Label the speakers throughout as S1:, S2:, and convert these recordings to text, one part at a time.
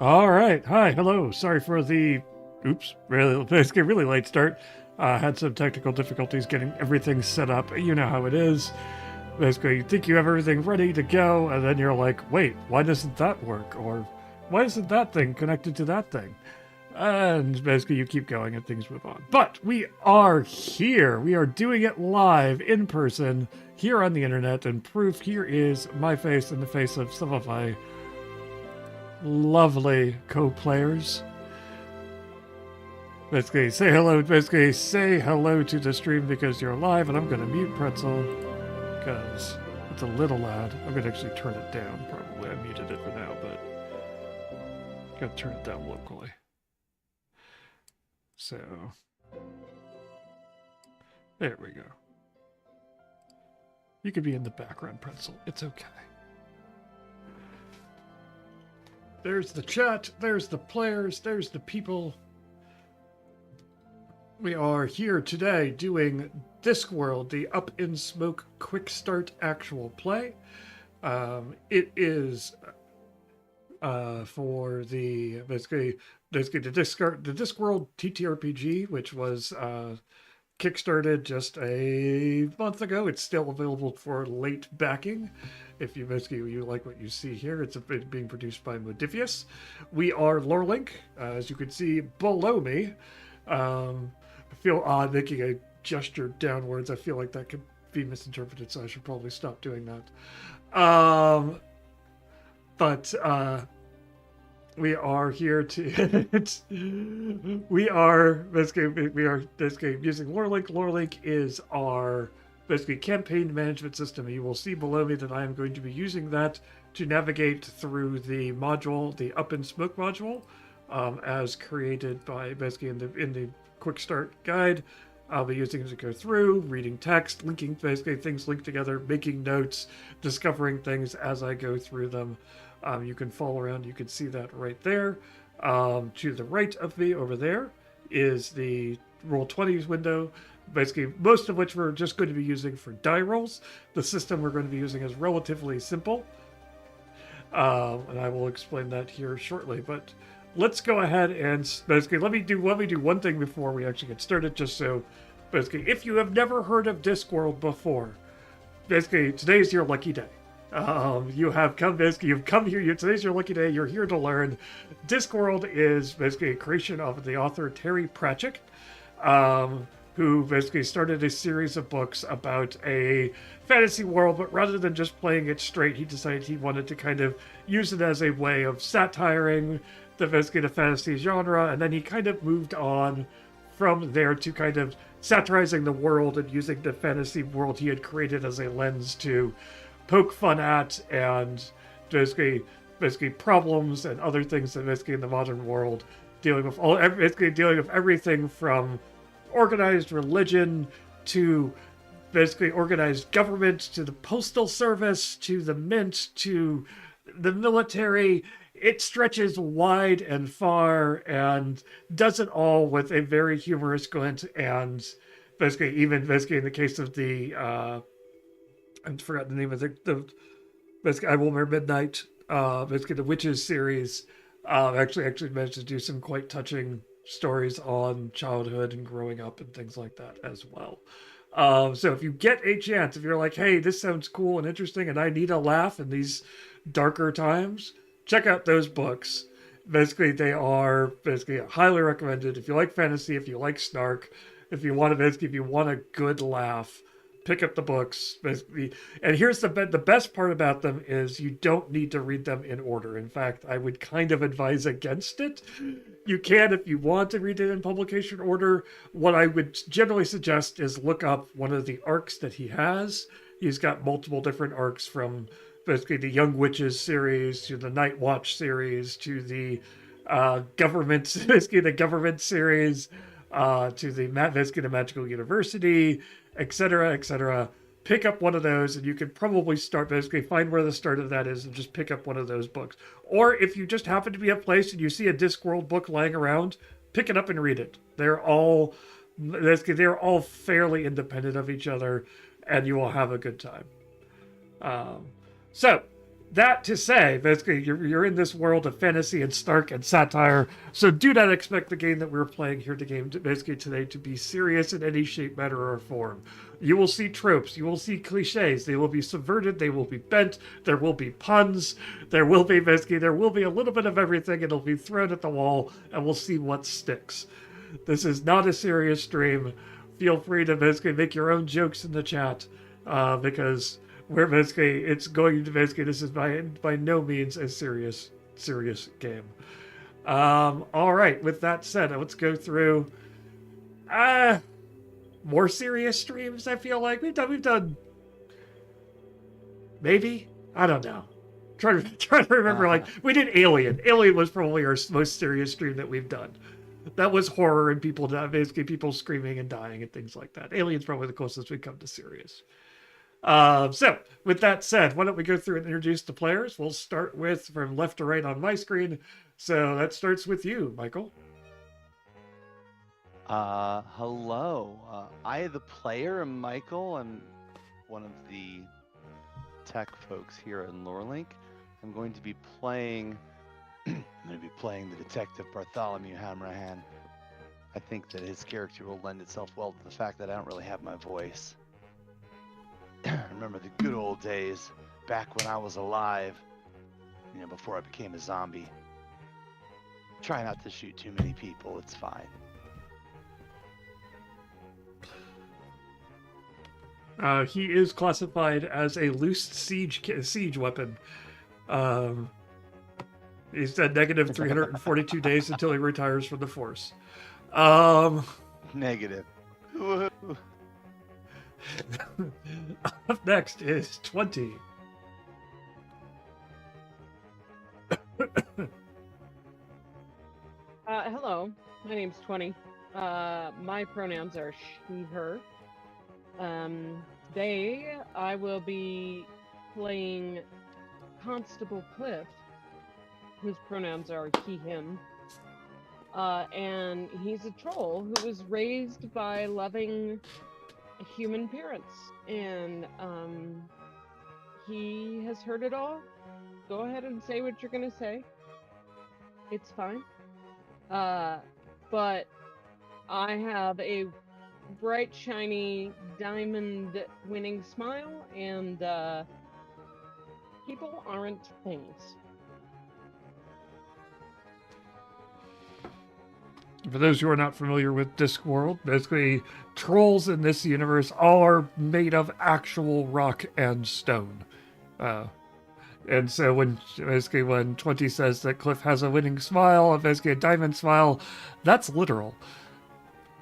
S1: All right. Hi. Hello. Sorry for the, basically really late start. Had some technical difficulties getting everything set up. You know how it is. Basically, you think you have everything ready to go, and then you're like, wait, why doesn't that work? Or why isn't that thing connected to that thing? And basically, you keep going and things move on. But we are here. We are doing it live in person here on the internet. And proof here is my face and the face of some of my lovely co-players. Basically, say hello to the stream because you're live, and I'm going to mute Pretzel because it's a little loud. I'm going to actually turn it down, probably. I muted it for now, but I'm going to turn it down locally. So, there we go. You could be in the background, Pretzel. It's okay. There's the chat, there's the players, there's the people. We are here today doing Discworld, the Up in Smoke Quickstart actual play. It is for the basically the Discworld TTRPG, which was kickstarted just a month ago. It's still available for late backing. If you you like what you see here, it's being produced by Modiphius. We are Lorelink, as you can see below me. I feel odd making a gesture downwards. I feel like that could be misinterpreted, so I should probably stop doing that. But we are here to we are basically using LoreLink. LoreLink is our basically campaign management system. You will see below me that I am going to be using that to navigate through the module, the Up in Smoke module, as created by basically in the Quickstart guide. I'll be using it to go through, reading text, linking basically things linked together, making notes, discovering things as I go through them. You can follow around, you can see that right there. To the right of me over there is the Roll20s window, basically most of which we're just going to be using for die rolls. The system we're going to be using is relatively simple, and I will explain that here shortly. But let's go ahead and basically let me do one thing before we actually get started, just so basically if you have never heard of Discworld before, basically today is your lucky day. You've come here. Today's your lucky day. You're here to learn. Discworld is basically a creation of the author Terry Pratchett, who basically started a series of books about a fantasy world, but rather than just playing it straight, he decided he wanted to kind of use it as a way of satiring the fantasy genre, and then he kind of moved on from there to kind of satirizing the world and using the fantasy world he had created as a lens to poke fun at and basically problems and other things that basically in the modern world dealing with everything from organized religion to basically organized government to the postal service to the mint to the military. It stretches wide and far and does it all with a very humorous glint, and basically in the case of the I forgot the name of the basically I Will Wear Midnight, basically the Witches series, actually managed to do some quite touching stories on childhood and growing up and things like that as well. So if you get a chance, if you're like, hey, this sounds cool and interesting and I need a laugh in these darker times, check out those books. Basically, they are basically highly recommended. If you like fantasy, if you like snark, if you want a good laugh, pick up the books. Basically, and here's the best part about them is you don't need to read them in order. In fact, I would kind of advise against it. You can if you want to read it in publication order. What I would generally suggest is look up one of the arcs that he has. He's got multiple different arcs, from basically the Young Witches series to the Night Watch series to the government, basically the government series, to the Magical University, etc., etc. Pick up one of those, and you can probably start, basically find where the start of that is and just pick up one of those books. Or if you just happen to be a place and you see a Discworld book lying around, pick it up and read it. They're all fairly independent of each other, and you will have a good time. So, that to say, basically, you're in this world of fantasy and snark and satire, so do not expect the game that we're playing here basically today to be serious in any shape, manner, or form. You will see tropes, you will see cliches, they will be subverted, they will be bent, there will be puns, there will be a little bit of everything, it'll be thrown at the wall, and we'll see what sticks. This is not a serious stream. Feel free to basically make your own jokes in the chat, because this is by no means a serious game. All right, with that said, let's go through more serious streams. I feel like we've done maybe, I don't know, trying to remember. Like, we did Alien was probably our most serious stream that we've done. That was horror and people screaming and dying and things like that. Alien's probably the closest we come to serious. So, with that said, why don't we go through and introduce the players? We'll start with from left to right on my screen. So that starts with you, Michael.
S2: Hello. I, the player, am Michael. I'm one of the tech folks here in LoreLink. I'm going to be playing the detective Bartholomew Hammerhand. I think that his character will lend itself well to the fact that I don't really have my voice. Remember the good old days, back when I was alive, before I became a zombie. Try not to shoot too many people, it's fine.
S1: He is classified as a loose siege weapon. He said negative 342 days until he retires from the force.
S2: Negative. Woo-hoo.
S1: Up next is 20.
S3: Hello, my name's 20. My pronouns are she, her. Today, I will be playing Constable Cliff, whose pronouns are he, him. And he's a troll who was raised by loving human parents. And he has heard it all. Go ahead and say what you're going to say. It's fine. But I have a bright, shiny, diamond winning smile, and people aren't things.
S1: For those who are not familiar with Discworld, basically trolls in this universe all are made of actual rock and stone. And so when 20 says that Cliff has a winning smile, basically a diamond smile, that's literal.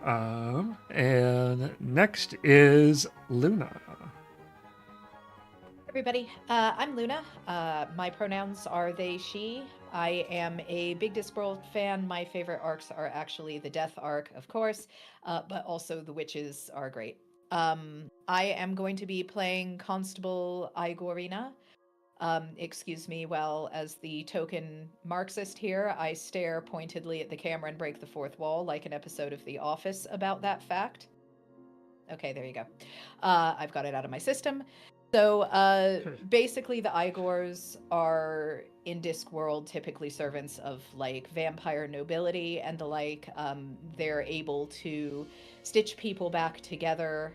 S1: And next is Luna.
S4: Everybody, I'm Luna. My pronouns are they, she. I am a big Discworld fan. My favorite arcs are actually the Death arc, of course, but also the witches are great. I am going to be playing Constable Igorina. Excuse me, well, as the token Marxist here, I stare pointedly at the camera and break the fourth wall like an episode of The Office about that fact. Okay, there you go. I've got it out of my system. So basically the Igors are in Discworld typically servants of like vampire nobility and the like. They're able to stitch people back together.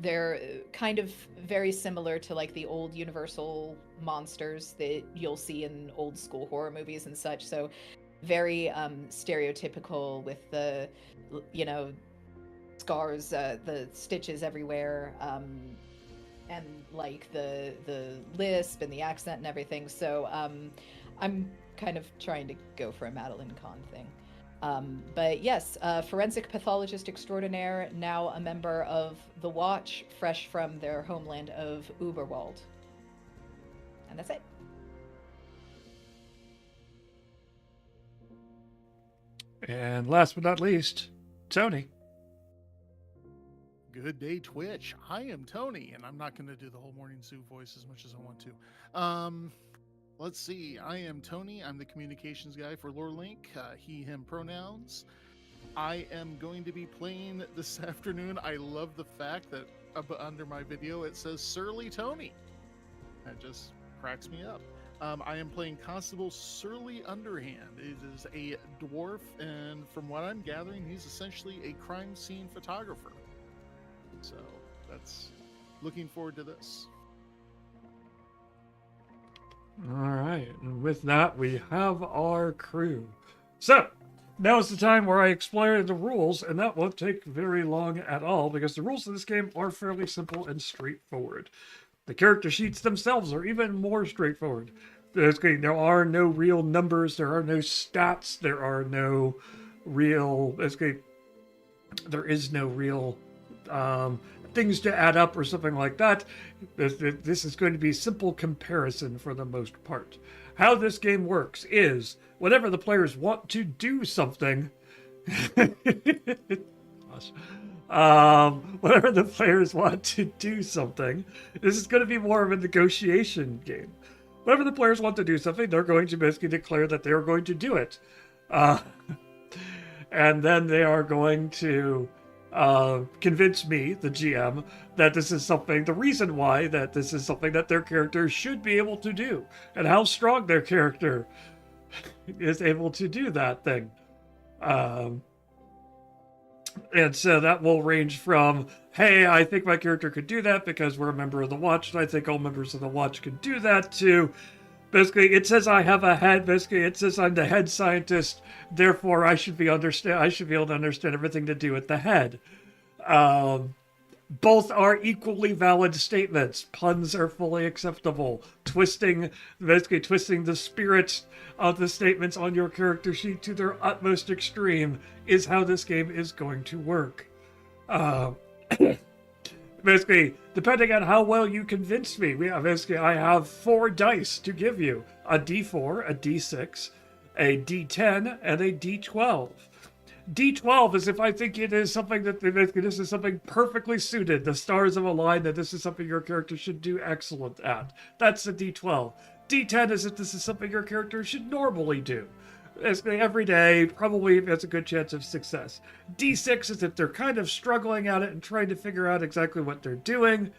S4: They're kind of very similar to like the old Universal monsters that you'll see in old school horror movies and such. So very stereotypical with the, you know, scars, the stitches everywhere. And like the lisp and the accent and everything. So I'm kind of trying to go for a Madeline Kahn thing. But yes, forensic pathologist extraordinaire, now a member of the Watch, fresh from their homeland of Uberwald. And that's it.
S1: And last but not least, Tony.
S5: Good day, Twitch. I am Tony, and I'm not going to do the whole Morning Zoo voice as much as I want to. Let's see. I am Tony. I'm the communications guy for LoreLink. He, him pronouns. I am going to be playing this afternoon. I love the fact that under my video it says Surly Tony. That just cracks me up. I am playing Constable Surly Underhand. It is a dwarf, and from what I'm gathering, he's essentially a crime scene photographer. So that's looking forward to this.
S1: All right, and with that, we have our crew. So now is the time where I explain the rules, and that won't take very long at all because the rules of this game are fairly simple and straightforward. The character sheets themselves are even more straightforward. There are no real numbers, there are no stats, there are no real, there is no real things to add up or something like that. This is going to be simple comparison for the most part. How this game works is whenever the players want to do something, whenever the players want to do something, this is going to be more of a negotiation game. Whenever the players want to do something, they're going to basically declare that they are going to do it. And then they are going to convince me, the GM, that this is something, the reason why that this is something that their character should be able to do, and how strong their character is able to do that thing. And so that will range from, hey, I think my character could do that because we're a member of the Watch, and I think all members of the Watch can do that, to basically, it says I have a head. Basically, it says I'm the head scientist. Therefore, I should be able to understand everything to do with the head. Both are equally valid statements. Puns are fully acceptable. Basically twisting the spirit of the statements on your character sheet to their utmost extreme is how this game is going to work. Basically, depending on how well you convince me, I have 4 dice to give you: a D4, a D6, a D10, and a D12. D12 is if I think it is something that this is something perfectly suited. The stars have aligned that this is something your character should do excellent at. That's a D12. D10 is if this is something your character should normally do. Basically, every day, probably has a good chance of success. D6 is if they're kind of struggling at it and trying to figure out exactly what they're doing.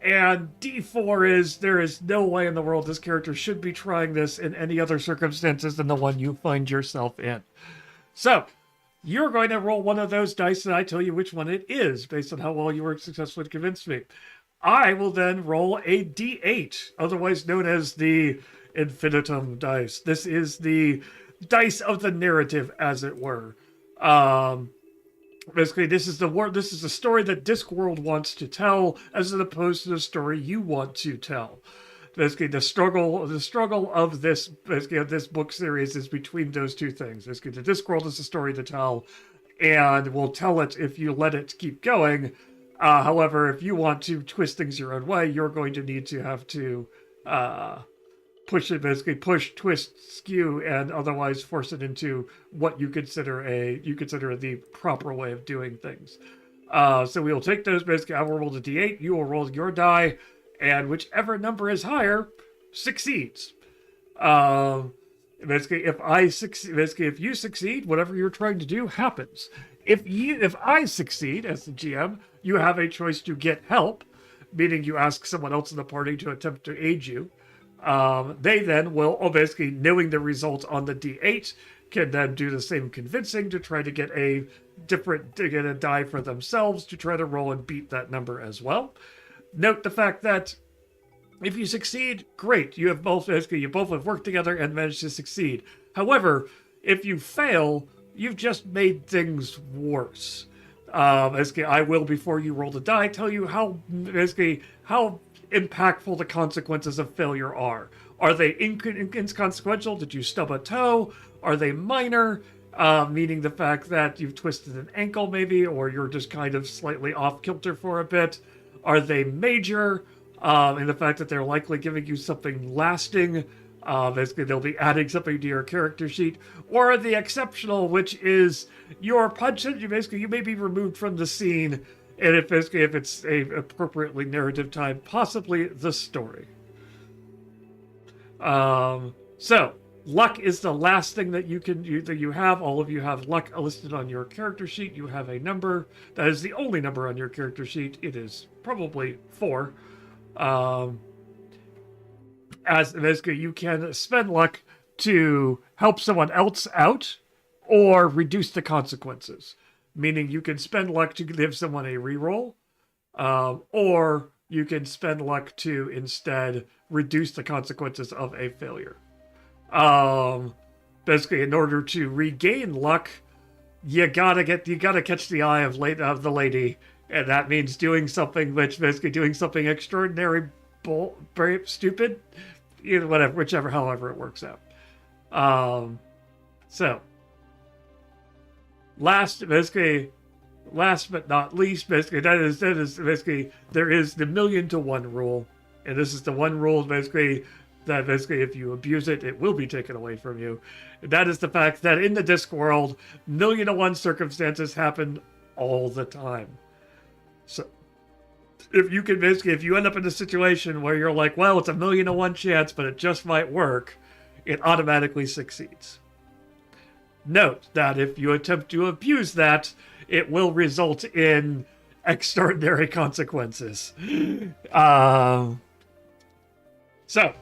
S1: And D4 is there is no way in the world this character should be trying this in any other circumstances than the one you find yourself in. So, you're going to roll one of those dice and I tell you which one it is based on how well you were successful to convince me. I will then roll a D8, otherwise known as the infinitum dice. This is the dice of the narrative, as it were. Basically, this is the story that Discworld wants to tell, as opposed to the story you want to tell. Basically, the struggle of this book series is between those two things. Basically, the Discworld is a story to tell, and we'll tell it if you let it keep going. However, if you want to twist things your own way, you're going to need to have to push, twist, skew, and otherwise force it into what you consider the proper way of doing things. So we'll take those. Basically, I will roll the D8. You will roll your die. And whichever number is higher succeeds. Basically, if you succeed, whatever you're trying to do happens. If I succeed as the GM, you have a choice to get help, meaning you ask someone else in the party to attempt to aid you. They then will, basically knowing the result on the D8, can then do the same convincing to try to get a die for themselves to try to roll and beat that number as well. Note the fact that if you succeed, great. You both have worked together and managed to succeed. However, if you fail, you've just made things worse. I will, before you roll the die, tell you how impactful the consequences of failure are. Are they inconsequential? Did you stub a toe? Are they minor? Meaning the fact that you've twisted an ankle maybe, or you're just kind of slightly off kilter for a bit. Are they major? In the fact that they're likely giving you something lasting. Basically, they'll be adding something to your character sheet. Or are they exceptional, which is your punch. You may be removed from the scene, and if it's a appropriately narrative time, possibly the story. So luck is the last thing that you have. All of you have luck listed on your character sheet. You have a number. That is the only number on your character sheet. It is probably 4. As basically, you can spend luck to help someone else out or reduce the consequences. Meaning you can spend luck to give someone a reroll, or you can spend luck to instead reduce the consequences of a failure. Basically, in order to regain luck, you gotta catch the eye of the lady, and that means doing something extraordinary, very stupid, however it works out. So, last but not least, that is there is the 1,000,000-to-1 rule, and this is the one rule that if you abuse it, it will be taken away from you. And that is the fact that in the Discworld, 1,000,000-to-1 circumstances happen all the time. So if you end up in a situation where you're like, well, it's a 1,000,000-to-1 chance, but it just might work, it automatically succeeds. Note that if you attempt to abuse that, it will result in extraordinary consequences. So,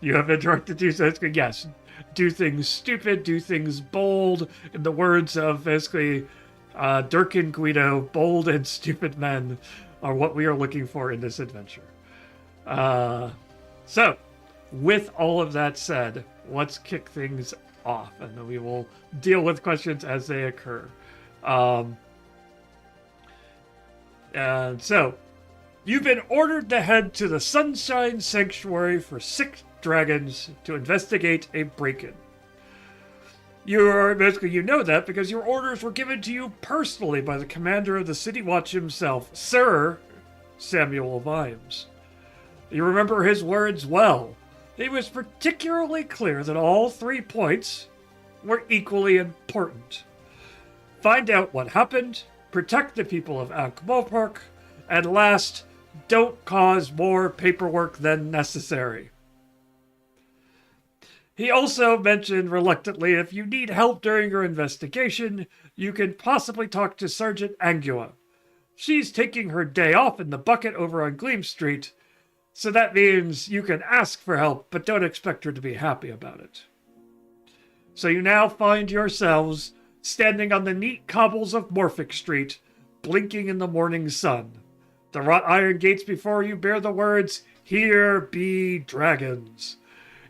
S1: you have been directed to do, yes, do things stupid, do things bold. In the words of Dirk and Guido, bold and stupid men are what we are looking for in this adventure. So, with all of that said, let's kick things off, and then we will deal with questions as they occur. And so, you've been ordered to head to the Sunshine Sanctuary for 6 dragons to investigate a break-in. You know that because your orders were given to you personally by the commander of the City Watch himself, Sir Samuel Vimes. You remember his words well. He was particularly clear that all 3 points were equally important. Find out what happened, protect the people of Ankh-Morpork, and last, don't cause more paperwork than necessary. He also mentioned reluctantly if you need help during your investigation, you can possibly talk to Sergeant Angua. She's taking her day off in the bucket over on Gleam Street, so that means you can ask for help, but don't expect her to be happy about it. So you now find yourselves standing on the neat cobbles of Morphic Street, blinking in the morning sun. The wrought iron gates before you bear the words, "Here be dragons."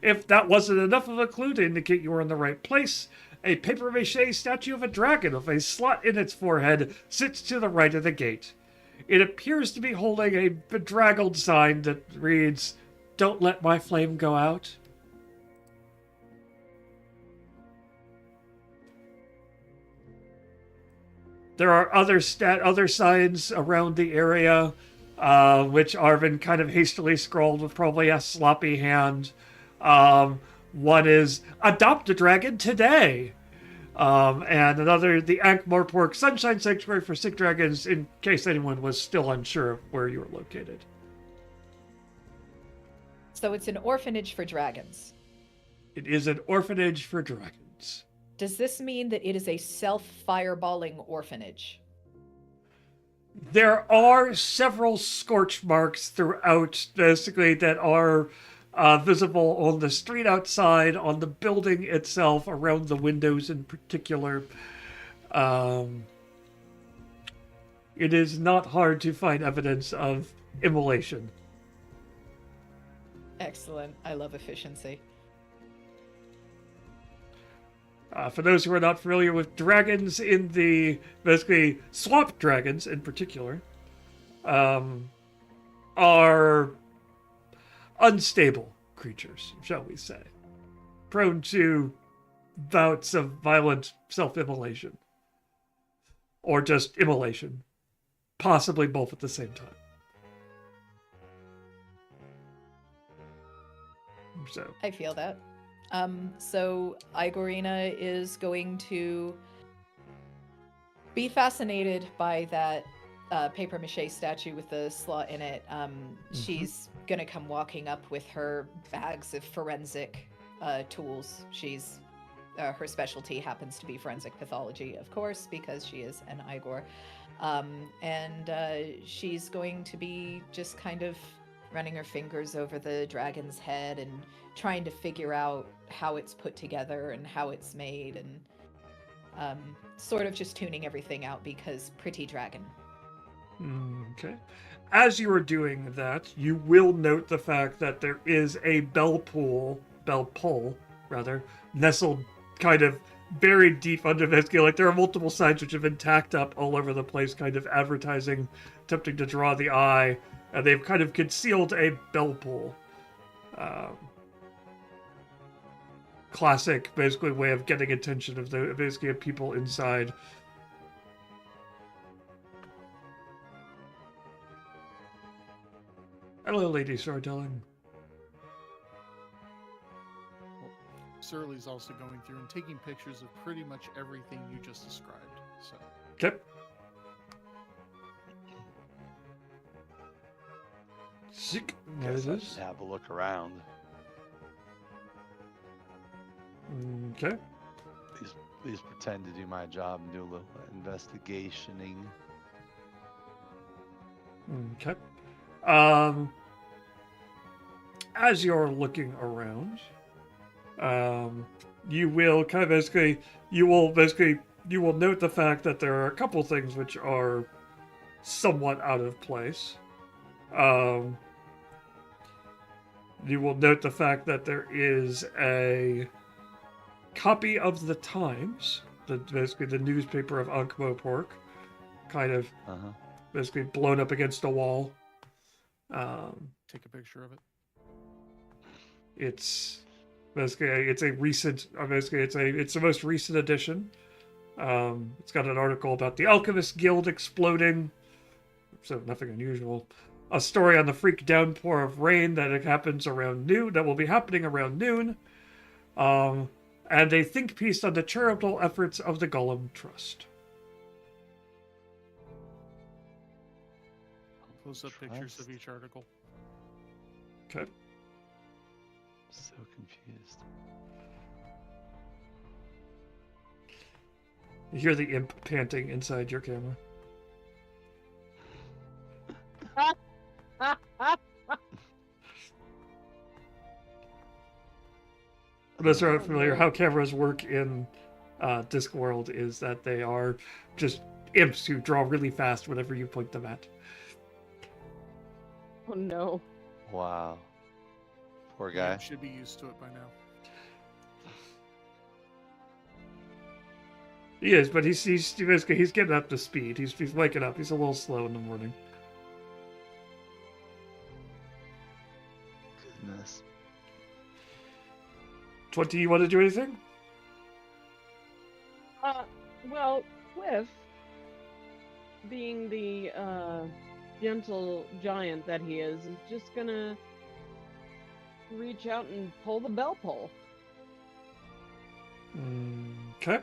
S1: If that wasn't enough of a clue to indicate you were in the right place, a papier-mâché statue of a dragon with a slot in its forehead sits to the right of the gate. It appears to be holding a bedraggled sign that reads, "Don't let my flame go out." There are other signs around the area, which Arvin kind of hastily scrawled with probably a sloppy hand. One is, "Adopt a dragon today." And another, the Ankh-Morpork Sunshine Sanctuary for 6 dragons, in case anyone was still unsure of where you were located.
S4: So it's an orphanage for dragons.
S1: It is an orphanage for dragons.
S4: Does this mean that it is a self-fireballing orphanage?
S1: There are several scorch marks throughout, basically, that are visible on the street outside, on the building itself, around the windows in particular. It is not hard to find evidence of immolation.
S4: Excellent. I love efficiency.
S1: For those who are not familiar with dragons in the, basically, swamp dragons in particular, are unstable creatures, shall we say. Prone to bouts of violent self-immolation. Or just immolation. Possibly both at the same time. So
S4: I feel that. So Igorina is going to be fascinated by that papier-mâché statue with the slot in it. She's gonna come walking up with her bags of forensic tools. Her specialty happens to be forensic pathology, of course, because she is an Igor. And she's going to be just kind of running her fingers over the dragon's head and trying to figure out how it's put together and how it's made, and sort of just tuning everything out because pretty dragon.
S1: Okay. As you are doing that, you will note the fact that there is a bell pull, nestled kind of buried deep under the scale. Like, there are multiple signs which have been tacked up all over the place, kind of advertising, attempting to draw the eye, and they've kind of concealed a bell pull. Classic, basically, way of getting attention of the people inside. Hello, Lady Storytelling.
S5: Surly's also going through and taking pictures of pretty much everything you just described. So.
S1: Okay. Sick. There
S2: Guess
S1: it
S2: I
S1: is.
S2: should have a look around.
S1: Okay.
S2: Please pretend to do my job and do a little investigationing.
S1: Okay. As you're looking around, you will note the fact that there are a couple things which are somewhat out of place. You will note the fact that there is a copy of the Times, basically the newspaper of Ankh-Morpork, kind of basically blown up against a wall.
S5: Take a picture of it.
S1: It's a recent, it's the most recent edition. It's got an article about the Alchemist Guild exploding, so nothing unusual. A story on the freak downpour of rain that happens around noon, that will be happening around noon. And a think piece on the charitable efforts of the Golem Trust.
S5: I'll post up pictures of each article.
S1: Okay.
S2: So confused.
S1: You hear the imp panting inside your camera. For those who aren't familiar, how cameras work in Discworld is that they are just imps who draw really fast whenever you point them at.
S3: Oh no.
S2: Wow. Poor
S5: You
S2: guy.
S5: should be used to it by now.
S1: He is, but he's getting up to speed. He's waking up. He's a little slow in the morning.
S2: Goodness.
S1: 20, you want to do anything?
S3: Well, Cliff, being the gentle giant that he is just gonna reach out and pull the bell pull.
S1: Okay.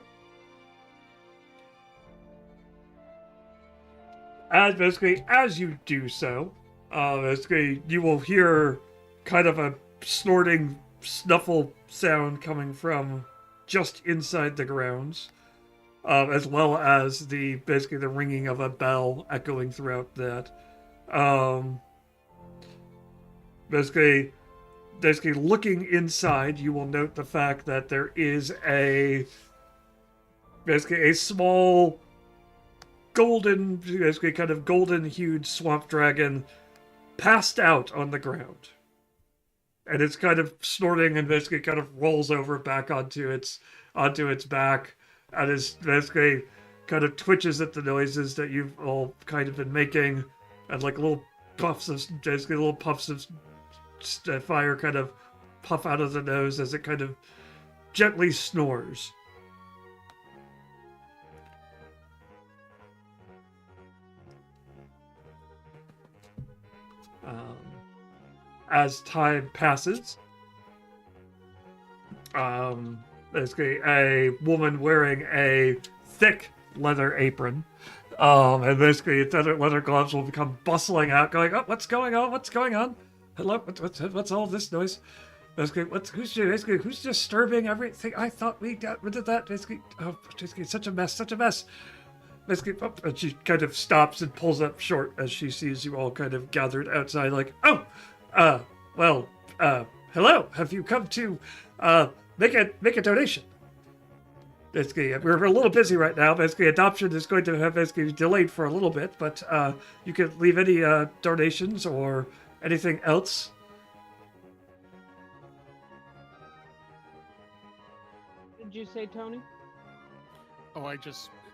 S1: And basically, as you do so, basically, you will hear kind of a snorting snuffle sound coming from just inside the grounds, as well as basically the ringing of a bell echoing throughout that. Basically looking inside, you will note the fact that there is a small golden, basically kind of golden-hued swamp dragon passed out on the ground. And it's kind of snorting and basically kind of rolls over back onto its back, and is basically kind of twitches at the noises that you've all kind of been making, and like little puffs of fire kind of puff out of the nose as it kind of gently snores. As time passes, basically a woman wearing a thick leather apron, and basically its other leather gloves will become bustling out, going, "Oh, what's going on? What's going on? Hello, what's all this noise? Basically, who's disturbing everything? I thought we got rid of that. Basically, such a mess. Basically, and she kind of stops and pulls up short as she sees you all kind of gathered outside, like, hello. Have you come to make a donation? Basically, we're a little busy right now. Basically, adoption is going to have basically delayed for a little bit, but you can leave any donations or anything else.
S3: Did you say Tony?
S5: Oh,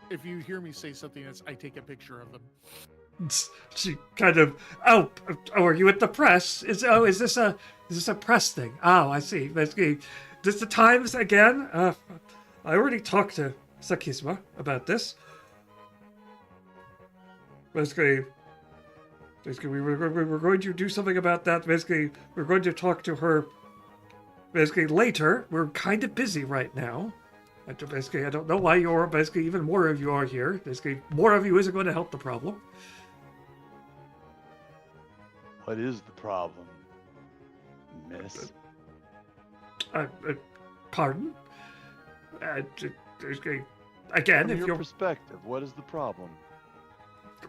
S5: if you hear me say something, I take a picture of them.
S1: She kind of, are you at the press? Is this a press thing? Oh, I see. Basically, just the Times again. I already talked to Sakisma about this. Basically, we're going to do something about that. Basically, we're going to talk to her. Basically, later. We're kind of busy right now. Basically, I don't know why even more of you are here. Basically, more of you isn't going to help the problem.
S2: What is the problem, miss?
S1: Pardon? Again,
S2: From
S1: if
S2: your
S1: you're...
S2: perspective, what is the problem?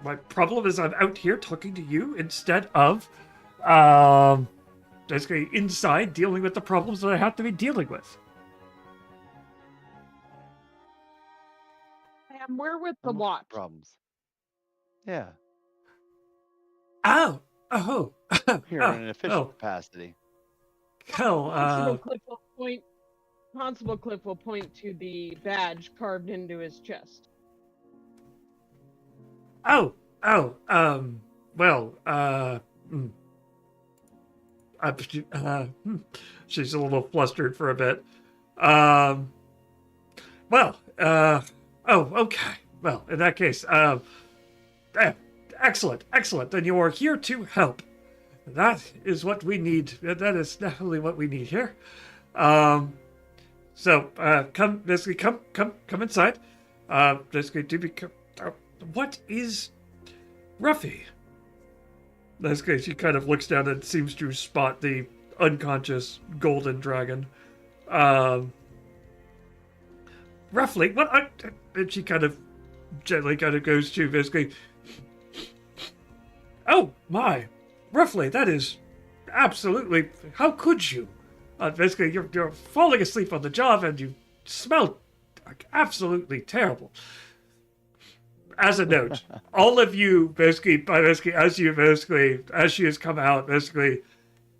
S1: My problem is I'm out here talking to you instead of, basically inside dealing with the problems that I have to be dealing with.
S3: And we're with the
S2: And what's
S3: watch.
S2: Problems. Yeah. Here in an official capacity.
S3: Constable Cliff will point to the badge carved into his chest.
S1: Oh, well, she's a little flustered for a bit. Um, well, oh, okay. Well, in that case, excellent, excellent. Then you are here to help. That is what we need. That is definitely what we need here. So, come, basically, come inside. Basically, do become. What is Ruffy? Basically, she kind of looks down and seems to spot the unconscious golden dragon. Roughly, what? And she kind of gently kind of goes to basically. Oh my, roughly, that is absolutely. How could you? Basically, you're falling asleep on the job and you smell like absolutely terrible. As a note, all of you as she has come out, basically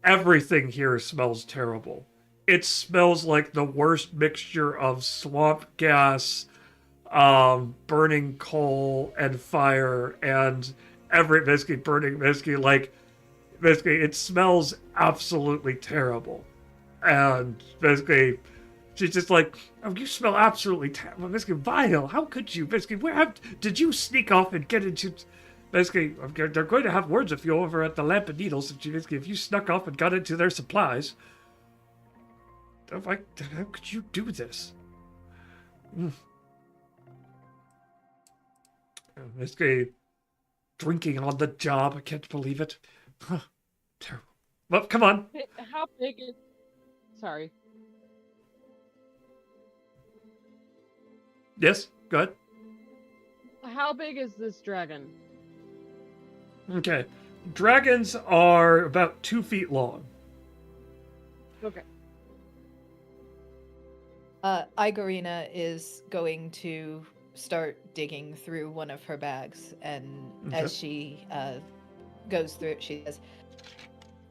S1: everything here smells terrible. It smells like the worst mixture of swamp gas, burning coal and fire, and basically it smells absolutely terrible. And basically, she's just like, oh, you smell absolutely terrible. Basically, vile. How could you? Basically, did you sneak off and get into? Basically, they're going to have words with you over at the Lamp and Needles. If you snuck off and got into their supplies, how could you do this? Basically, drinking on the job. I can't believe it. Terrible. Well, come on.
S3: How big is... Sorry.
S1: Yes, go ahead.
S3: How big is this dragon?
S1: Okay. Dragons are about 2 feet long.
S3: Okay.
S4: Igorina is going to start digging through one of her bags, and as she goes through it, she says,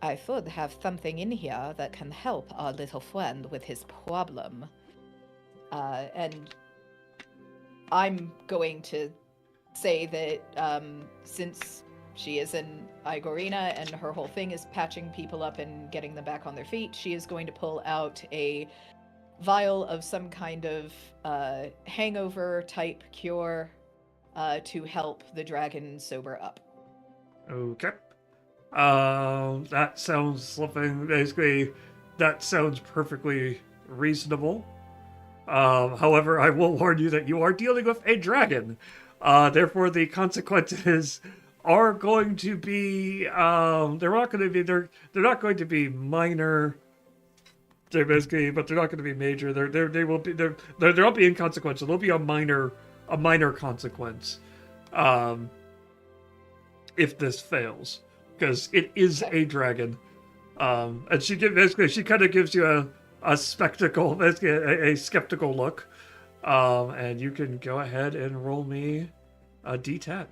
S4: I should have something in here that can help our little friend with his problem. And I'm going to say that since she is an Igorina and her whole thing is patching people up and getting them back on their feet, she is going to pull out a vial of some kind of hangover type cure to help the dragon sober up.
S1: Okay. That sounds something, basically, that sounds perfectly reasonable. However, I will warn you that you are dealing with a dragon. Therefore, the consequences are going to be, they're not going to be minor. They're basically, but they're not going to be major. They will be, they're not be inconsequential. There'll be a minor consequence, if this fails. Because it is a dragon, and she kind of gives you a spectacle, basically a skeptical look, and you can go ahead and roll me a d10.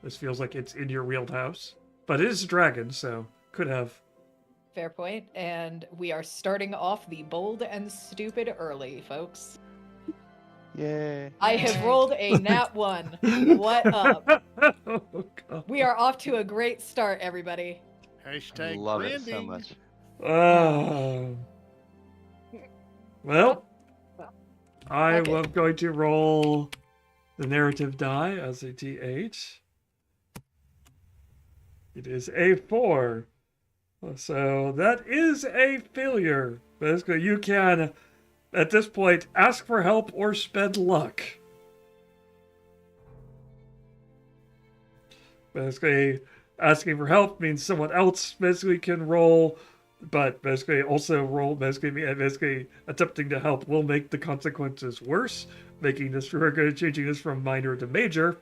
S1: This feels like it's in your wheelhouse, but it is a dragon, so could have.
S4: Fair point, and we are starting off the bold and stupid early, folks.
S2: Yay.
S4: I have rolled a nat 1. What up?
S1: Oh, God.
S4: We are off to a great start, everybody.
S5: Hashtag
S2: Love
S5: branding.
S2: it so much.
S1: Well, I
S4: Okay.
S1: am going to roll the narrative die as a d8. It is a 4. So that is a failure. Basically, you can, at this point, ask for help or spend luck. Basically, asking for help means someone else basically can roll, but basically also roll, basically attempting to help will make the consequences worse, changing this from minor to major.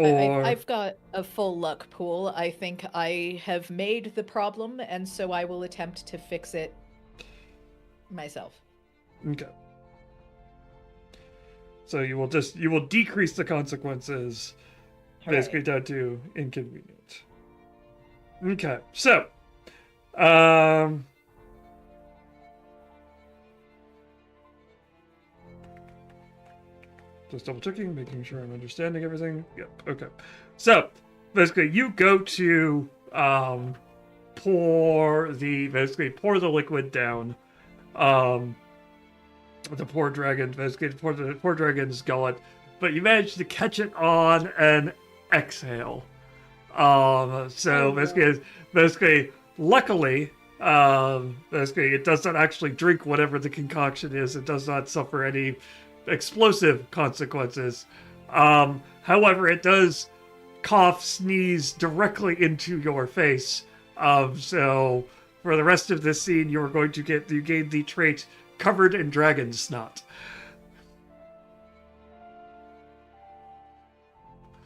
S4: I've got a full luck pool. I think I have made the problem, and so I will attempt to fix it myself.
S1: Okay. So you will decrease the consequences, basically down to inconvenient. Okay, so, Just double checking, making sure I'm understanding everything. Yep. Okay. So basically, you go to pour the liquid down. The poor dragon, basically, pour the poor dragon's gullet, but you manage to catch it on an exhale. So basically, luckily, basically, it does not actually drink whatever the concoction is. It does not suffer any explosive consequences. However, it does cough, sneeze directly into your face. So for the rest of this scene, you gain the trait covered in dragon snot.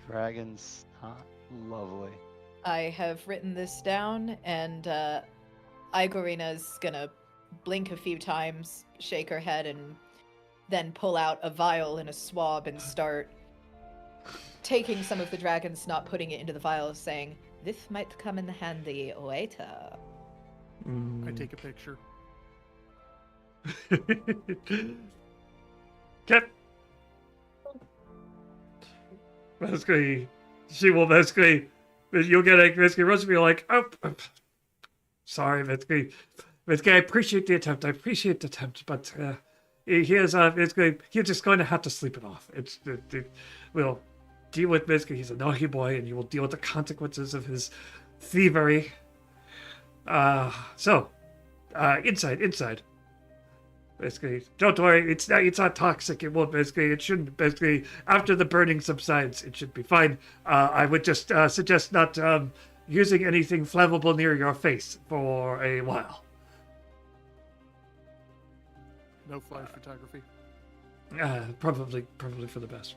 S2: Dragons, huh? Lovely.
S4: I have written this down, and Igorina's gonna blink a few times, shake her head, and then pull out a vial and a swab and start taking some of the dragon snot, putting it into the vial, saying, "This might come in handy later."
S5: I take a picture.
S1: Okay. Basically, she will you'll get basically Rose will be like, oh, sorry, basically, I appreciate the attempt, but he's just going to have to sleep it off. We'll deal with basically, he's a naughty boy, and you will deal with the consequences of his thievery. Inside. Basically, don't worry. It's not toxic. It won't. It shouldn't. After the burning subsides, it should be fine. I would just suggest not using anything flammable near your face for a while.
S5: No flash photography.
S1: Probably for the best.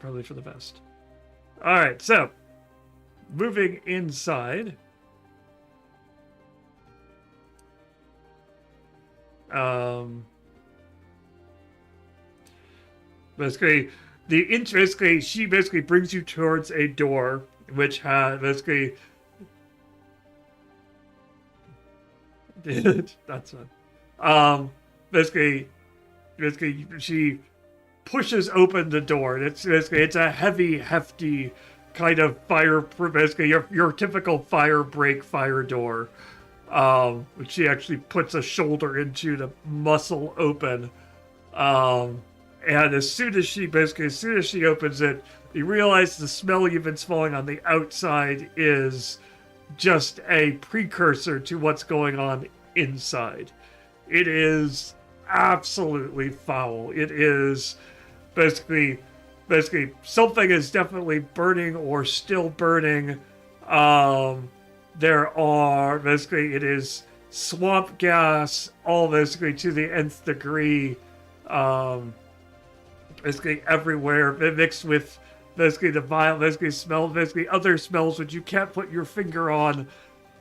S1: All right. So, moving inside. She brings you towards a door which has that's fun. She pushes open the door. It's a heavy, hefty kind of your typical fire door. Which she actually puts a shoulder into to muscle open. And as soon as she opens it, you realize the smell you've been smelling on the outside is just a precursor to what's going on inside. It is absolutely foul. It is basically something is definitely burning or still burning. It is swamp gas, all basically to the nth degree. Basically everywhere, mixed with basically the vile, smell, other smells which you can't put your finger on,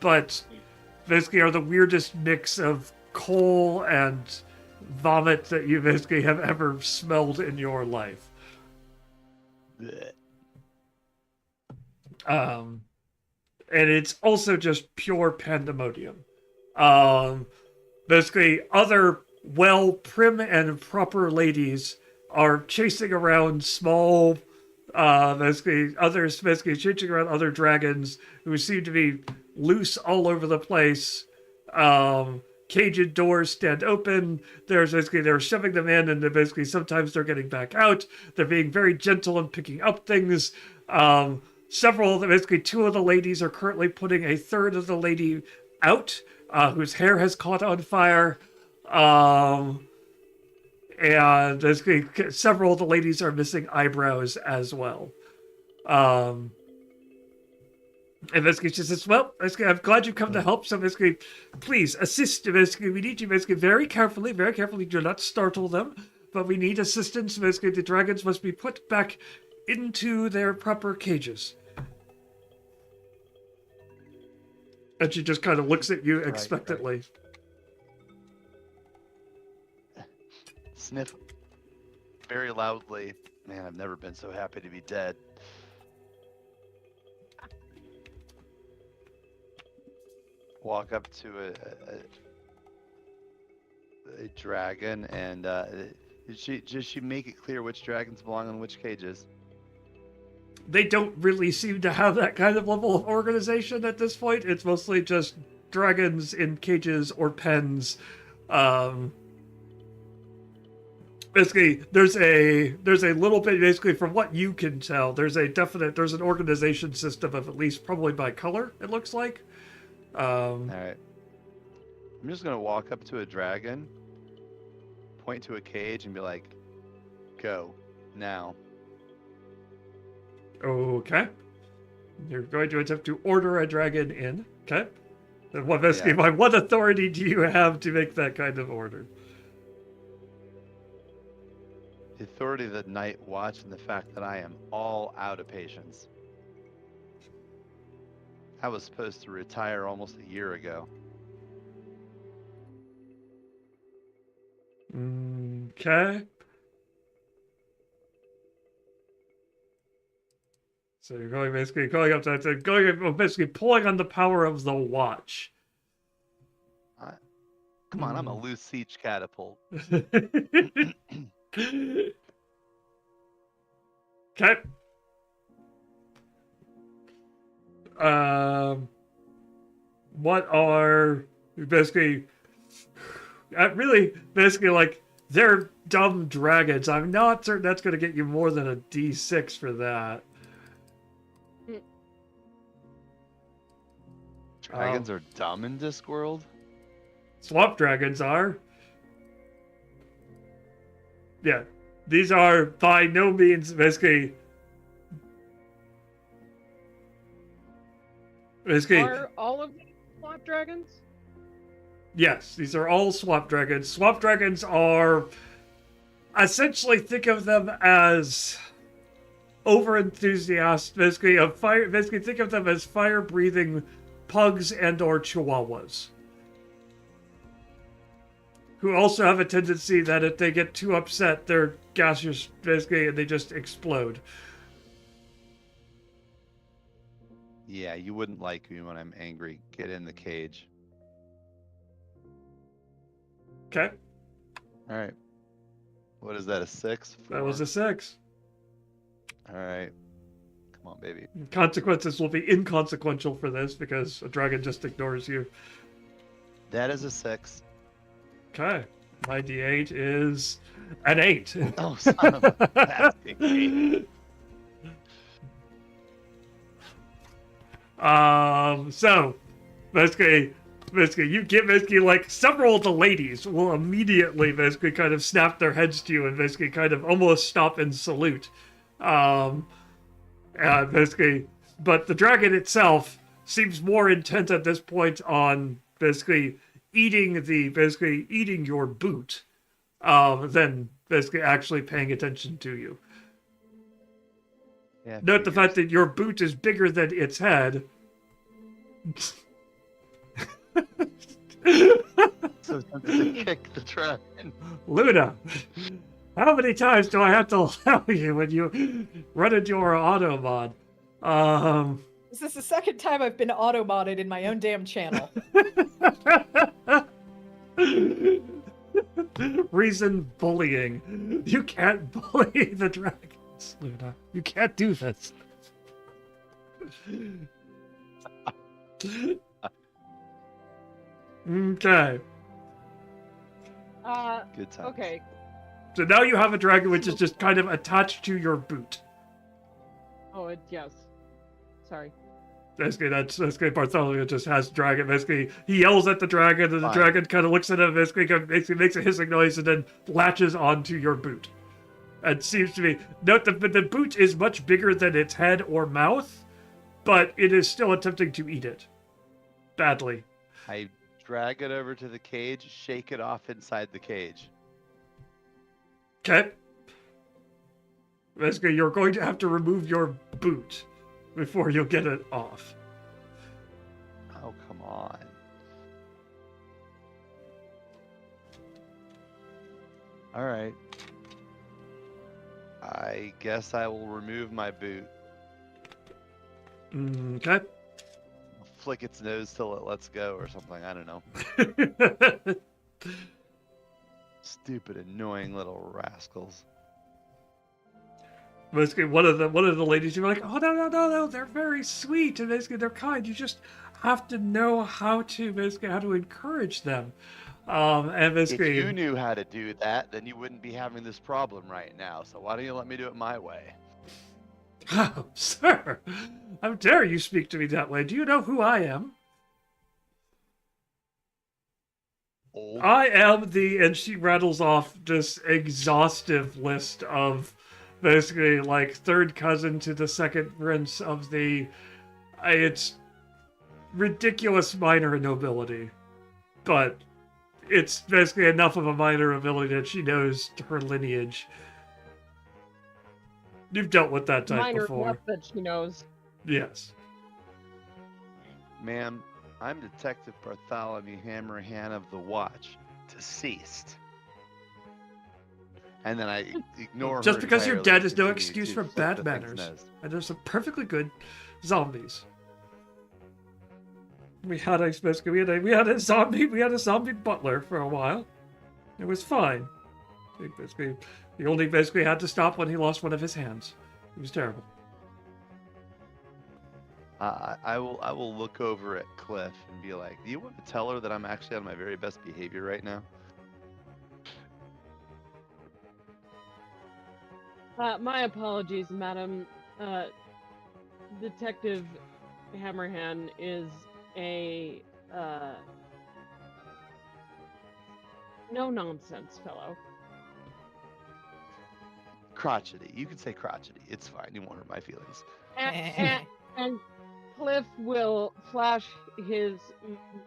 S1: but basically are the weirdest mix of coal and vomit that you basically have ever smelled in your life. And it's also just pure pandemonium. Basically other prim and proper ladies are chasing around chasing around other dragons who seem to be loose all over the place. Caged doors stand open. They're shoving them in, and sometimes they're getting back out. They're being very gentle and picking up things. Two of the ladies are currently putting a third of the lady out, whose hair has caught on fire. And several of the ladies are missing eyebrows as well. And she says, well, I'm glad you've come to help. So please assist. We need you very carefully. Do not startle them. But we need assistance. The dragons must be put back into their proper cages. And she just kind of looks at you expectantly.
S2: Sniff very loudly. Man, I've never been so happy to be dead. Walk up to a dragon and Did she make it clear which dragons belong in which cages?
S1: They don't really seem to have that kind of level of organization at this point. It's mostly just dragons in cages or pens. Basically, there's a little bit, basically, from what you can tell, there's an organization system of at least probably by color, it looks like.
S2: All right. I'm just gonna walk up to a dragon, point to a cage, and be like, "Go now."
S1: Okay. You're going to attempt to order a dragon in. Okay. And what, basically,
S2: Yeah.
S1: by what authority do you have to make that kind of order?
S2: The authority of the Night Watch and the fact that I am all out of patience. I was supposed to retire almost a year ago.
S1: Okay. So you're going up to basically pulling on the power of the watch.
S2: Come on, I'm a loose siege catapult.
S1: Okay. What are basically like they're dumb dragons. I'm not certain that's going to get you more than a D6 for that.
S2: Dragons are dumb in Discworld?
S1: Swamp dragons are. Yeah. These are by no means basically.
S3: Are all of these swamp dragons?
S1: Yes, these are all swamp dragons. Swamp dragons are essentially, think of them as over enthusiasts, basically of fire. Basically, think of them as fire-breathing pugs and/or chihuahuas, who also have a tendency that if they get too upset, they're gaseous, basically, and they just explode.
S2: Yeah, you wouldn't like me when I'm angry. Get in the cage.
S1: Okay,
S2: All right. What is that, a 6?
S1: that was a 6.
S2: All right. Come on, baby.
S1: Consequences will be inconsequential for this because a dragon just ignores you.
S2: That is a 6.
S1: Okay, my D8 is an 8.
S2: Oh, son of a bastard.
S1: So basically you get like several of the ladies will immediately basically kind of snap their heads to you and basically kind of almost stop and salute. Basically, but the dragon itself seems more intent at this point on basically eating your boot, than basically actually paying attention to you.
S2: Yeah,
S1: Note the fact that your boot is bigger than its head.
S2: So tempted to kick the dragon.
S1: Luna, how many times do I have to allow you when you run into your auto mod?
S4: This is the second time I've been auto-modded in my own damn channel.
S1: Reason bullying. You can't bully the dragons, Luna. You can't do this. Okay.
S2: Good times.
S3: Okay.
S1: So now you have a dragon which is just kind of attached to your boot.
S3: Oh, yes. Sorry.
S1: Basically, that's Bartholomew just has dragon. Basically, he yells at the dragon, and the dragon kind of looks at him, basically makes a hissing noise, and then latches onto your boot. And seems to be note that the boot is much bigger than its head or mouth, but it is still attempting to eat it badly.
S2: I drag it over to the cage, shake it off inside the cage.
S1: Okay. Basically, you're going to have to remove your boot before you'll get it off.
S2: Oh, come on. All right. I guess I will remove my boot.
S1: Okay.
S2: I'll flick its nose till it lets go or something. I don't know. Stupid, annoying little rascals.
S1: Basically, one of the ladies, you're like, oh no, they're very sweet and basically they're kind. You just have to know how to encourage them. And basically,
S2: If you knew how to do that, then you wouldn't be having this problem right now. So why don't you let me do it my way?
S1: oh, sir, how dare you speak to me that way? Do you know who I am?
S2: Old.
S1: I am and she rattles off this exhaustive list of basically like third cousin to the second prince of it's ridiculous minor nobility, but it's basically enough of a minor nobility that she knows her lineage. You've dealt with that type
S3: Minor
S1: before.
S3: enough that she knows.
S1: Yes.
S2: Ma'am, I'm Detective Bartholomew Hammerhand of the Watch, deceased. And then I ignore
S1: Just
S2: her
S1: because you're
S2: entirely
S1: dead is no
S2: and
S1: excuse
S2: continue
S1: for
S2: to flip
S1: bad
S2: the thing's
S1: manners.
S2: nose.
S1: And there's some perfectly good zombies. We had a zombie butler for a while. It was fine. He only basically had to stop when he lost one of his hands. It was terrible.
S2: I will look over at Cliff and be like, do you want to tell her that I'm actually on my very best behavior right now?
S3: My apologies, madam. Detective Hammerhand is a no-nonsense fellow.
S2: Crotchety. You can say crotchety. It's fine. You won't hurt my feelings.
S3: And Cliff will flash his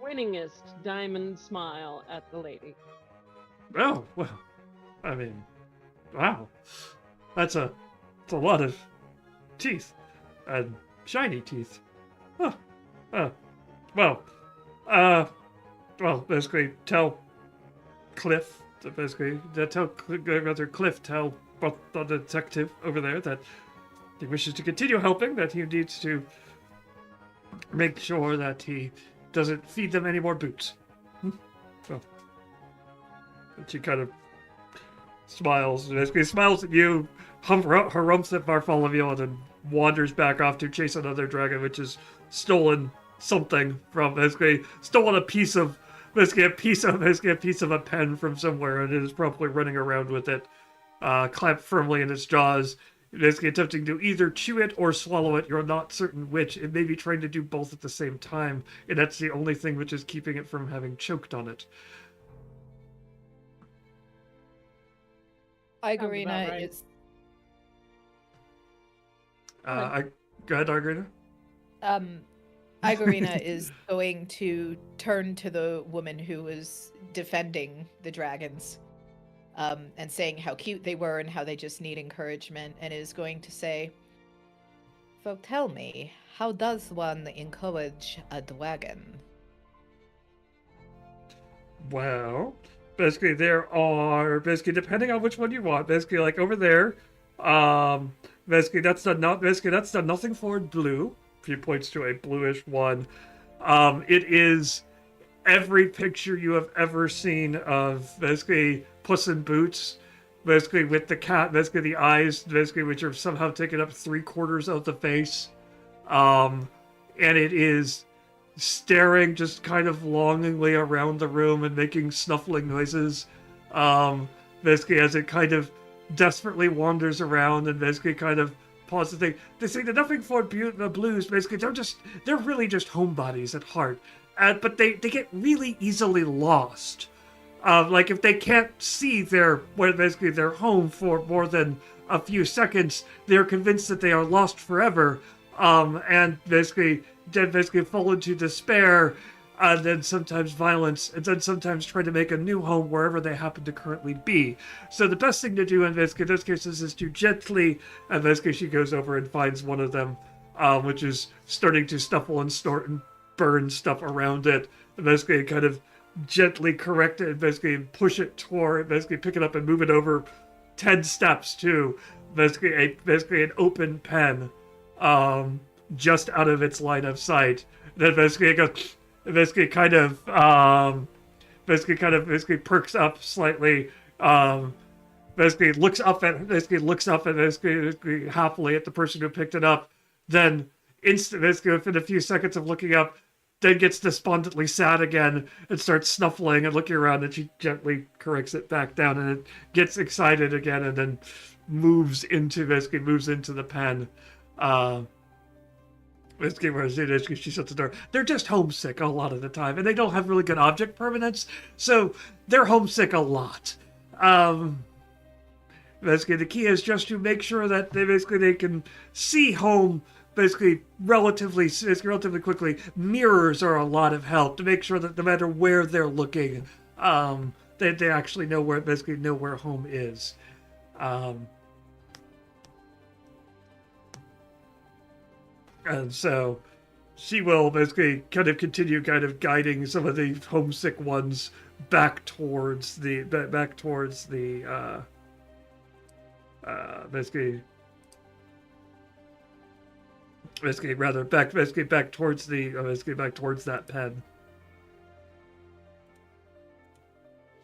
S3: winningest diamond smile at the lady.
S1: Oh, well, I mean, wow. That's a lot of teeth. And shiny teeth. Huh. Well, basically tell Cliff, tell the detective over there that he wishes to continue helping, that he needs to make sure that he doesn't feed them any more boots. So, and she kind of smiles, basically smiles at you, harumphs at Bartholomew, and then wanders back off to chase another dragon, which has stolen something from, basically stolen a piece of a pen from somewhere, and it is probably running around with it, clamped firmly in its jaws, basically attempting to either chew it or swallow it. You're not certain which. It may be trying to do both at the same time, and that's the only thing which is keeping it from having choked on it.
S4: Igarina
S3: right.
S4: is
S1: Go ahead, Argrina.
S4: Igarina is going to turn to the woman who was defending the dragons, and saying how cute they were and how they just need encouragement, and is going to say, "So tell me, how does one encourage a dragon?"
S1: Well, basically there are, depending on which one you want, like over there, that's the nothing forward blue. He points to a bluish one. It is every picture you have ever seen of Puss in Boots, with the cat, the eyes, which are somehow taking up 3/4 of the face. And it is staring just kind of longingly around the room and making snuffling noises. As it kind of desperately wanders around and kind of pauses. They say the nothing for the blues, they're really just homebodies at heart. But they get really easily lost. Like if they can't see their home for more than a few seconds, they're convinced that they are lost forever. And fall into despair, and then sometimes violence, and then sometimes try to make a new home wherever they happen to currently be. So the best thing to do in those cases is to gently, and she goes over and finds one of them, which is starting to snuffle and snort and burn stuff around it, and kind of gently correct it, and push it toward, pick it up and move it over 10 steps to, an open pen, just out of its line of sight. Then it goes, kind of perks up slightly, Basically looks up and basically happily at the person who picked it up, then basically within a few seconds of looking up, then gets despondently sad again and starts snuffling and looking around, and she gently corrects it back down, and it gets excited again, and then moves into the pen. Basically, where she shuts the door. They're just homesick a lot of the time, and they don't have really good object permanence, so they're homesick a lot. Basically, the key is just to make sure that they can see home relatively quickly. Mirrors are a lot of help to make sure that no matter where they're looking, they actually know where home is. And so she will basically kind of continue guiding some of the homesick ones back towards the back towards that pen.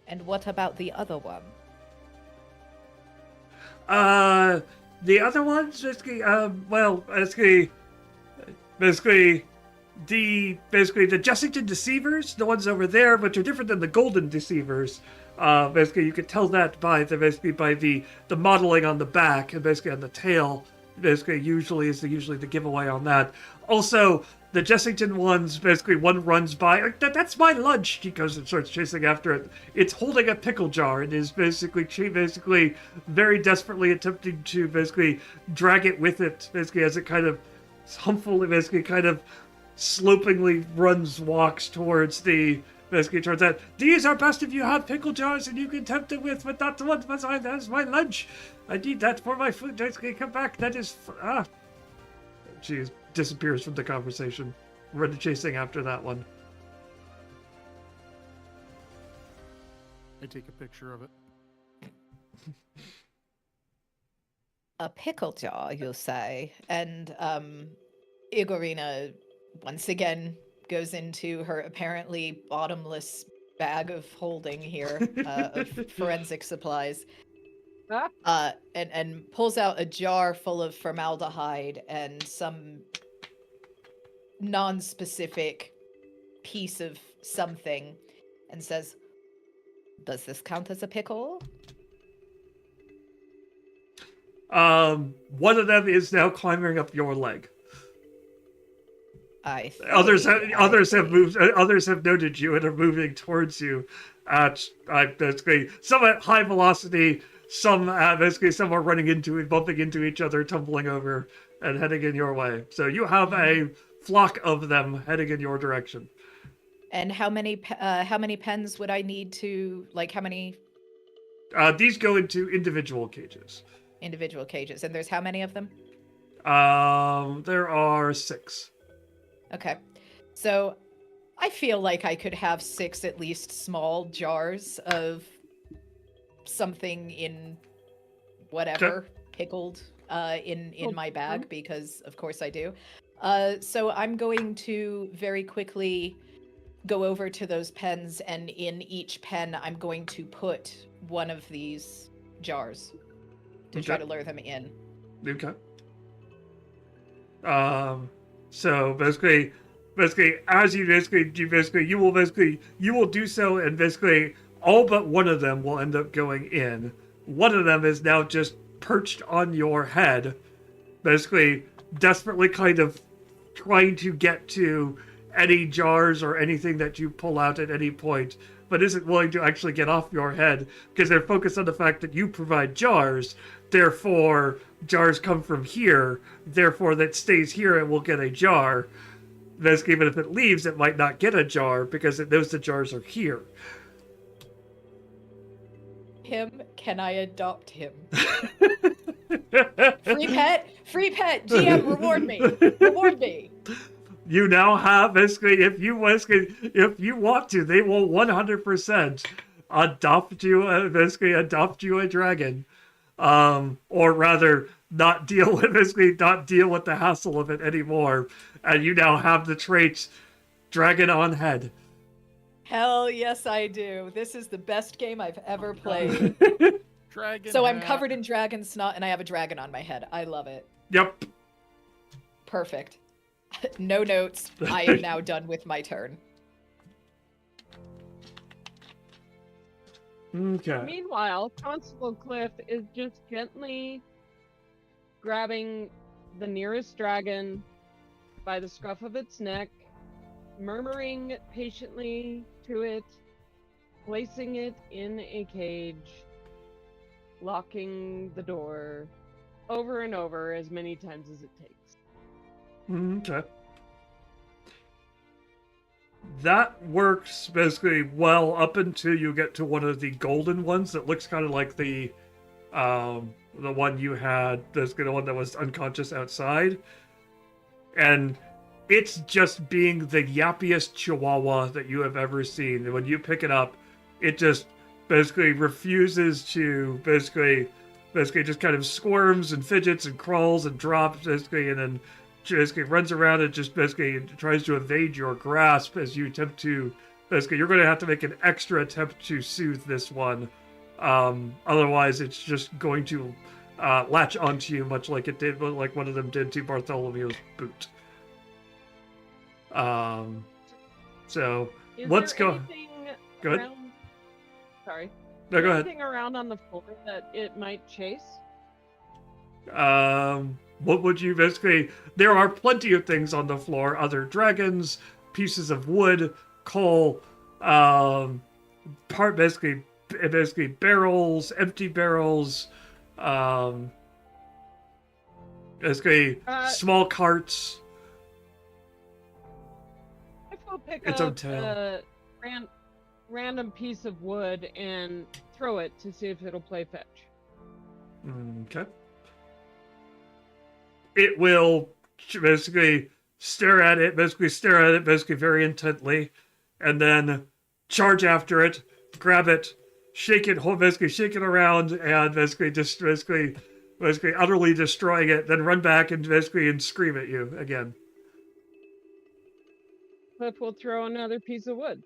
S4: And what about the other one?
S1: The other ones, the Jessington Deceivers, the ones over there, which are different than the Golden Deceivers. You could tell that by the modeling on the back and on the tail. Usually the giveaway on that. Also, the Jessington ones, one runs by. That's my lunch. She goes and starts chasing after it. It's holding a pickle jar and is basically very desperately attempting to drag it with it. As it kind of humpfully, kind of slopingly walks towards towards that. These are best if you have pickle jars and you can tempt it with, but not the one that's my lunch. I need that for my food. Come back. That is She disappears from the conversation. Run chasing after that one.
S5: I take a picture of it.
S4: A pickle jar, you'll say. And Igorina once again goes into her apparently bottomless bag of holding here of forensic supplies. And pulls out a jar full of formaldehyde and some non-specific piece of something and says, "Does this count as a pickle?"
S1: One of them is now climbing up your leg.
S4: Others
S1: have noted you and are moving towards you at some at high velocity, some are bumping into each other, tumbling over and heading in your way. So you have a flock of them heading in your direction.
S4: And how many pens would I need to, how many?
S1: These go into individual cages.
S4: Individual cages. And there's how many of them?
S1: There are 6.
S4: Okay. So I feel like I could have 6 at least small jars of something in whatever pickled in my bag, because of course I do. So I'm going to very quickly go over to those pens, and in each pen I'm going to put one of these jars to try to lure them in.
S1: Okay. So basically, as you will do so, and all but one of them will end up going in. One of them is now just perched on your head, desperately kind of trying to get to any jars or anything that you pull out at any point, but isn't willing to actually get off your head because they're focused on the fact that you provide jars. Therefore, jars come from here. Therefore, that stays here and will get a jar. Even if it leaves, it might not get a jar because it knows the jars are here.
S4: Can I adopt him? Free pet, GM, reward me.
S1: You now have if you want to, they will 100% adopt you a dragon, or rather not deal with the hassle of it anymore, and you now have the trait dragon on head.
S4: Hell yes, I do. This is the best game I've ever played.
S5: Dragon
S4: So I'm
S5: hat.
S4: covered in dragon snot and I have a dragon on my head. I love it.
S1: Yep.
S4: Perfect. No notes. I am now done with my turn.
S1: Okay.
S3: Meanwhile, Constable Cliff is just gently grabbing the nearest dragon by the scruff of its neck, murmuring patiently to it, placing it in a cage, locking the door over and over as many times as it takes.
S1: Okay. That works basically well up until you get to one of the golden ones that looks kind of like the one you had, basically the one that was unconscious outside. And it's just being the yappiest chihuahua that you have ever seen. And when you pick it up, it just basically refuses to basically just kind of squirms and fidgets and crawls and drops basically, and then basically runs around and just basically tries to evade your grasp as you attempt to basically, you're going to have to make an extra attempt to soothe this one. Otherwise it's just going to latch onto you, much like it did, like one of them did to Bartholomew's boot. So
S3: Is
S1: let's
S3: there
S1: go.
S3: anything
S1: Good.
S3: around... Sorry.
S1: No, go ahead.
S3: Anything around on the floor that it might chase?
S1: What would you basically? There are plenty of things on the floor: other dragons, pieces of wood, coal, basically barrels, empty barrels, basically small carts.
S3: If we'll pick
S1: Its
S3: up
S1: own tail.
S3: a random piece of wood and throw it to see if it'll play fetch.
S1: Okay. It will basically stare at it very intently, and then charge after it, grab it, shake it around, and basically utterly destroying it, then run back and and scream at you again.
S3: Cliff will throw another piece of wood.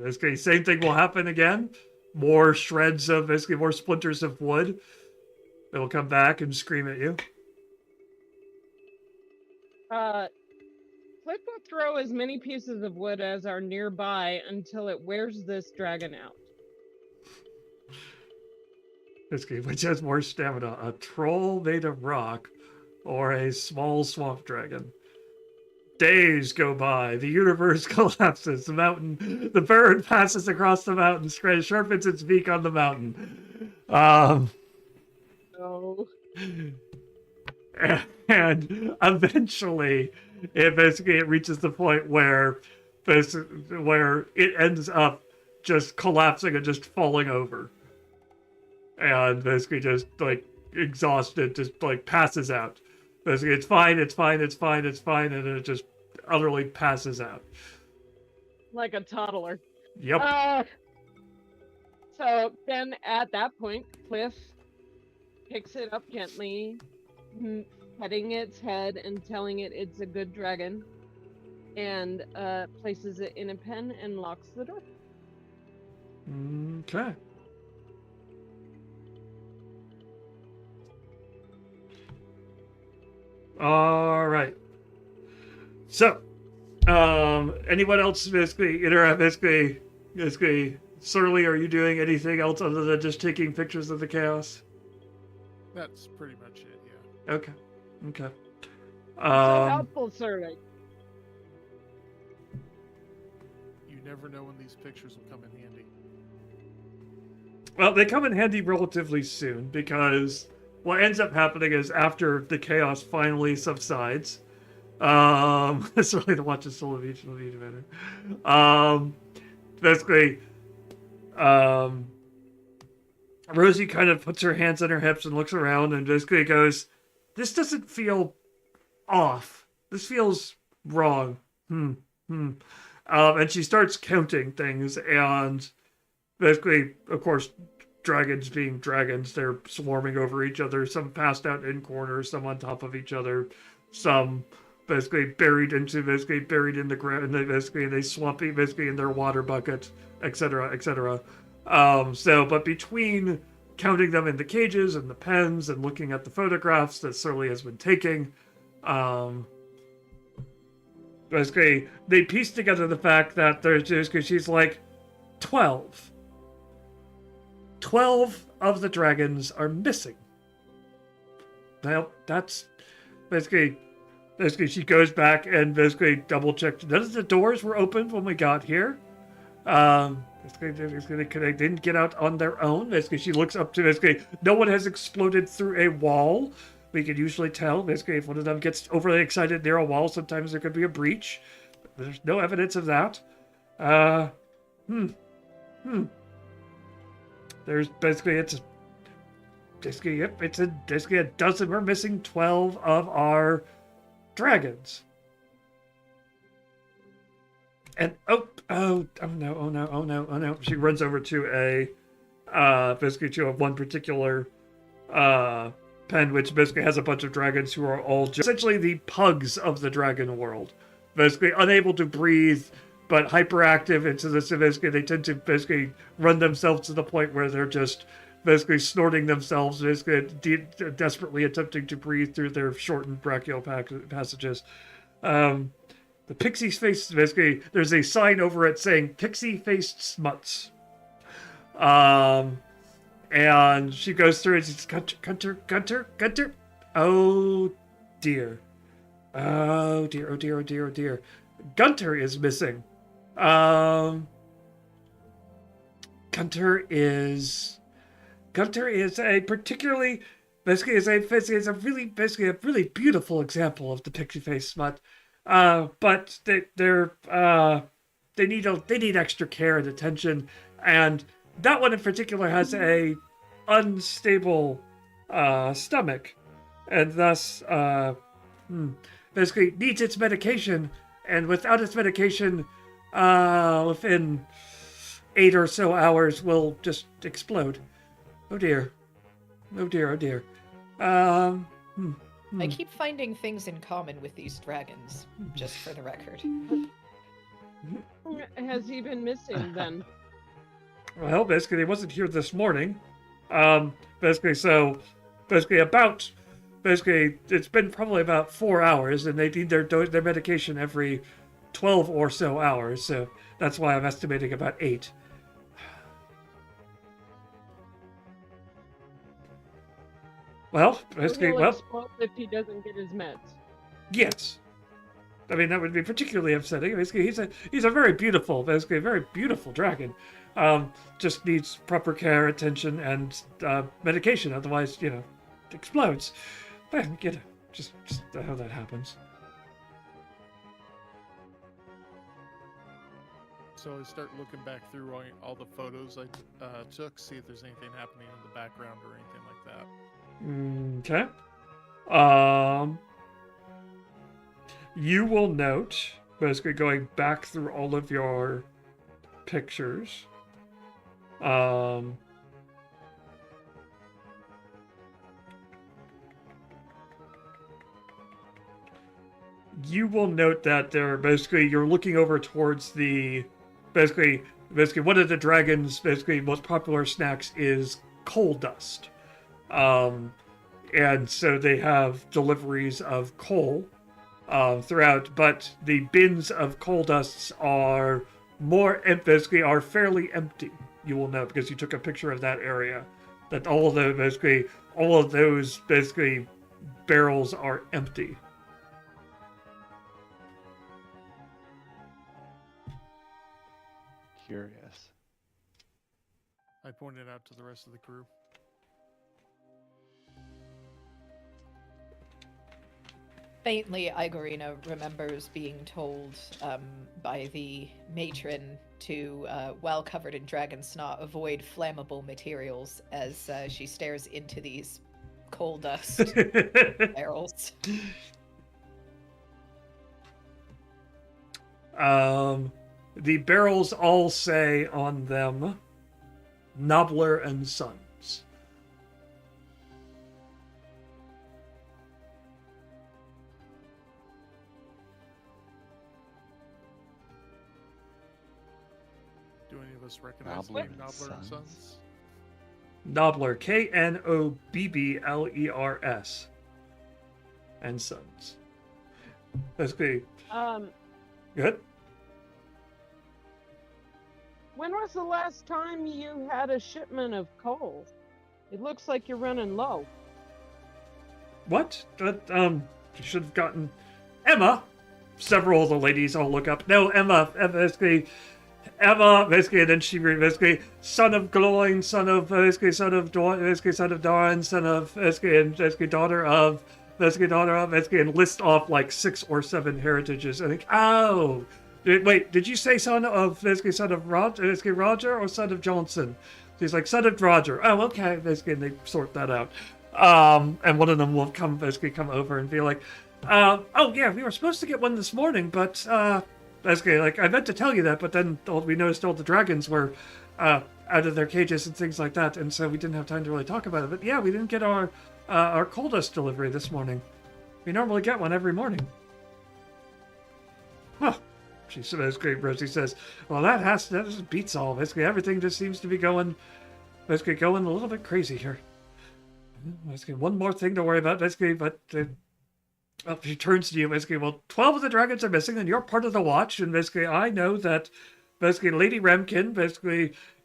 S1: Basically, same thing will happen again. More shreds of more splinters of wood. It will come back and scream at you.
S3: Cliff will throw as many pieces of wood as are nearby until it wears this dragon out.
S1: Basically, which has more stamina? A troll made of rock, or a small swamp dragon? Days go by, the universe collapses, the bird passes across the mountain, sharpens its beak on the mountain.
S3: No.
S1: And eventually, it reaches the point where it ends up just collapsing and just falling over. And basically just, like, exhausted, just, like, passes out. Basically, it's fine, and then it just utterly passes out.
S3: Like a toddler.
S1: Yep.
S3: So then at that point, Cliff picks it up gently, petting its head and telling it it's a good dragon, and places it in a pen and locks the door.
S1: Okay. All right. So, anyone else basically interact? Surly, are you doing anything else other than just taking pictures of the chaos?
S5: That's pretty much it, yeah.
S1: Okay.
S3: So helpful, Surly.
S5: You never know when these pictures will come in handy.
S1: Well, they come in handy relatively soon, because what ends up happening is after the chaos finally subsides, it's really to watch the soul of each event. Basically, Rosie kind of puts her hands on her hips and looks around and basically goes, "This doesn't feel off. This feels wrong. And she starts counting things, and basically, of course, dragons being dragons, they're swarming over each other, some passed out in corners, some on top of each other, some basically buried in the ground, and they swampy basically in their water bucket, etc., etc. But between counting them in the cages and the pens and looking at the photographs that Surly has been taking, basically they piece together the fact that there's just because she's like 12 of the dragons are missing. Well, that's basically she goes back and basically double checked. None of the doors were opened when we got here. Basically, they didn't get out on their own. Basically, she looks up to basically no one has exploded through a wall. We can usually tell basically if one of them gets overly excited near a wall, sometimes there could be a breach. There's no evidence of that. There's basically it's basically a dozen. We're missing 12 of our dragons. And oh no. She runs over to basically to one particular pen, which basically has a bunch of dragons who are all essentially the pugs of the dragon world. Basically unable to breathe, but hyperactive, and so basically they tend to basically run themselves to the point where they're just basically snorting themselves, basically desperately attempting to breathe through their shortened brachial passages. The pixie's face, basically, there's a sign over it saying pixie-faced smuts. And she goes through and she's Gunter. Oh dear. Gunter is missing. Gunter is a particularly is a really beautiful example of the pixie face smut. But they need extra care and attention, and that one in particular has a unstable stomach, and thus basically needs its medication, and without its medication, within 8 or so hours will just explode. Oh dear.
S4: I keep finding things in common with these dragons, just for the record.
S3: Has he been missing then?
S1: Well, basically, he wasn't here this morning. It's been probably about 4 hours, and they need their medication every 12 or so hours, so that's why I'm estimating about 8. Well, basically,
S3: He'll explode if he doesn't get his meds.
S1: Yes. I mean, that would be particularly upsetting. Basically, he's a very beautiful dragon. Just needs proper care, attention, and medication. Otherwise, it explodes. But, just how that happens.
S5: So I start looking back through all the photos I took, see if there's anything happening in the background or anything like that.
S1: Okay. You will note, basically going back through all of your pictures, you will note that you're looking over towards the, basically one of the dragon's most popular snacks is coal dust. And so they have deliveries of coal throughout, but the bins of coal dusts are fairly empty. You will note, because you took a picture of that area, that all of those barrels are empty.
S2: Curious.
S5: I pointed out to the rest of the crew.
S4: Faintly, Igorina remembers being told by the matron to, while covered in dragon snot, avoid flammable materials as she stares into these coal dust barrels.
S1: The barrels all say on them, Nobler and Sons.
S5: us recognize the
S2: Nobbler
S5: name
S2: and
S5: Nobbler and
S2: Sons?
S5: Sons?
S1: Nobbler, Knobbblers, and Sons. Basically, good.
S3: When was the last time you had a shipment of coal? It looks like you're running low.
S1: What? You should have gotten Emma. Several of the ladies all look up. No, Emma, basically, and then she basically, son of Gloin, son of Doran, son of and daughter of, and list off like 6 or 7 heritages. I think, oh, wait, did you say son of Roger, or son of Johnson? He's like, son of Roger. Oh, okay, and they sort that out. And one of them will come over and be like, oh yeah, we were supposed to get one this morning, but basically, like, I meant to tell you that, but then we noticed all the dragons were out of their cages and things like that, and so we didn't have time to really talk about it. But yeah, we didn't get our coal dust delivery this morning. We normally get one every morning. Huh. She said, basically, Rosie says, well, that just beats all. Basically, everything just seems to be going a little bit crazy here. Basically, one more thing to worry about, basically, but she turns to you, basically, well, 12 of the dragons are missing, and you're part of the watch, and basically, I know that, basically, Lady Remkin,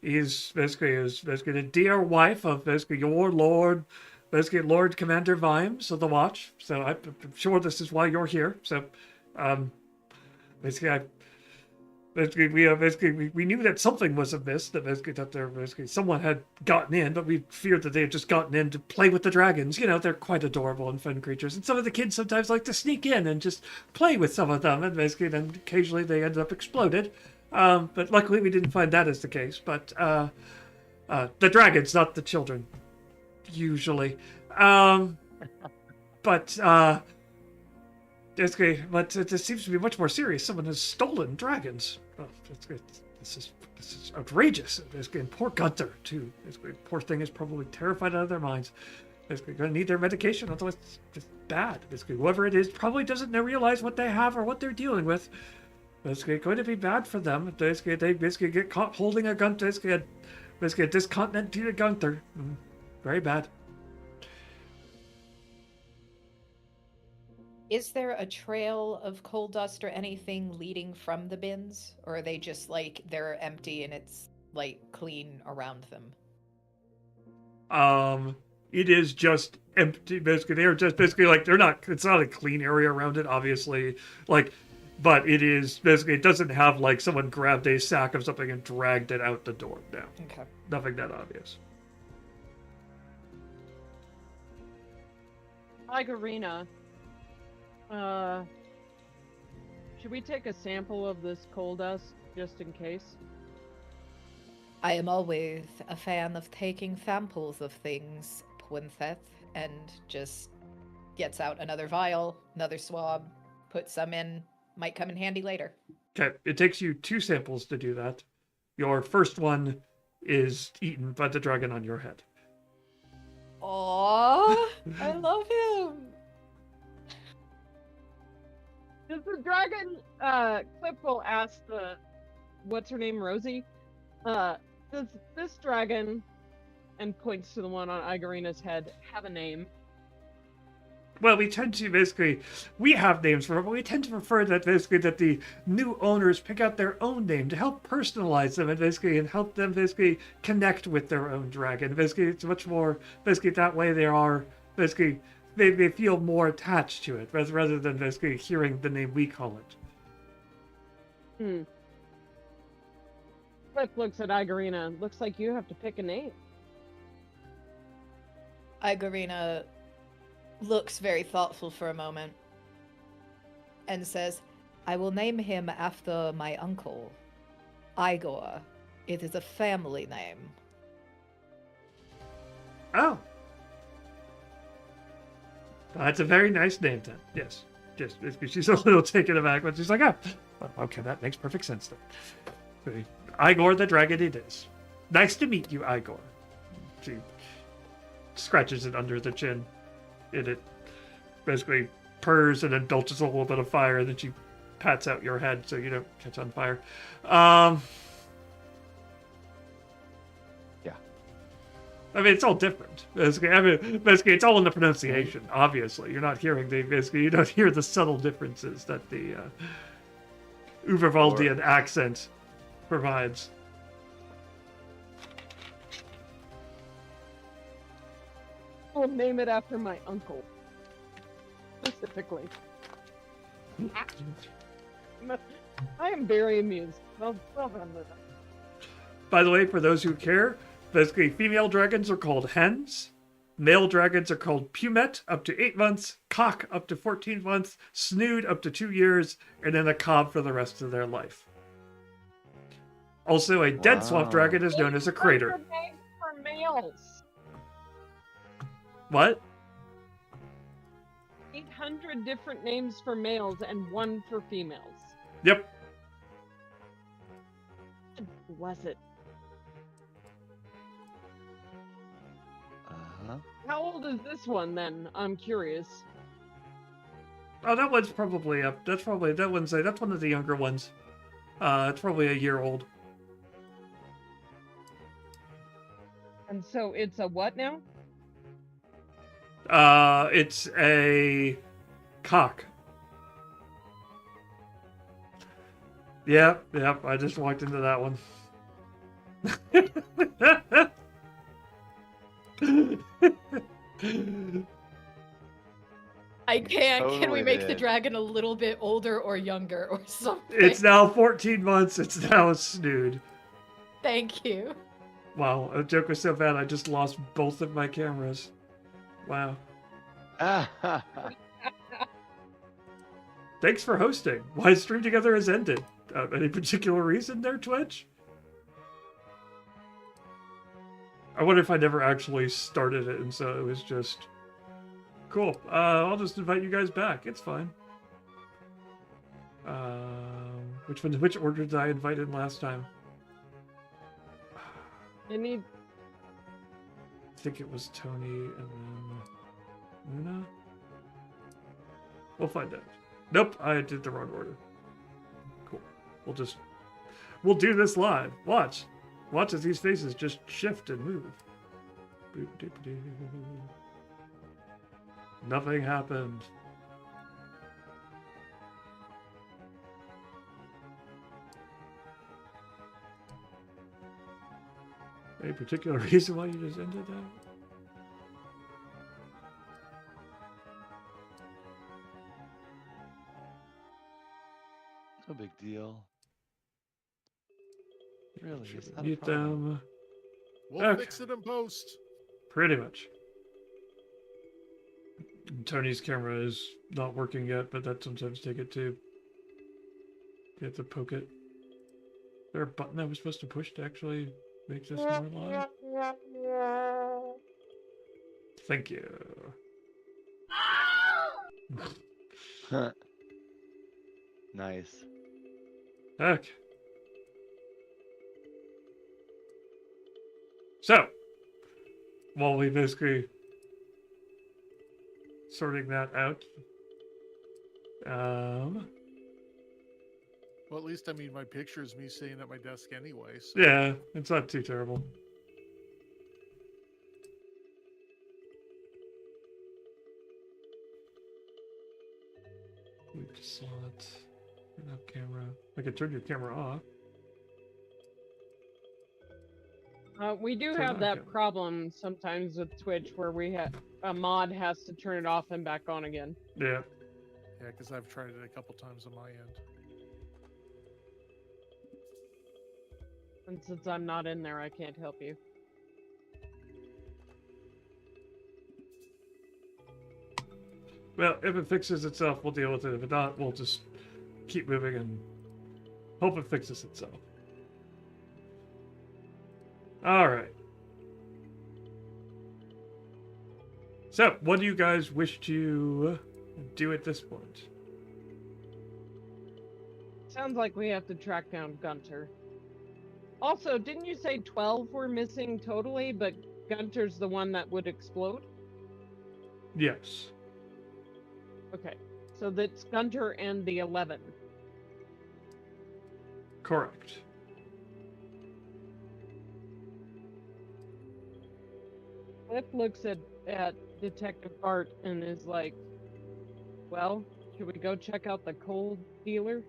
S1: is the dear wife of, your lord, Lord Commander Vimes of the watch, so I'm sure this is why you're here, so, we knew that something was amiss, that someone had gotten in, but we feared that they had just gotten in to play with the dragons. You know, they're quite adorable and fun creatures, and some of the kids sometimes like to sneak in and just play with some of them, and then occasionally they ended up exploded. But luckily we didn't find that as the case. But the dragons, not the children, usually. But this seems to be much more serious. Someone has stolen dragons. Oh, this is outrageous. And poor Gunther, too. Poor thing is probably terrified out of their minds. They're going to need their medication, otherwise it's just bad. Whoever it is probably doesn't realize what they have or what they're dealing with. It's going to be bad for them. They get caught holding a gun. A discontinued Gunther. Very bad.
S4: Is there a trail of coal dust or anything leading from the bins? Or are they just like, they're empty and it's like clean around them?
S1: It is just empty. Basically, they're just like, it's not a clean area around it, obviously. Like, but it is, it doesn't have like someone grabbed a sack of something and dragged it out the door. No.
S4: Okay.
S1: Nothing that obvious.
S3: Igarina. Should we take a sample of this coal dust, just in case?
S4: I am always a fan of taking samples of things, Princess, and just gets out another vial, another swab, puts some in, might come in handy later.
S1: Okay, it takes you 2 samples to do that. Your first one is eaten by the dragon on your head.
S4: Aww, I love him.
S3: Does the dragon, Clip will ask what's her name, Rosie? Does this dragon, and points to the one on Igarina's head, have a name?
S1: Well, we tend to we have names for it, but we tend to prefer that that the new owners pick out their own name to help personalize them and help them connect with their own dragon. It's much more, that way they are, they feel more attached to it rather than hearing the name we call it.
S3: Cliff looks at Igarina. Looks like you have to pick a name.
S4: Igarina looks very thoughtful for a moment and says, I will name him after my uncle, Igor. It is a family name.
S1: Oh. That's a very nice name, then. Yes. Just she's a little taken aback, but she's like, oh, okay, that makes perfect sense then. Igor the dragon it is. Nice to meet you, Igor. She scratches it under the chin. And it purrs and indulges a little bit of fire, and then she pats out your head so you don't catch on fire. I mean, it's all different. Basically, it's all in the pronunciation. Obviously, you're not hearing you don't hear the subtle differences that the Uberwaldian accent provides.
S3: I'll name it after my uncle. Specifically. I am very amused. Well done with that.
S1: By the way, for those who care, basically female dragons are called hens, male dragons are called pumet up to 8 months, cock up to 14 months, snood up to 2 years, and then a cob for the rest of their life. Also, a dead swamp dragon is known as a crater.
S3: For males.
S1: What?
S3: 800 different names for males and 1 for females.
S1: Yep.
S3: Bless it.
S2: Uh-huh.
S3: How old is this one then? I'm curious.
S1: Oh, that one's probably up. That's one of the younger ones. It's probably a year old.
S3: And so it's a what now?
S1: It's a cock. Yep, I just walked into that one.
S4: I can't. Can we
S2: Totally
S4: make the
S2: did.
S4: dragon a little bit older or younger or something?
S1: It's now 14 months. It's now a snood.
S4: Thank you.
S1: Wow, a joke was so bad I just lost both of my cameras. Wow. Thanks for hosting. Why Stream Together has ended. Any particular reason there, Twitch? I wonder if I never actually started it, and so it was just... Cool. I'll just invite you guys back. It's fine. Which order did I invite in last time?
S3: I need...
S1: I think it was Tony and then Luna? We'll find out. Nope, I did the wrong order. Cool. We'll do this live. Watch. Watch as these faces just shift and move. Boop-doop-doo. Nothing happened. Any particular reason why you just ended that?
S2: No big deal. Really, it's not a
S1: Mute
S2: problem.
S1: them.
S5: We'll
S1: Okay.
S5: fix it in post.
S1: Pretty much. Tony's camera is not working yet, but that sometimes take it too. You have to poke it. Is there a button I was supposed to push to actually make this more live? Thank you.
S2: Nice.
S1: Okay. So, while we basically sorting that out,
S5: Well, at least I mean my picture is me sitting at my desk anyway. So.
S1: yeah, it's not too terrible. We just saw it. Turn up camera. I could turn your camera off.
S3: We do
S1: Turn
S3: have
S1: on
S3: that
S1: camera.
S3: problem sometimes with Twitch where a mod has to turn it off and back on again.
S1: Yeah.
S5: Yeah, because I've tried it a couple times on my end.
S3: And since I'm not in there, I can't help you.
S1: Well, if it fixes itself, we'll deal with it. If not, we'll just keep moving and hope it fixes itself. All right. So, what do you guys wish to do at this point?
S3: Sounds like we have to track down Gunter. Also, didn't you say 12 were missing totally, but Gunter's the one that would explode?
S1: Yes.
S3: Okay, so that's Gunter and the 11.
S1: Correct.
S3: Cliff looks at Detective Bart and is like, well, should we go check out the coal dealer?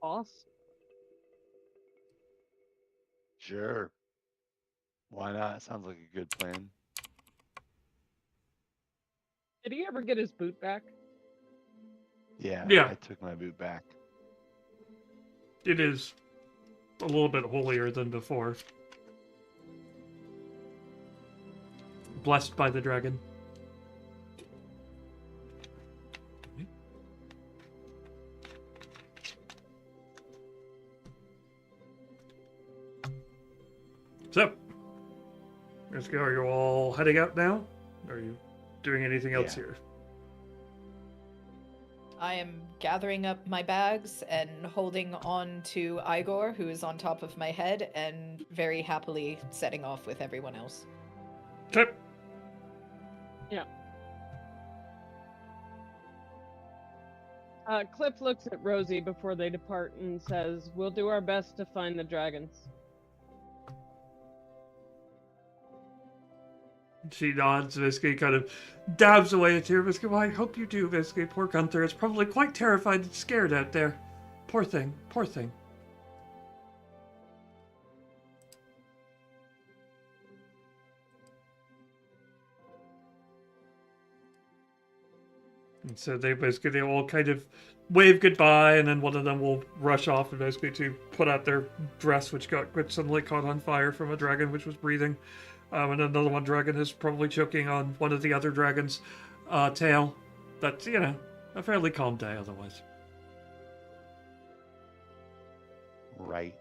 S3: Boss?
S2: Sure. Why not? Sounds like a good plan.
S3: Did he ever get his boot back?
S2: Yeah,
S1: Yeah.
S2: I took my boot back.
S1: It is a little bit holier than before. Blessed by the dragon. So, let's go. Are you all heading out now? Are you doing anything else
S2: Yeah.
S1: here?
S4: I am gathering up my bags and holding on to Igor, who is on top of my head, and very happily setting off with everyone else.
S1: Okay.
S3: Cliff looks at Rosie before they depart and says, we'll do our best to find the dragons.
S1: She nods, Visky kind of dabs away a tear. Visky, well, I hope you do, Visky. Poor Gunther is probably quite terrified and scared out there. Poor thing, poor thing. And so they all kind of wave goodbye, and then one of them will rush off and basically to put out their dress, which suddenly caught on fire from a dragon which was breathing. And another one dragon is probably choking on one of the other dragons' tail. That's, a fairly calm day otherwise.
S2: Right.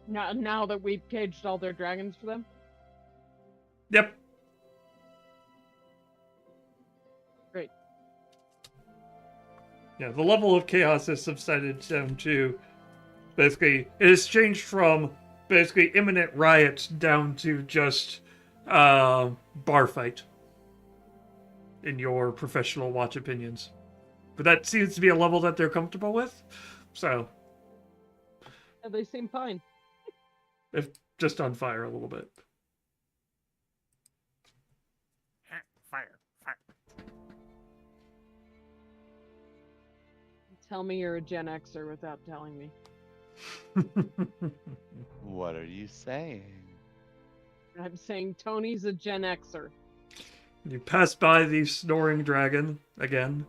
S3: Now that we've caged all their dragons for them?
S1: Yep.
S3: Great.
S1: Yeah, the level of chaos has subsided down to basically, it has changed from basically imminent riots down to just bar fight in your professional watch opinions. But that seems to be a level that they're comfortable with. So,
S3: Yeah, they seem fine.
S1: if just on fire a little bit.
S5: Fire.
S3: Tell me you're a Gen Xer without telling me.
S2: What are you saying?
S3: I'm saying Tony's a Gen Xer.
S1: You pass by the snoring dragon again,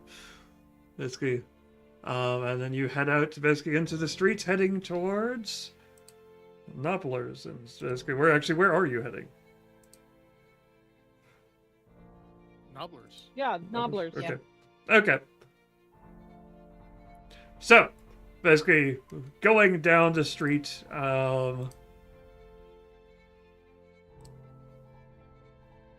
S1: basically, and then you head out basically into the streets, heading towards Nobblers. And basically, where are you heading?
S5: Nobblers.
S3: Yeah, Nobblers.
S1: Okay. Okay. So, basically, going down the street,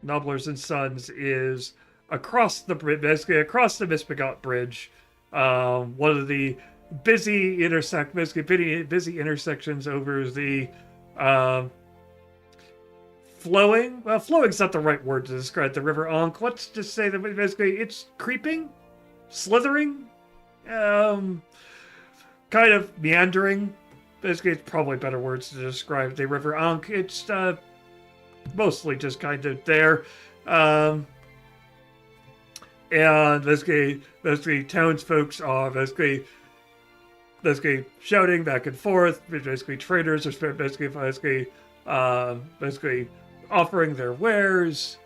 S1: Nobblers and Sons is across the Misbegot Bridge, one of the busy intersections over the flowing. Well, flowing's not the right word to describe the River Ankh. Let's just say that basically it's creeping, slithering, kind of meandering. Basically, it's probably better words to describe the River Ankh. It's mostly just kind of there. And basically townsfolk are basically shouting back and forth. Basically, traders are basically offering their wares.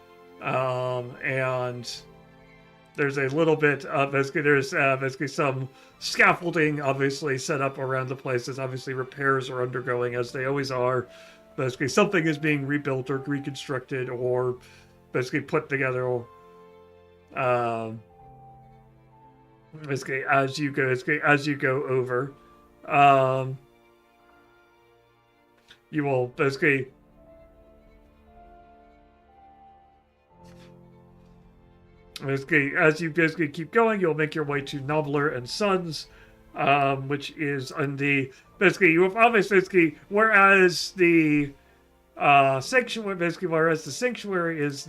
S1: And there's a little bit of basically some scaffolding obviously set up around the place, as obviously repairs are undergoing, as they always are. Basically, something is being rebuilt or reconstructed or basically put together. Basically, as you go over, you will basically as you basically keep going, you'll make your way to Nobbler and Sons, which is on the you have obviously whereas the sanctuary is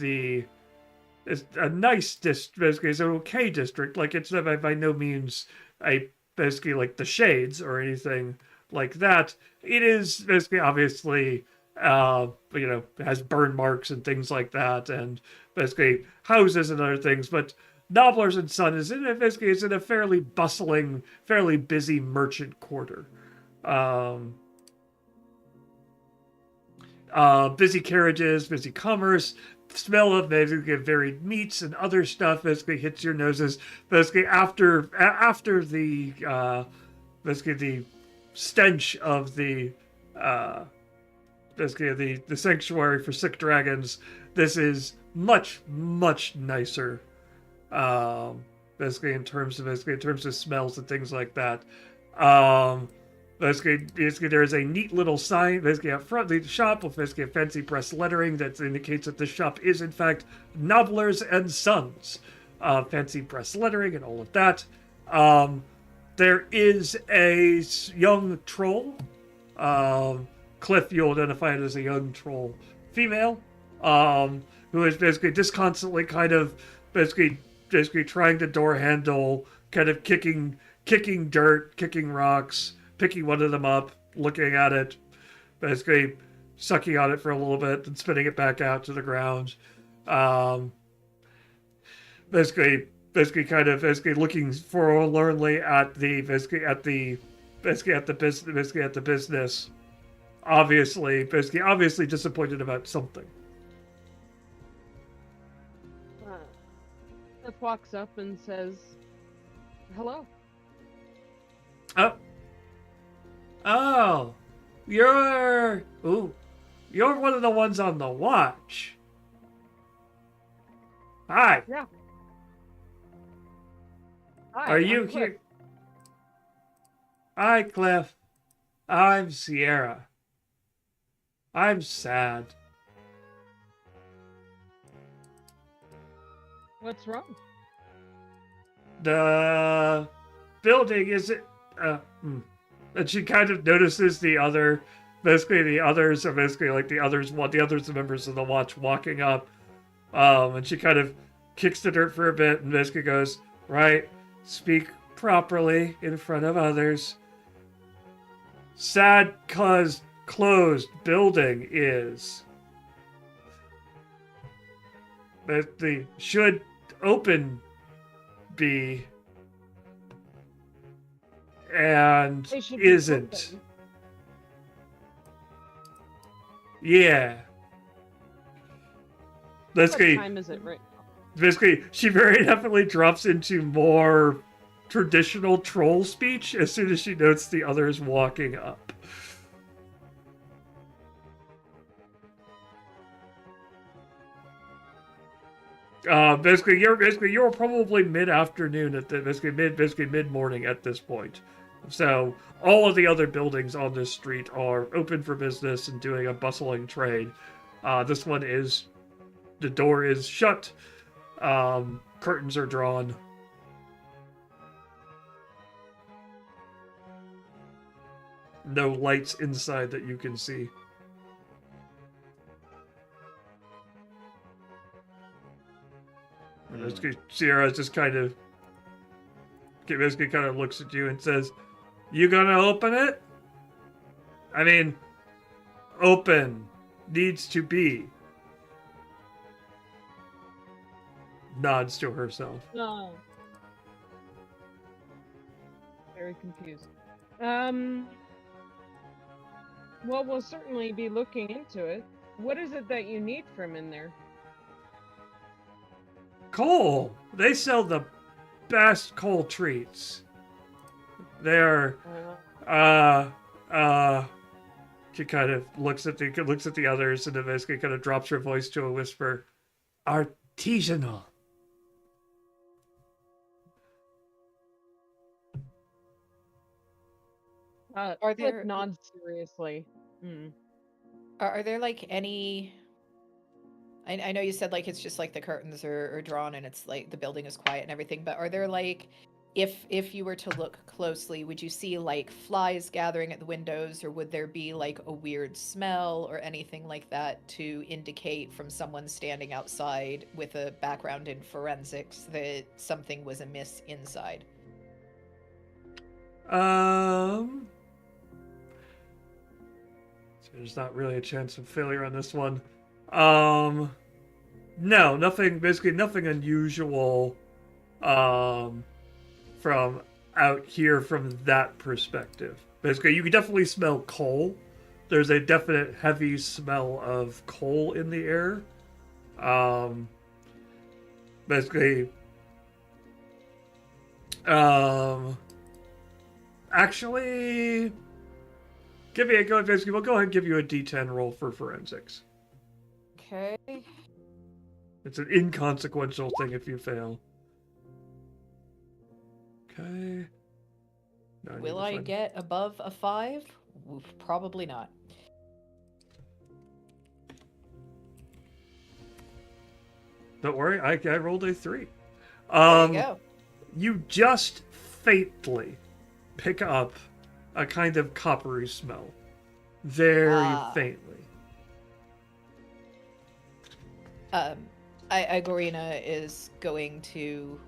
S1: a nice district, basically it's an okay district. Like, it's by no means a basically like the shades or anything like that. It is basically obviously has burn marks and things like that, and basically houses and other things. But Nobbler's and Son is in a fairly bustling, fairly busy merchant quarter. Busy carriages, busy commerce, smell of basically varied meats and other stuff basically hits your noses. Basically after the basically the stench of the basically the sanctuary for sick dragons. This is much nicer. Basically in terms of smells and things like that. Basically, there is a neat little sign basically out front of the shop with basically a fancy press lettering that indicates that the shop is in fact Nobblers and Sons. Fancy press lettering and all of that. There is a young troll. Cliff, you'll identify it as a young troll female, who is basically just constantly kind of basically trying to door handle, kind of kicking dirt, kicking rocks, picking one of them up, looking at it, basically sucking on it for a little bit and spitting it back out to the ground. Basically looking forlornly at the business. Obviously disappointed about something.
S3: Cliff walks up and says, "Hello."
S1: Oh, you're one of the ones on the watch. Hi.
S3: Yeah. Hi,
S1: Are you
S3: I'm Cliff.
S1: here? Hi, Cliff. I'm Sierra. I'm sad.
S3: What's wrong?
S1: The building isn't. And she kind of notices the others are basically like the others, the members of the watch walking up. And she kind of kicks the dirt for a bit and basically goes, right, speak properly in front of others. Sad cause closed building is. That the should open be and
S3: They should be
S1: isn't.
S3: open.
S1: Yeah.
S3: What time is it right now?
S1: Basically, she very definitely drops into more traditional troll speech as soon as she notes the others walking up. You're probably mid-afternoon at the mid-morning at this point. So all of the other buildings on this street are open for business and doing a bustling trade. This one is, the door is shut. Curtains are drawn. No lights inside that you can see. Sierra just kind of looks at you and says, "You gonna open it? I mean, open needs to be." Nods to herself.
S3: No. Very confused. Well, we'll certainly be looking into it. What is it that you need from in there?
S1: Coal. They sell the best coal treats. They're she kind of looks at the others and then basically kind of drops her voice to a whisper. Artisanal.
S4: Are there-
S3: nods seriously?
S4: Are there like any? I know you said like it's just like the curtains are drawn and it's like the building is quiet and everything, but are there like, if you were to look closely, would you see like flies gathering at the windows, or would there be like a weird smell or anything like that to indicate from someone standing outside with a background in forensics that something was amiss inside?
S1: So there's not really a chance of failure on this one. No, nothing. Basically, nothing unusual. From out here from that perspective. Basically, you can definitely smell coal. There's a definite heavy smell of coal in the air. Basically, actually, give me a go. Basically, we'll go ahead and give you a D10 roll for forensics.
S4: Okay.
S1: It's an inconsequential thing if you fail. Okay. Now need
S4: Will
S1: to
S4: I
S1: find-
S4: get above a 5? Probably not.
S1: Don't worry, I rolled a 3.
S4: There you go.
S1: You just faintly pick up a kind of coppery smell. Very faintly.
S4: Igorina is going to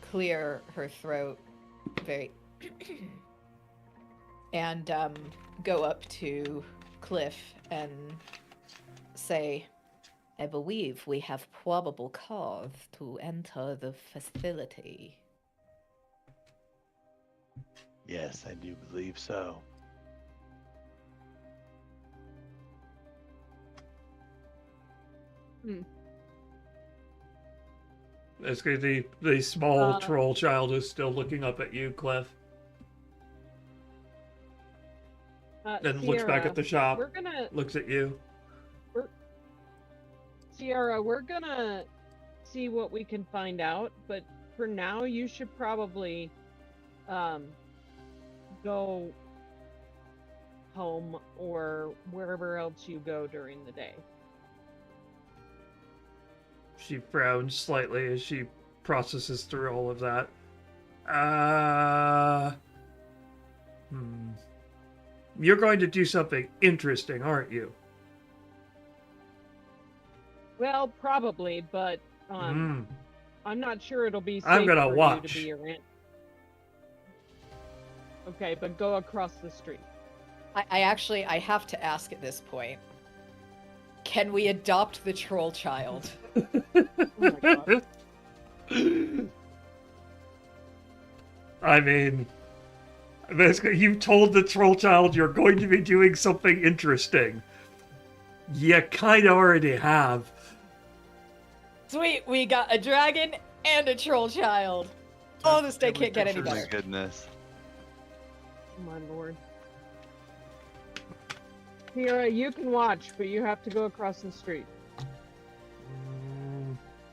S4: clear her throat very and go up to Cliff and say, I believe we have probable cause to enter the facility.
S2: Yes, I do believe so.
S1: Basically, the small troll child is still looking up at you, Cliff. Then looks back at the shop, looks at you.
S3: Sierra, we're gonna see what we can find out, but for now, you should probably go home or wherever else you go during the day.
S1: She frowns slightly as she processes through all of that. You're going to do something interesting, aren't you?
S3: Well, probably, but I'm not sure it'll be safe
S1: I'm gonna
S3: for
S1: watch.
S3: you to be around. Okay, but go across the street.
S4: I have to ask at this point. Can we adopt the troll child?
S3: Oh my God.
S1: I mean, basically, you told the troll child you're going to be doing something interesting. You kind of already have.
S4: Sweet, we got a dragon and a troll child. Oh, this day can't get any
S2: Oh my
S4: better.
S2: goodness.
S3: Oh my lord. Sierra, you can watch, but you have to go across the street.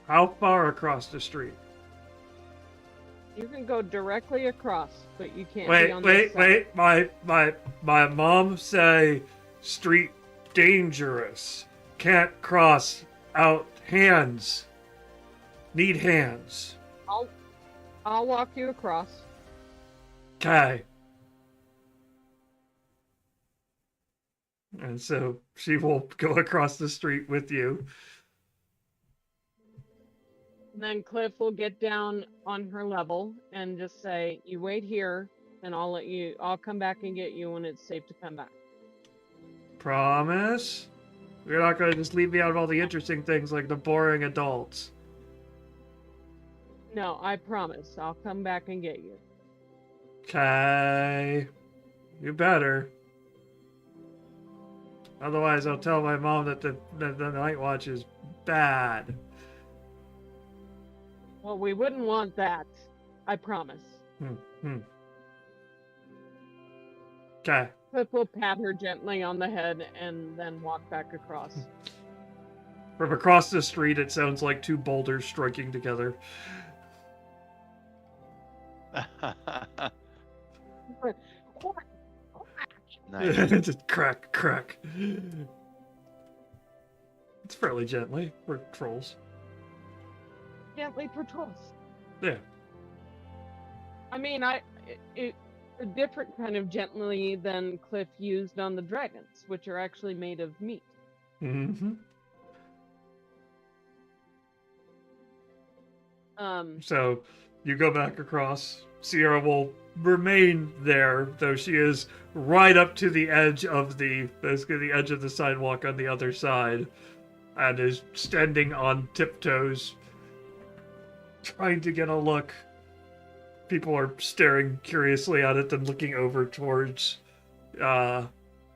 S1: How far across the street?
S3: You can go directly across, but you can't be on this side.
S1: Wait. My mom say street dangerous. Can't cross out hands. Need hands.
S3: I'll walk you across.
S1: Okay. And so she will go across the street with you.
S3: And then Cliff will get down on her level and just say, you wait here, and I'll come back and get you when it's safe to come back.
S1: Promise? You're not going to just leave me out of all the interesting things like the boring adults.
S3: No, I promise. I'll come back and get you.
S1: Okay. You better. Otherwise, I'll tell my mom that the night watch is bad.
S3: Well, we wouldn't want that. I promise.
S1: Okay.
S3: Cliff will pat her gently on the head and then walk back across.
S1: From across the street, it sounds like two boulders striking together.
S2: Nice.
S1: Just crack, crack. It's fairly gently for trolls.
S3: Gently patrols.
S1: Yeah.
S3: I mean, it's a different kind of gently than Cliff used on the dragons, which are actually made of meat.
S1: Mm-hmm. So you go back across. Sierra will remain there, though she is right up to the edge of basically the edge of the sidewalk on the other side, and is standing on tiptoes, trying to get a look. People are staring curiously at it and looking over towards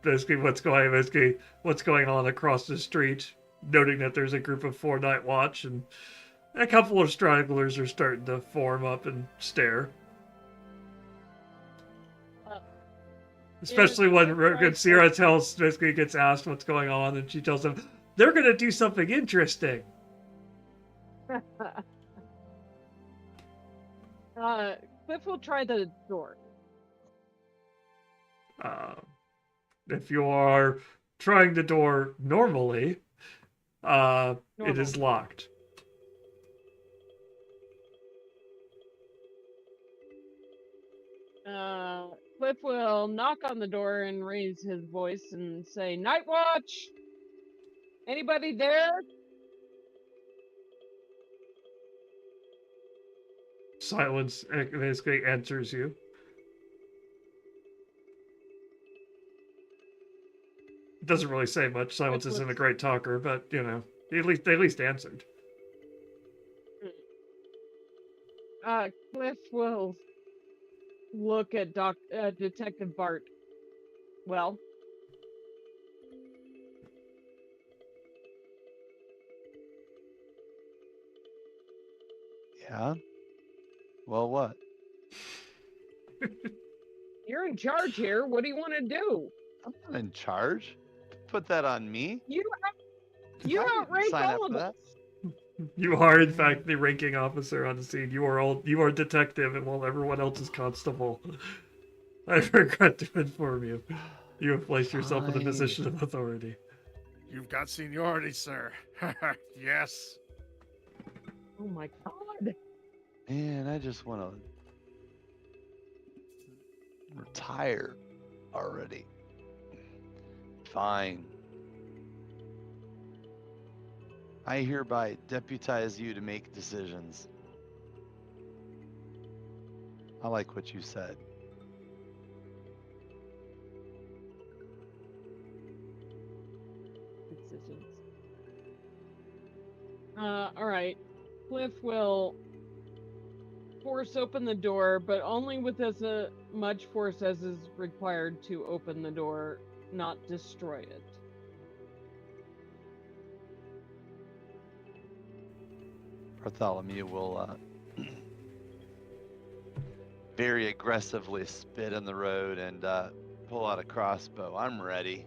S1: basically what's going on across the street, noting that there's a group of 4 Night Watch, and a couple of stragglers are starting to form up and stare. Especially when Sierra basically gets asked what's going on, and she tells them they're going to do something interesting.
S3: Cliff will try the door.
S1: If you are trying the door normally, it is locked.
S3: Cliff will knock on the door and raise his voice and say, "Night Watch! Anybody there?"
S1: Silence basically answers you. It doesn't really say much. Silence isn't a great talker, but you know, they at least answered.
S3: Cliff will look at Detective Bart. Well,
S2: Yeah? Well, what?
S3: you're in charge here. What do you want to do?
S2: I'm not in charge. Put that on me.
S3: You
S2: I didn't
S3: outrank
S2: sign up
S3: all
S2: for
S3: of
S2: that.
S3: us.
S1: You are, in fact, the ranking officer on the scene. You are detective, and while everyone else is constable. I regret to inform you. You have placed yourself in a position of authority.
S5: You've got seniority, sir. Yes.
S3: Oh my god.
S2: Man, I just want to retire already. Fine. I hereby deputize you to make decisions. I like what you said.
S3: Decisions. All right. Cliff will force open the door, but only with as much force as is required to open the door, not destroy it.
S2: Bartholomew will very aggressively spit in the road and pull out a crossbow. I'm ready.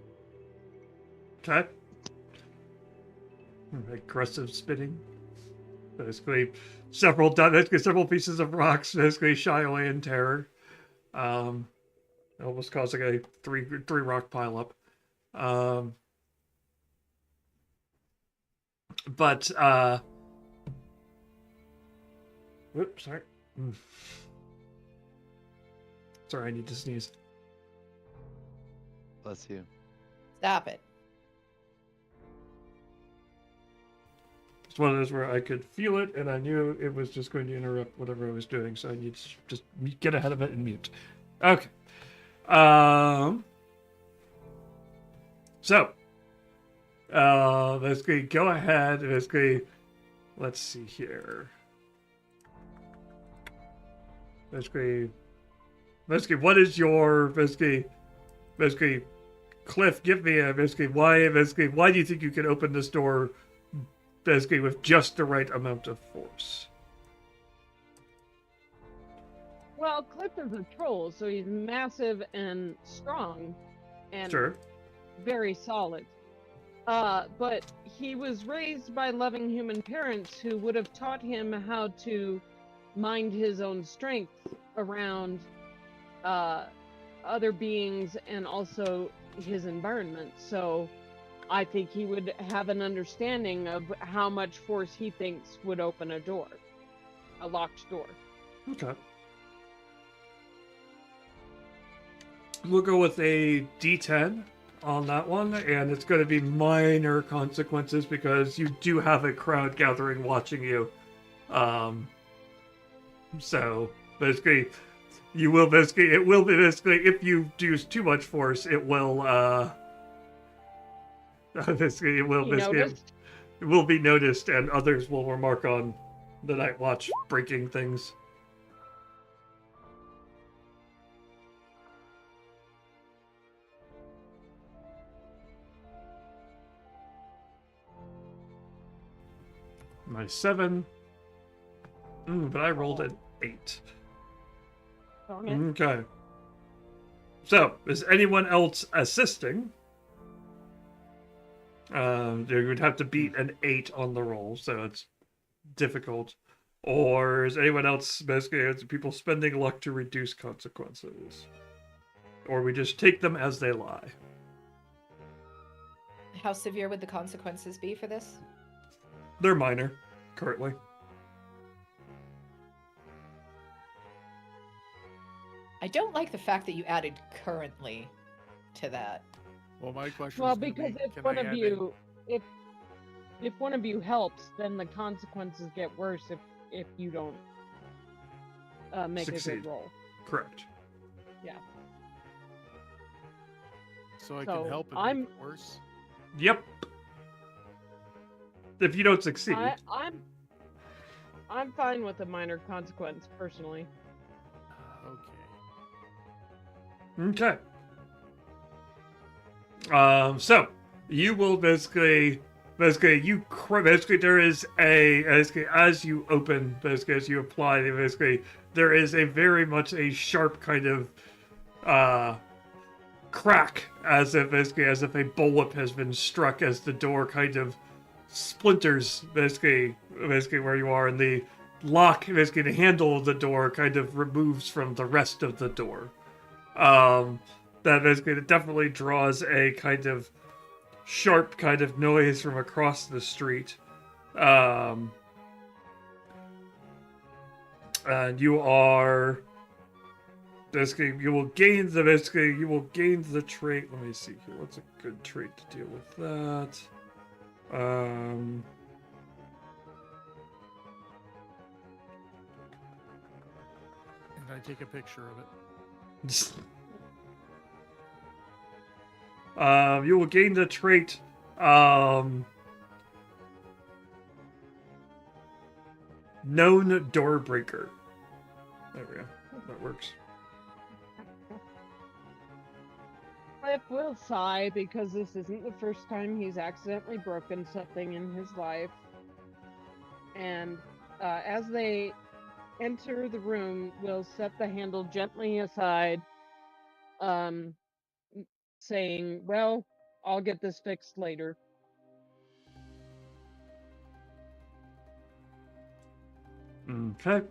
S1: Okay. Aggressive spitting. Basically, several pieces of rocks basically shy away in terror. Almost causing a three rock pileup. But whoops, sorry. Sorry, I need to sneeze.
S2: Bless you.
S4: Stop it.
S1: It's one of those where I could feel it, and I knew it was just going to interrupt whatever I was doing, so I need to just get ahead of it and mute. Okay. So, basically, go ahead. Basically, let's see here. Basically, what is your basically, Cliff? Give me a why do you think you can open this door? Basically, with just the right amount of force.
S3: Well, Cliff is a troll, so he's massive and strong, and
S1: Sure.
S3: very solid. But he was raised by loving human parents who would have taught him how to mind his own strength around other beings and also his environment. So I think he would have an understanding of how much force he thinks would open a locked door.
S1: Okay. We'll go with a D10 on that one, and it's going to be minor consequences because you do have a crowd gathering watching you. So basically, You will basically, it will be basically, if you use too much force, it will, basically, it will
S3: You
S1: basically,
S3: noticed?
S1: it will be noticed, and others will remark on the Night Watch breaking things. My 7. But I rolled an 8.
S3: Darn it.
S1: Okay. So, is anyone else assisting? You would have to beat an 8 on the roll, so it's difficult. Or is anyone else basically is people spending luck to reduce consequences? Or we just take them as they lie?
S4: How severe would the consequences be for this?
S1: They're minor, currently.
S4: I don't like the fact that you added currently to that.
S5: Well, my question
S3: Well,
S5: was gonna
S3: because
S5: be,
S3: if
S5: can
S3: one
S5: I
S3: of
S5: add
S3: you, if one of you helps, then the consequences get worse if you don't make a
S1: Succeed.
S3: good roll.
S1: Correct.
S3: Yeah.
S5: so I
S3: so
S5: can help and
S3: I'm-
S5: make it worse?
S1: Yep. If you don't succeed.
S3: I'm fine with a minor consequence personally.
S5: Okay.
S1: Okay. So you will basically there is basically as you open basically as you apply basically there is a very much a sharp kind of crack as if a bullet has been struck as the door kind of splinters basically where you are, and the lock basically the handle of the door kind of removes from the rest of the door. That basically it definitely draws a kind of sharp kind of noise from across the street. And you are basically you will gain the trait. Let me see here. What's a good trait to deal with that?
S5: And I take a picture of it.
S1: You will gain the trait known door breaker. There we go. That works.
S3: Cliff will sigh because this isn't the first time he's accidentally broken something in his life. And as they enter the room, will set the handle gently aside, saying, "Well, I'll get this fixed later."
S1: Okay.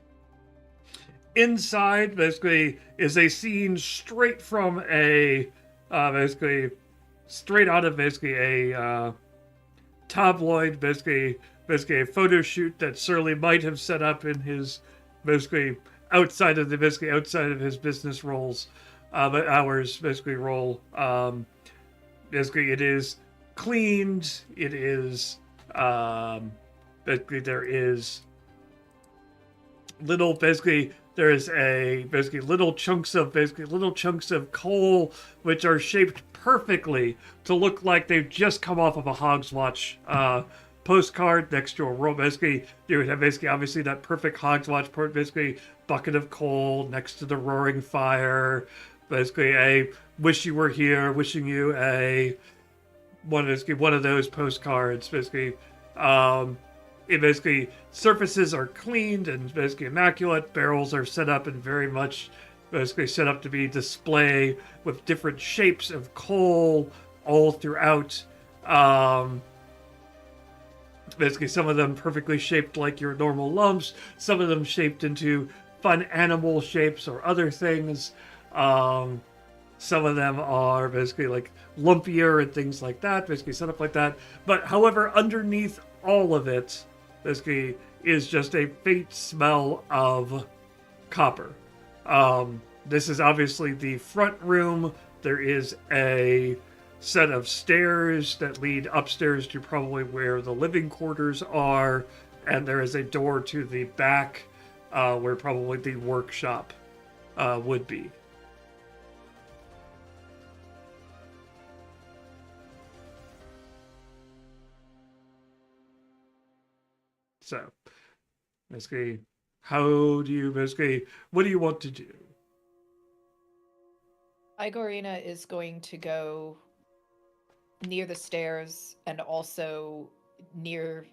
S1: Inside, basically, is a scene straight from basically straight out of a tabloid, basically a photo shoot that Surly might have set up in his outside of his business roles, but hours basically role. Basically, it is cleaned. It is basically there is little little chunks of coal which are shaped perfectly to look like they've just come off of a Hog's Watch postcard next to a roll. Basically, you would have obviously that perfect Hog's Watch part, basically bucket of coal next to the roaring fire. Basically, a wish you were here, wishing you one of those postcards. Basically, surfaces are cleaned and basically immaculate. Barrels are set up and very much basically set up to be display with different shapes of coal all throughout. Basically, some of them perfectly shaped like your normal lumps. Some of them shaped into fun animal shapes or other things. Some of them are basically like lumpier and things like that, basically set up like that. But however, underneath all of it, basically, is just a faint smell of copper. This is obviously the front room. There is a set of stairs that lead upstairs to probably where the living quarters are, and there is a door to the back where probably the workshop would be. So, basically, what do you want to do?
S4: Igorina is going to go near the stairs and also near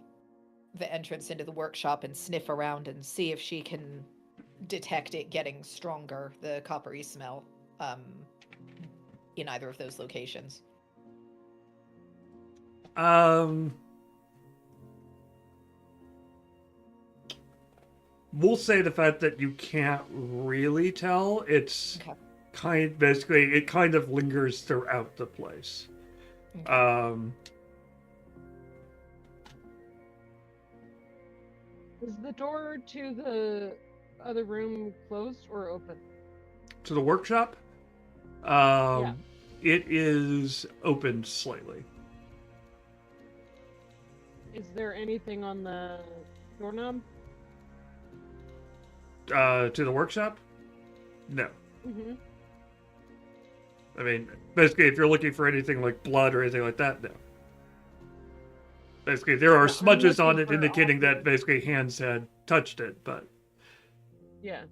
S4: the entrance into the workshop and sniff around and see if she can detect it getting stronger, the coppery smell, in either of those locations.
S1: We'll say the fact that you can't really tell. It's
S4: Okay.
S1: basically, it kind of lingers throughout the place.
S4: Okay.
S3: Is the door to the other room closed or open?
S1: To the workshop?
S3: Yeah.
S1: It is opened slightly.
S3: Is there anything on the doorknob?
S1: To the workshop? No.
S3: Mm-hmm.
S1: I mean, basically, if you're looking for anything like blood or anything like that, no. Basically, there are
S3: No, I'm
S1: smudges on
S3: looking
S1: it
S3: for
S1: indicating that
S3: obvious-
S1: basically hands had touched it, but
S3: Yeah.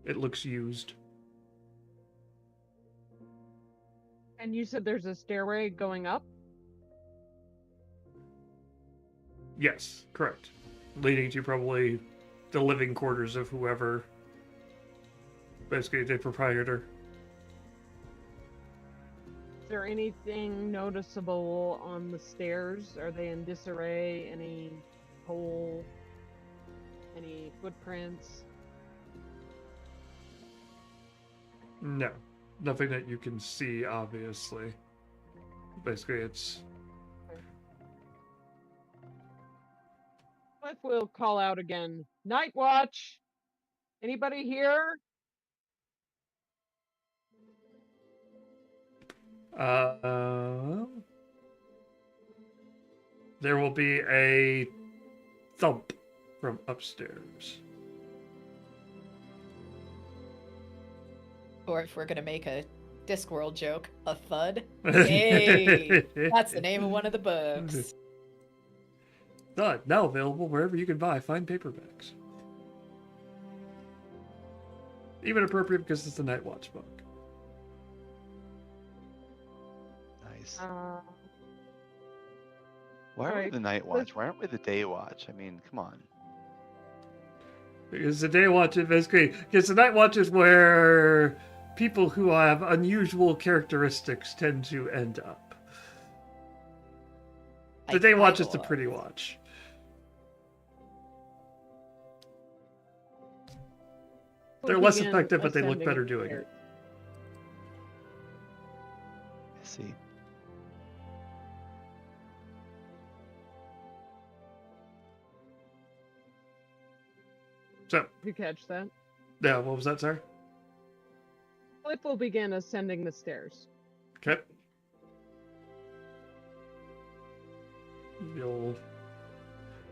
S1: it looks used.
S3: And you said there's a stairway going up?
S1: Yes, correct. Leading to probably the living quarters of whoever, basically the proprietor.
S3: Is there anything noticeable on the stairs? Are they in disarray? Any hole? Any footprints?
S1: No, nothing that you can see, obviously. Basically, it's...
S3: Cliff will call out again. Night watch! Anybody here?
S1: There will be a thump from upstairs.
S4: Or if we're gonna make a Discworld joke, a thud. Hey, that's the name of one of the books.
S1: Thud, now available wherever you can buy fine paperbacks. Even appropriate because it's the Night Watch book.
S2: Nice. Why aren't we
S3: alright,
S2: the Night Watch? Why aren't we the Day Watch? I mean, come on.
S1: Because the Day Watch is basically... Because the Night Watch is where people who have unusual characteristics tend to end up. The Day Watch is the pretty watch. They're less effective, but they look better doing it.
S2: I see.
S1: So,
S3: You catch that?
S1: yeah, what was that, sir?
S3: Cliff will begin ascending the stairs.
S1: Okay.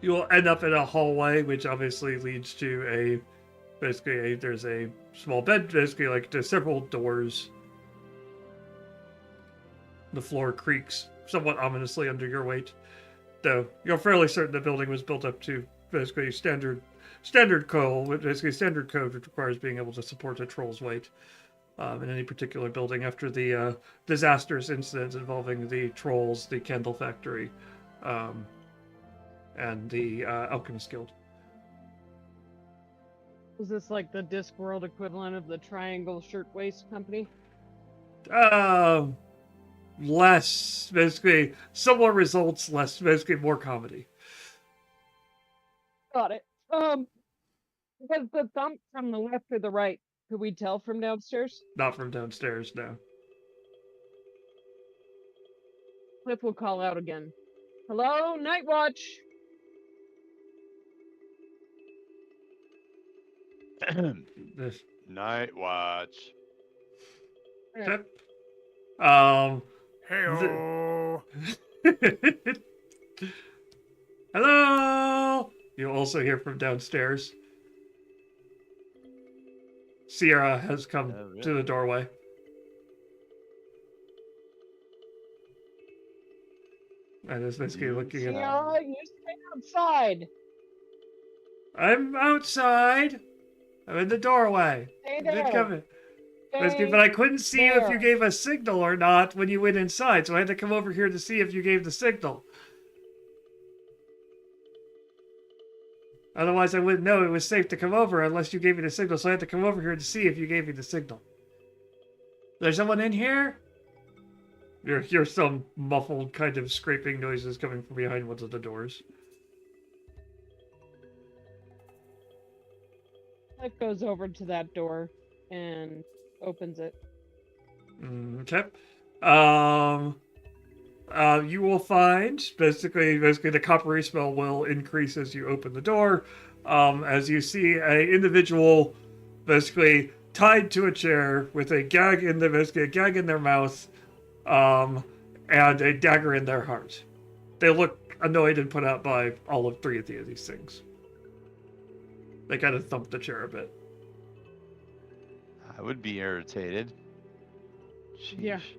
S1: You'll end up in a hallway, which obviously leads to there's a small bed, basically like there's several doors. The floor creaks somewhat ominously under your weight, though you're fairly certain the building was built up to basically standard code, which requires being able to support a troll's weight in any particular building after the disastrous incidents involving the trolls, the candle factory, and the Alchemist Guild.
S3: Was this like the Discworld equivalent of the Triangle Shirtwaist Company?
S1: Less, basically, similar results, less, basically, more comedy.
S3: Got it. Was the thump from the left or the right? Could we tell from downstairs?
S1: Not from downstairs, no.
S3: Cliff will call out again. Hello, Night Watch!
S1: This.
S2: Night Watch.
S1: Okay.
S5: Heyo.
S1: Hello! You also hear from downstairs. Sierra has come
S2: Oh, really?
S1: to the doorway. And is basically
S2: You
S1: looking at.
S3: Sierra, you stay outside.
S1: I'm outside. I'm in the doorway.
S3: Stay
S1: I did
S3: there.
S1: come in. Basically,
S3: Stay
S1: but I couldn't see if you
S3: there.
S1: gave a signal or not when you went inside, so I had to come over here to see if you gave the signal. Otherwise, I wouldn't know it was safe to come over unless you gave me the signal, so I had to come over here to see if you gave me the signal. There's someone in here? You hear some muffled kind of scraping noises coming from behind one of the doors.
S3: Cliff goes over to that door and opens it.
S1: Okay. You will find basically the coppery smell will increase as you open the door. As you see a individual basically tied to a chair with a gag in their mouth, and a dagger in their heart. They look annoyed and put out by all of three of these things. They kind of thump the chair a bit.
S2: I would be irritated.
S3: Yeah.
S2: Sheesh.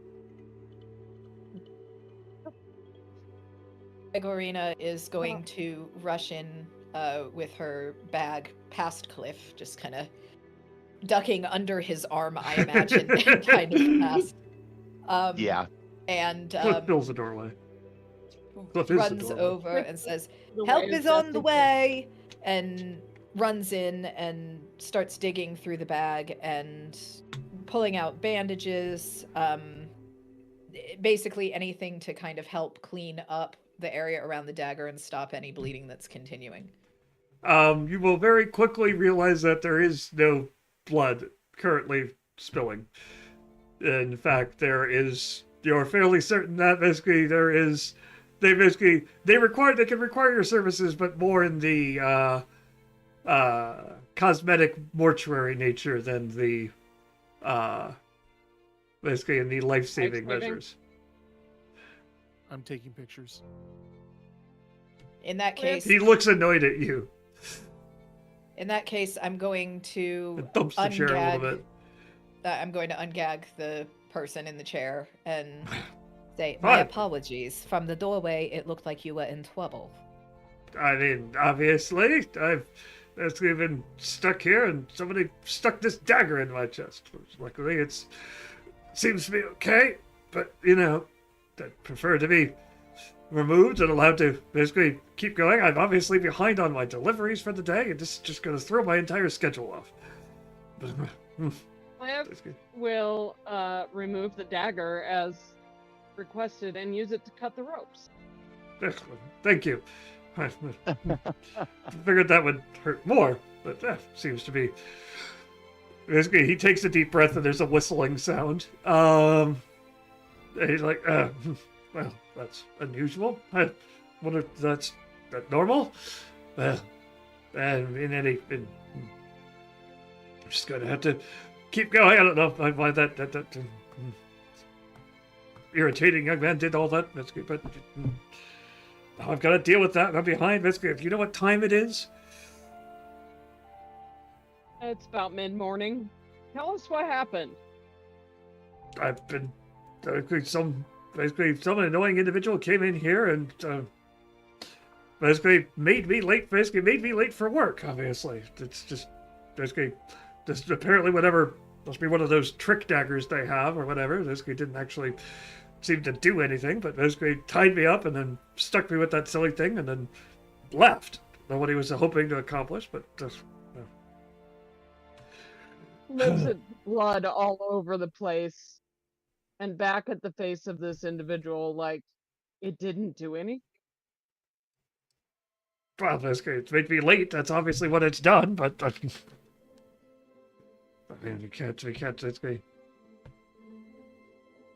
S4: Egorina is going to rush in with her bag past Cliff, just kind of ducking under his arm, I imagine, and kind of past.
S2: Yeah.
S4: And
S1: Cliff fills the doorway. Cliff is the
S4: runs
S1: doorway.
S4: over and says,
S3: The
S4: "Help
S3: way
S4: is
S3: that
S4: on the
S3: they-
S4: way!" And runs in and starts digging through the bag and pulling out bandages, basically anything to kind of help clean up the area around the dagger and stop any bleeding that's continuing.
S1: You will very quickly realize that there is no blood currently spilling. In fact, you're fairly certain that basically there is, they can require your services, but more in the cosmetic mortuary nature than the basically in the life-saving
S3: Life-saving?
S1: measures.
S5: I'm taking pictures.
S4: In that
S3: Cliff.
S4: case,
S1: He looks annoyed at you.
S4: I'm going to
S1: It thumps the chair a little bit.
S4: I'm going to ungag the person in the chair and say,
S1: Fine.
S4: "My apologies. From the doorway, it looked like you were in trouble."
S1: I mean, obviously, I've basically been stuck here, and somebody stuck this dagger in my chest. Luckily, it seems to be okay, but I'd prefer to be removed and allowed to basically keep going. I'm obviously behind on my deliveries for the day, and this is just going to throw my entire schedule off.
S3: Cliff will remove the dagger as requested and use it to cut the ropes.
S1: Thank you. I figured that would hurt more, but that seems to be. Basically, he takes a deep breath and there's a whistling sound. And he's like, well, that's unusual. I wonder if that's normal. Well, I'm just going to have to keep going. I don't know why that irritating young man did all that. That's good, but now I've got to deal with that. I'm behind. Basically, if you know what time it is.
S3: It's about mid-morning. Tell us what happened.
S1: I've been some annoying individual came in here and basically made me late for work. Obviously, it's just apparently whatever must be one of those trick daggers they have or whatever. Basically, didn't actually seem to do anything, but basically tied me up and then stuck me with that silly thing and then left. Know what he was hoping to accomplish, but just.
S3: Looks at blood all over the place and back at the face of this individual like it didn't do anything.
S1: Well, basically, it's made me late. That's obviously what it's done, but I mean, we can't basically.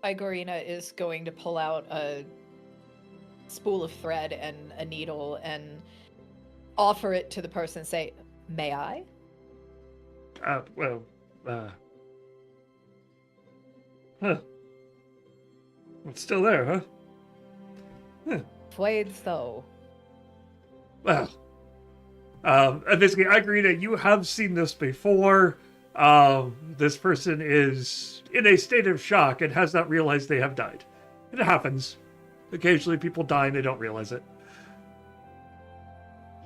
S4: Igorina is going to pull out a spool of thread and a needle and offer it to the person and say, "May I?"
S1: It's still there, huh?
S4: Afraid so.
S1: Well, basically, Igorina, you have seen this before. This person is in a state of shock and has not realized they have died. It happens. Occasionally people die and they don't realize it.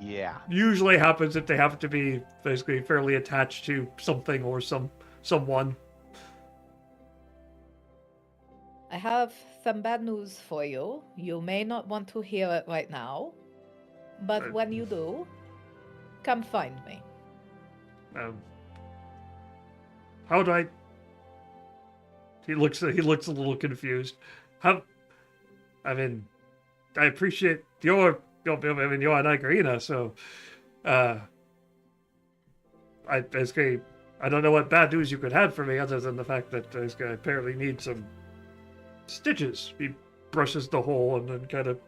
S2: Yeah.
S1: Usually happens if they happen to be basically fairly attached to something or someone.
S4: I have some bad news for you. You may not want to hear it right now, but when you do, come find me.
S1: How do I? He looks a little confused. How? I mean, I appreciate your I mean, you're an Igrina, so I basically I don't know what bad news you could have for me other than the fact that I apparently need some stitches. He brushes the hole and then kind of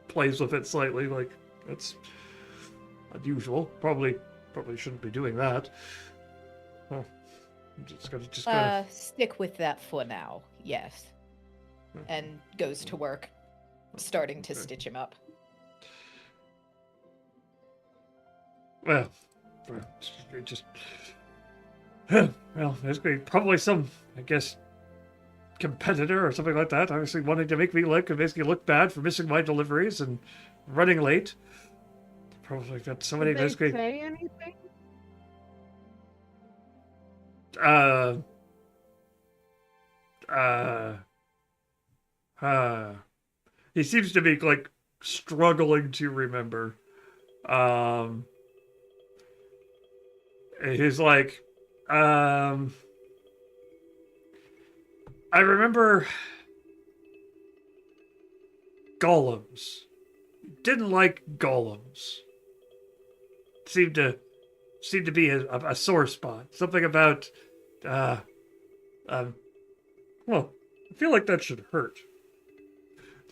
S1: plays with it slightly, like that's unusual. Probably shouldn't be doing that. Huh. I'm just gotta
S4: stick with that for now. Yes. And goes to work, starting to stitch him up.
S1: Well, just well, basically probably some, I guess, competitor or something like that. Obviously wanting to make me basically look bad for missing my deliveries and running late. Probably got somebody
S3: Did they
S1: basically
S3: say anything?
S1: He seems to be like struggling to remember. He's like, I remember golems. Didn't like golems. Seemed to be a sore spot. Something about, well, I feel like that should hurt.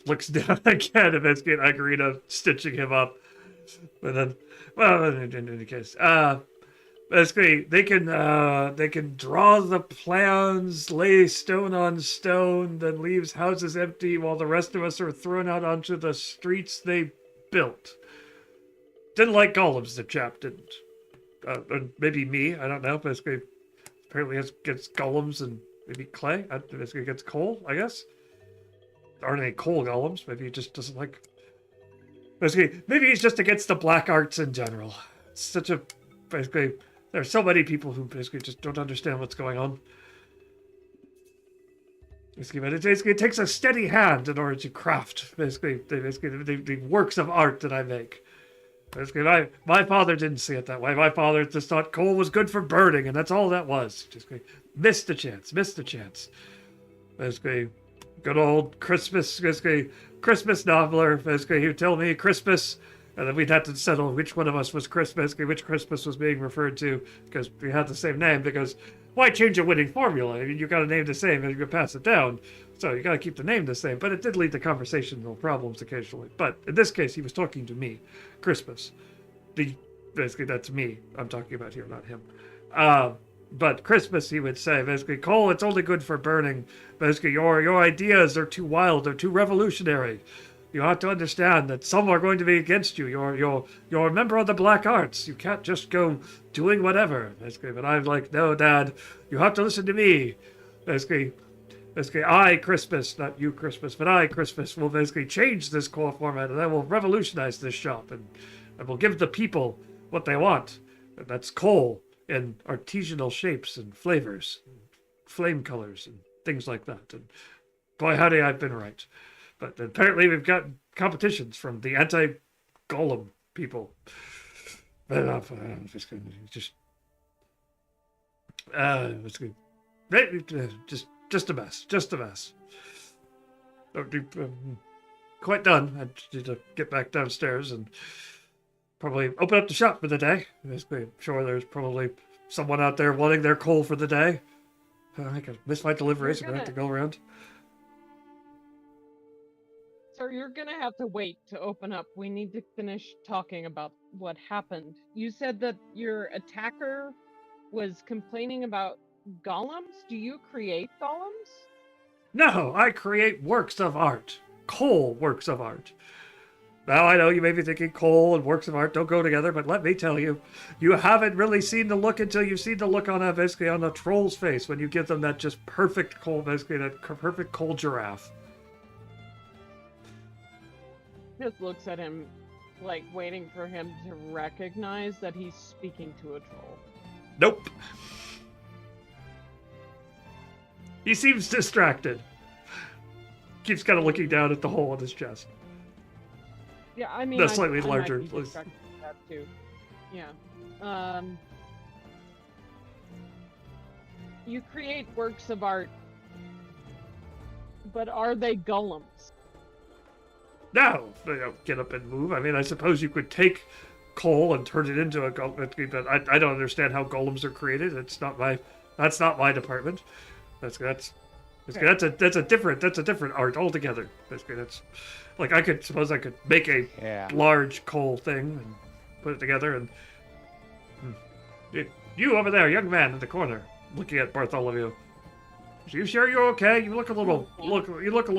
S1: Looks down again and then get Agrina stitching him up. But then, well, in any case, basically they can draw the plans, lay stone on stone, then leaves houses empty while the rest of us are thrown out onto the streets they built. Didn't like golems, the chap didn't. Or maybe me, I don't know. Basically, apparently gets golems and maybe clay. Basically gets coal, I guess. Aren't any coal golems? Maybe he just doesn't like. Basically, maybe he's just against the black arts in general. It's such a basically. There are so many people who basically just don't understand what's going on. Basically, it takes a steady hand in order to craft the works of art that I make. Basically, my father didn't see it that way. My father just thought coal was good for burning, and that's all that was. Just missed the chance. Basically, good old Christmas. Basically, Christmas noveler. Basically, he would tell me Christmas, and then we'd have to settle which one of us was Christmas. Basically, which Christmas was being referred to, because we had the same name. Because why change a winning formula? I mean, you got to name the same, and you can pass it down. So you got to keep the name the same. But it did lead to conversational problems occasionally. But in this case, he was talking to me, Christmas. Basically, that's me I'm talking about here, not him. But Christmas, he would say, basically, coal, it's only good for burning. Basically, your ideas are too wild, they're too revolutionary. You have to understand that some are going to be against you. You're a member of the black arts. You can't just go doing whatever. Basically, but I'm like, no, Dad, you have to listen to me. Basically, I, Christmas, not you, Christmas, but I, Christmas, will basically change this core format, and I will revolutionize this shop, and I will give the people what they want. And that's coal in artisanal shapes and flavors, and flame colors, and things like that. And boy, howdy, I've been right. But apparently we've got competitions from the anti-golem people. But just a mess. Quite done. I need to get back downstairs and probably open up the shop for the day. I'm sure there's probably someone out there wanting their coal for the day. I could miss my deliveries. I'm going to have to go around.
S3: So you're going to have to wait to open up. We need to finish talking about what happened. You said that your attacker was complaining about golems. Do you create golems?
S1: No, I create works of art. Coal works of art. Now, I know you may be thinking coal and works of art don't go together, but let me tell you, you haven't really seen the look until you've seen the look on basically on a troll's face when you give them that just perfect coal, basically that perfect coal giraffe.
S3: Just looks at him, like waiting for him to recognize that he's speaking to a troll.
S1: Nope. He seems distracted. Keeps kind of looking down at the hole in his chest.
S3: Yeah, I mean,
S1: No, slightly
S3: I might
S1: larger,
S3: be
S1: please.
S3: distracted with that too. Yeah. You create works of art, but are they golems?
S1: No, they don't get up and move. I mean, I suppose you could take coal and turn it into a golem, but I don't understand how golems are created. That's not my department. That's a different art altogether. That's like I could make a large coal thing and put it together and you over there, young man in the corner, looking at Bartholomew. Are you sure you're okay? You look a little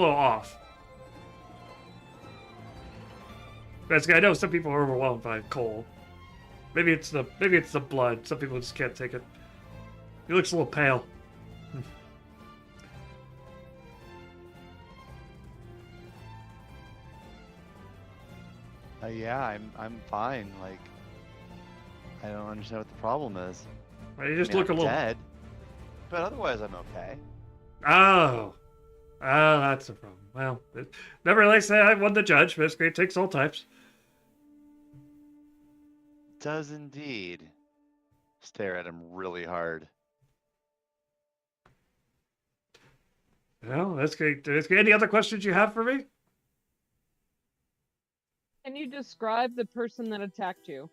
S1: off. Basically, I know some people are overwhelmed by coal. Maybe it's the blood. Some people just can't take it. He looks a little pale.
S2: Yeah, I'm fine. Like, I don't understand what the problem is.
S1: You just
S2: I'm
S1: look a little
S2: dead, but otherwise I'm okay.
S1: Oh, that's the problem. Well, never really say I won the judge. Basically, it takes all types.
S2: Does indeed. Stare at him really hard.
S1: Well, that's great. Any other questions you have for me?
S3: Can you describe the person that attacked you?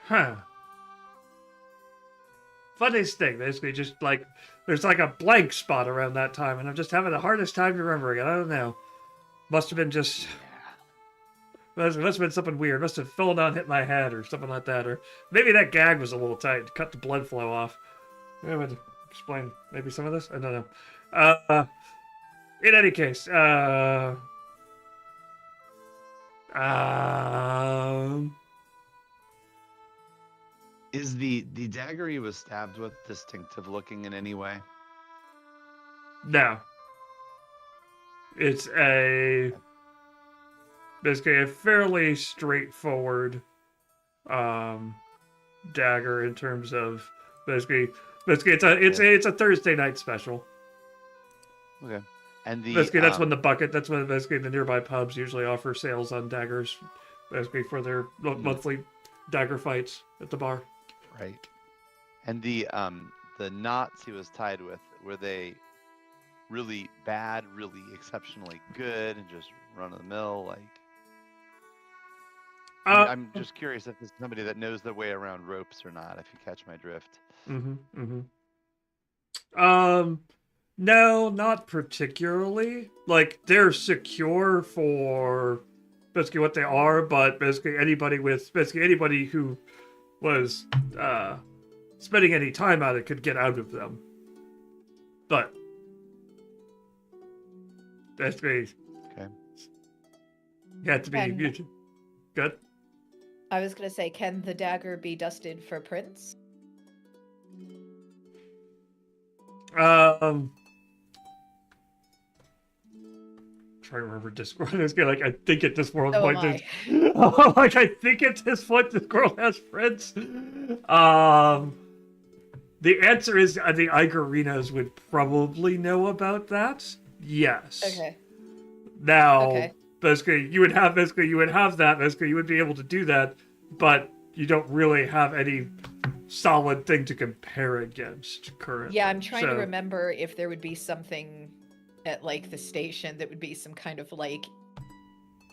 S1: Huh. Funniest thing, basically, just like there's like a blank spot around that time, and I'm just having the hardest time remembering it. I don't know. Must have been just. Must have been something weird. Must have fallen down, hit my head, or something like that, or maybe that gag was a little tight, cut the blood flow off. I would explain maybe some of this. I don't know. In any case,
S2: Is the dagger he was stabbed with distinctive looking in any way?
S1: no. It's basically a fairly straightforward dagger in terms of basically it's a Thursday night special.
S2: Okay. And
S1: basically that's when basically the nearby pubs usually offer sales on daggers, basically for their monthly dagger fights at the bar.
S2: Right. And the knots he was tied with, were they really bad, really exceptionally good, and just run of the mill? Like, I'm just curious if this is somebody that knows their way around ropes or not. If you catch my drift.
S1: No, not particularly. Like, they're secure for basically what they are, but basically anybody who was spending any time on it could get out of them. But basically,
S2: okay,
S1: you have to be good.
S4: I was going to say, can the dagger be dusted for prints?
S1: Trying to remember Discworld. It's like I think at this world
S4: So
S1: point,
S4: am
S1: like I think at this point, this girl has friends. The answer is the Igorinas would probably know about that. Yes.
S4: Okay.
S1: Now, basically, you would have that. Basically, you would be able to do that, but you don't really have any solid thing to compare against currently.
S4: Yeah, I'm trying to remember if there would be something at like the station that would be some kind of like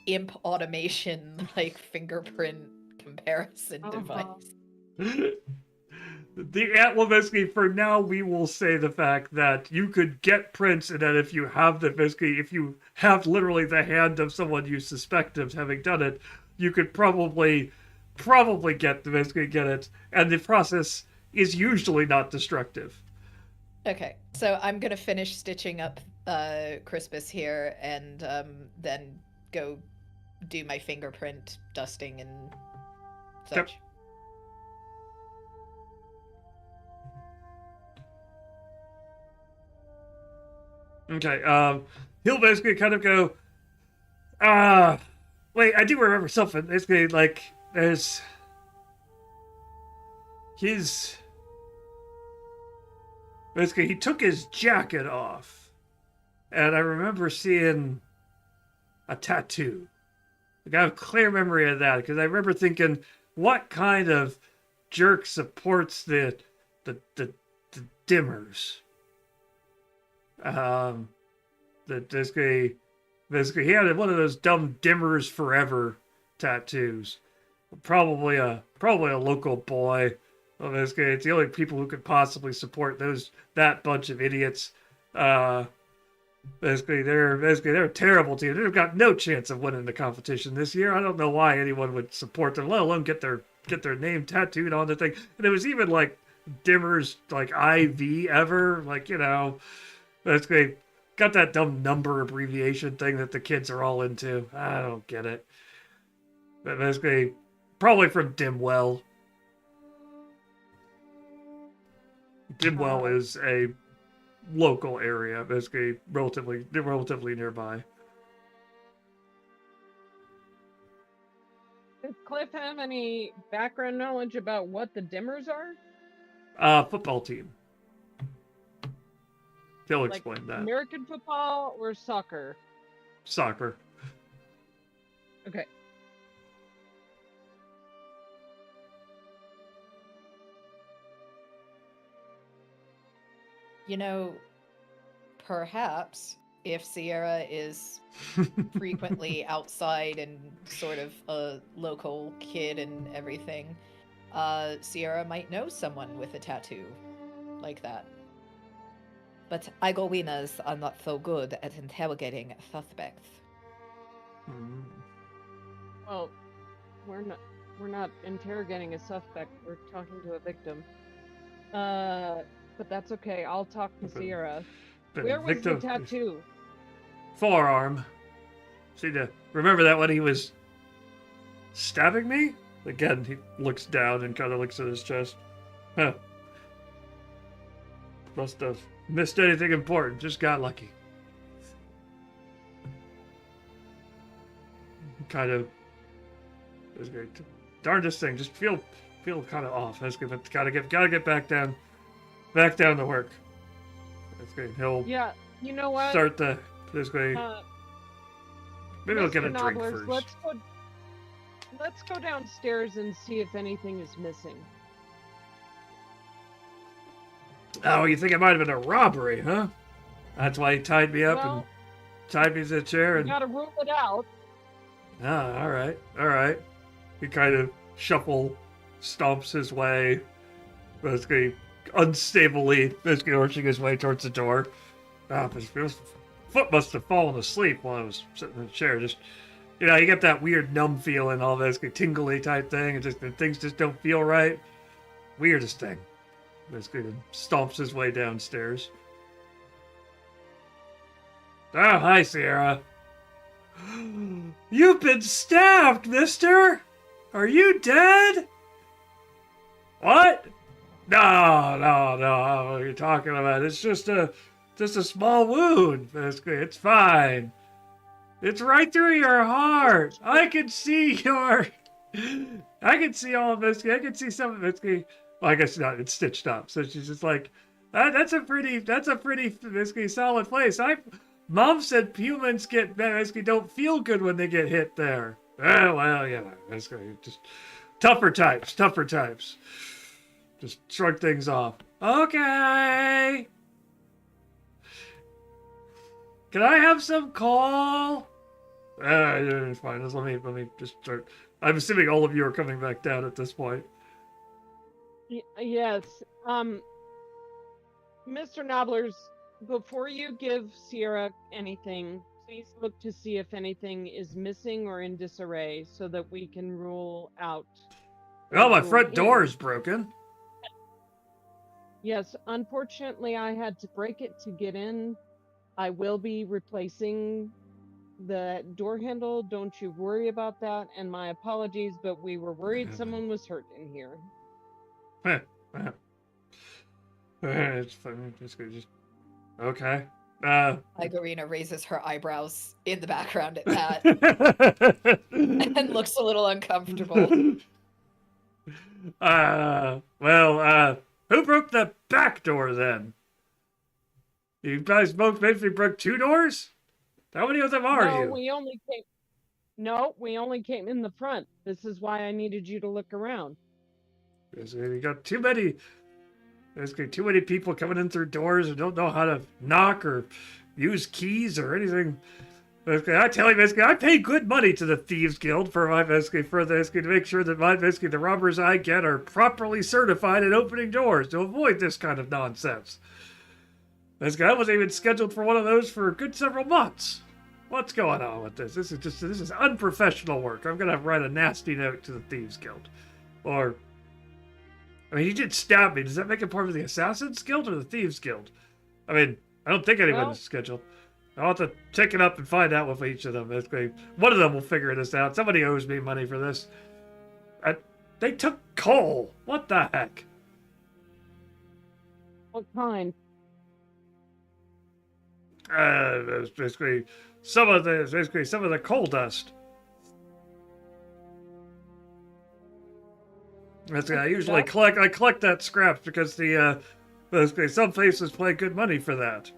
S4: imp automation, like fingerprint comparison device.
S1: Well, basically, for now, we will say the fact that you could get prints, and that if you have if you have literally the hand of someone you suspect of having done it, you could probably get it, and the process is usually not destructive.
S4: Okay, so I'm gonna finish stitching up Crispus here, and then go do my fingerprint dusting and such.
S1: Okay, he'll basically kind of go, wait, I do remember something. Basically, like, he's, basically, he took his jacket off, and I remember seeing a tattoo. Like, I have a clear memory of that, because I remember thinking, what kind of jerk supports the dimmers? That basically he had one of those dumb dimmers forever tattoos. Probably a local boy. Well, basically, it's the only people who could possibly support that bunch of idiots. Basically they're a terrible team. They've got no chance of winning the competition this year. I don't know why anyone would support them, let alone get their name tattooed on the thing. And it was even like dimmers like IV ever, like, basically got that dumb number abbreviation thing that the kids are all into. I don't get it. But basically, probably from Dimwell. Dimwell is a local area, basically relatively nearby.
S3: Does Cliff have any background knowledge about what the dimmers are?
S1: Football team. He'll
S3: Like
S1: explain that.
S3: American football or soccer?
S1: Soccer.
S3: Okay.
S4: Perhaps if Sierra is frequently outside and sort of a local kid and everything, Sierra might know someone with a tattoo like that. But Igowinas are not so good at interrogating suspects.
S3: Well, we're not interrogating a suspect. We're talking to a victim. But that's okay. I'll talk to Sierra. Where was the tattoo?
S1: Forearm. See, remember that when he was stabbing me? Again, he looks down and kind of looks at his chest. Huh. Must have missed anything important. Just got lucky. Kind of. That's great. Darndest thing. Just feel kind of off. That's good. But gotta get back down to work. That's great. He'll.
S3: Yeah. You know what?
S1: Start the. Basically. Maybe I'll get a drink
S3: Nobblers,
S1: first.
S3: Let's go downstairs and see if anything is missing.
S1: Oh, you think it might have been a robbery, huh? That's why he tied me up and tied me to the chair and.
S3: You gotta rule it out.
S1: Ah, all right. He kind of stomps his way, basically unstably, basically arching his way towards the door. His foot must have fallen asleep while I was sitting in the chair. Just, you get that weird numb feeling, all basically tingly type thing, and things just don't feel right. Weirdest thing. Basically, stomps his way downstairs. Oh, hi, Sierra. You've been stabbed, mister! Are you dead? What? No, what are you talking about? It's just a small wound, basically. It's fine. It's right through your heart. I can see all of this. I can see some of it. Well, I guess not. It's stitched up. So she's just like, that's a pretty basically solid place. Mom said humans basically don't feel good when they get hit there. Well, basically just tougher types. Just shrug things off. Okay. Can I have some coal? It's fine. Just let me just start. I'm assuming all of you are coming back down at this point.
S3: Yes. Mr. Nobblers, before you give Sierra anything, please look to see if anything is missing or in disarray so that we can rule out.
S1: Well, my front door is broken.
S3: Yes, unfortunately, I had to break it to get in. I will be replacing the door handle. Don't you worry about that. And my apologies, but we were worried someone was hurt in here.
S1: It's fine. Just okay.
S4: Igorina raises her eyebrows in the background at that and looks a little uncomfortable.
S1: Who broke the back door then? You guys both basically broke 2 doors? How many of them are
S3: No,
S1: you?
S3: we only came in the front. This is why I needed you to look around.
S1: You got too many. There's too many people coming in through doors and don't know how to knock or use keys or anything. I tell you, basically, I pay good money to the Thieves Guild for my to make sure that the robbers I get are properly certified at opening doors to avoid this kind of nonsense. I wasn't even scheduled for one of those for a good several months. What's going on with this? This is unprofessional work. I'm gonna write a nasty note to the Thieves Guild. Or, I mean, he did stab me. Does that make it part of the Assassins Guild or the Thieves Guild? I mean, I don't think anyone is scheduled. I'll have to check it up and find out with each of them. One of them will figure this out. Somebody owes me money for this. They took coal. What the heck?
S3: What kind?
S1: Basically some of the coal dust. I usually collect that scraps because some places pay good money for that.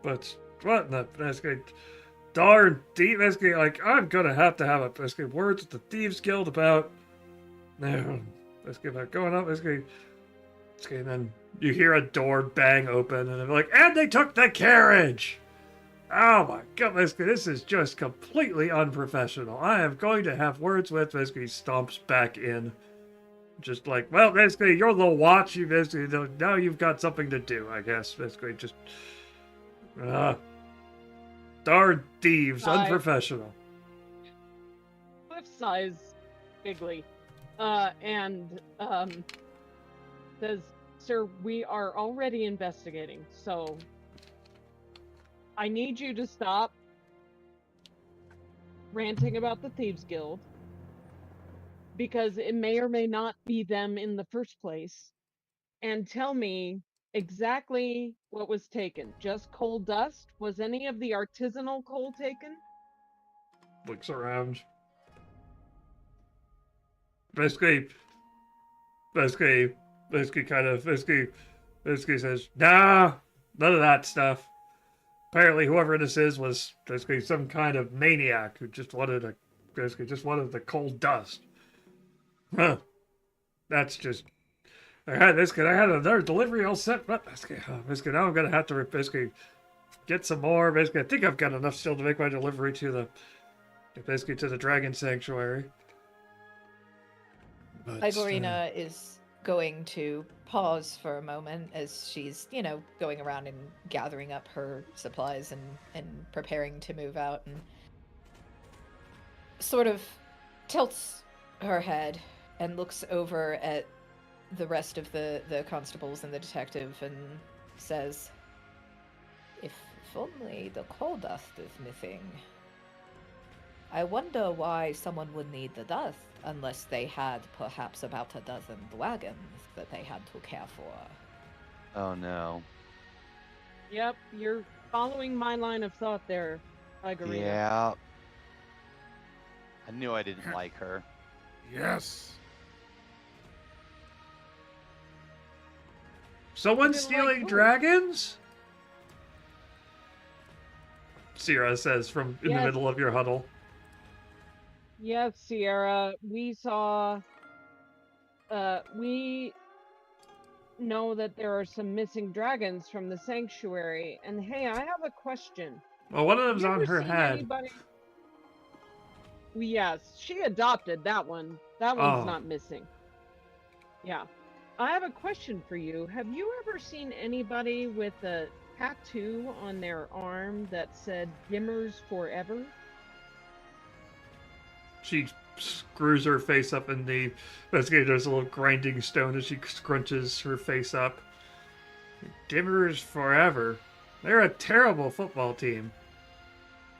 S1: But what in the basically darn deep basically I'm gonna have to have a basically words with the Thieves Guild about basically about going up basically and then you hear a door bang open and they're like, and they took the carriage. Oh my god, this is just completely unprofessional. I am going to have words with basically stomps back in. Just like, well, basically, your little watch, you basically now you've got something to do, I guess. Basically, just darn thieves, unprofessional.
S3: Cliff sighs bigly, and says, "Sir, we are already investigating, so I need you to stop ranting about the Thieves Guild, because it may or may not be them in the first place, and tell me exactly what was taken. Just coal dust? Was any of the artisanal coal taken?"
S1: Looks around. Basically says, nah, none of that stuff. Apparently, whoever this is was basically some kind of maniac who just wanted the coal dust. Huh. That's just. I had another delivery all set, but basically now I'm gonna have to basically get some more. Basically, I think I've got enough still to make my delivery to the Dragon Sanctuary.
S4: Igorina is going to pause for a moment as she's, going around and gathering up her supplies and preparing to move out, and sort of tilts her head and looks over at the rest of the constables and the detective and says, if only the coal dust is missing. I wonder why someone would need the dust unless they had perhaps about a dozen wagons that they had to care for.
S2: Oh no.
S3: Yep, you're following my line of thought there, Igorina.
S2: Yeah. I knew I didn't like her.
S5: Yes.
S1: Someone's stealing dragons? Sierra says from in the middle of your huddle.
S3: Yes, Sierra, we saw, we know that there are some missing dragons from the sanctuary, and hey, I have a question.
S1: Well, one of them's on her head.
S3: Yes, she adopted that one. That one's not missing. Yeah. I have a question for you. Have you ever seen anybody with a tattoo on their arm that said Dimmers Forever?
S1: She screws her face up in the, basically there's a little grinding stone as she scrunches her face up. Dimmers forever. They're a terrible football team.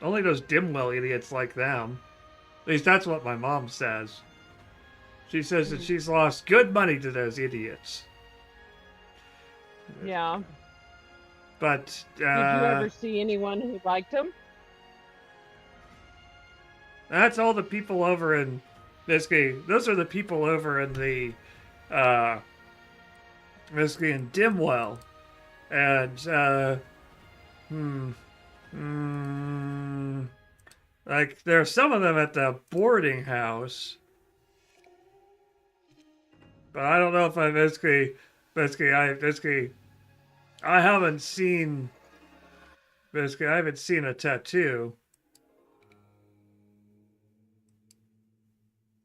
S1: Only those Dimwell idiots like them. At least that's what my mom says. She says that she's lost good money to those idiots.
S3: Yeah.
S1: But,
S3: Did you ever see anyone who liked him?
S1: that's all the people over in, basically, those are the people over in the, basically in Dimwell. And, like, there are some of them at the boarding house. But I don't know if I I haven't seen, I haven't seen a tattoo.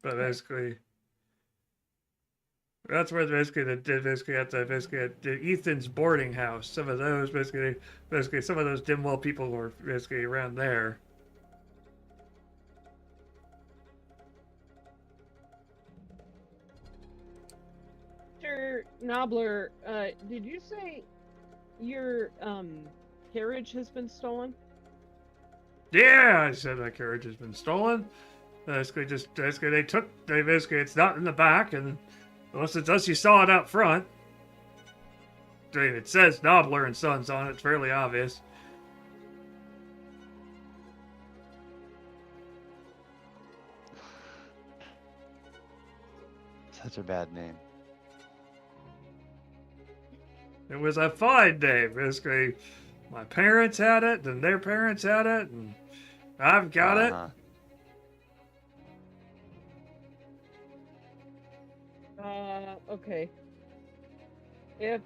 S1: But basically, that's where at the Ethan's boarding house. Some of those some of those Dimwell people were basically around there.
S3: Mr. Nobler, did you say your carriage has been stolen?
S1: Yeah, I said my carriage has been stolen. Basically, it's not in the back, and unless you saw it out front. I mean, it says Nobler and Sons on it. It's fairly obvious.
S2: Such a bad name.
S1: It was a fine day. Basically, my parents had it, and their parents had it, and I've got it.
S3: Okay. If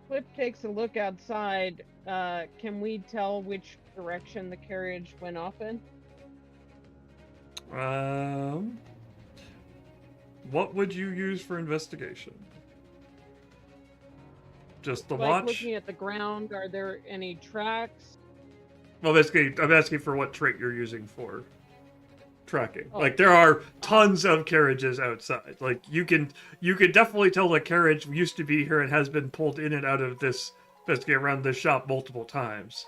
S3: Cliff takes a look outside, can we tell which direction the carriage went off in?
S1: What would you use for investigation? Just the
S3: Like
S1: watch?
S3: looking at the ground, are there any tracks?
S1: Well, basically, I'm asking for what trait you're using for tracking.
S3: Oh.
S1: Like, there are tons of carriages outside. Like, you can definitely tell the carriage used to be here and has been pulled in and out of this, basically around this shop multiple times.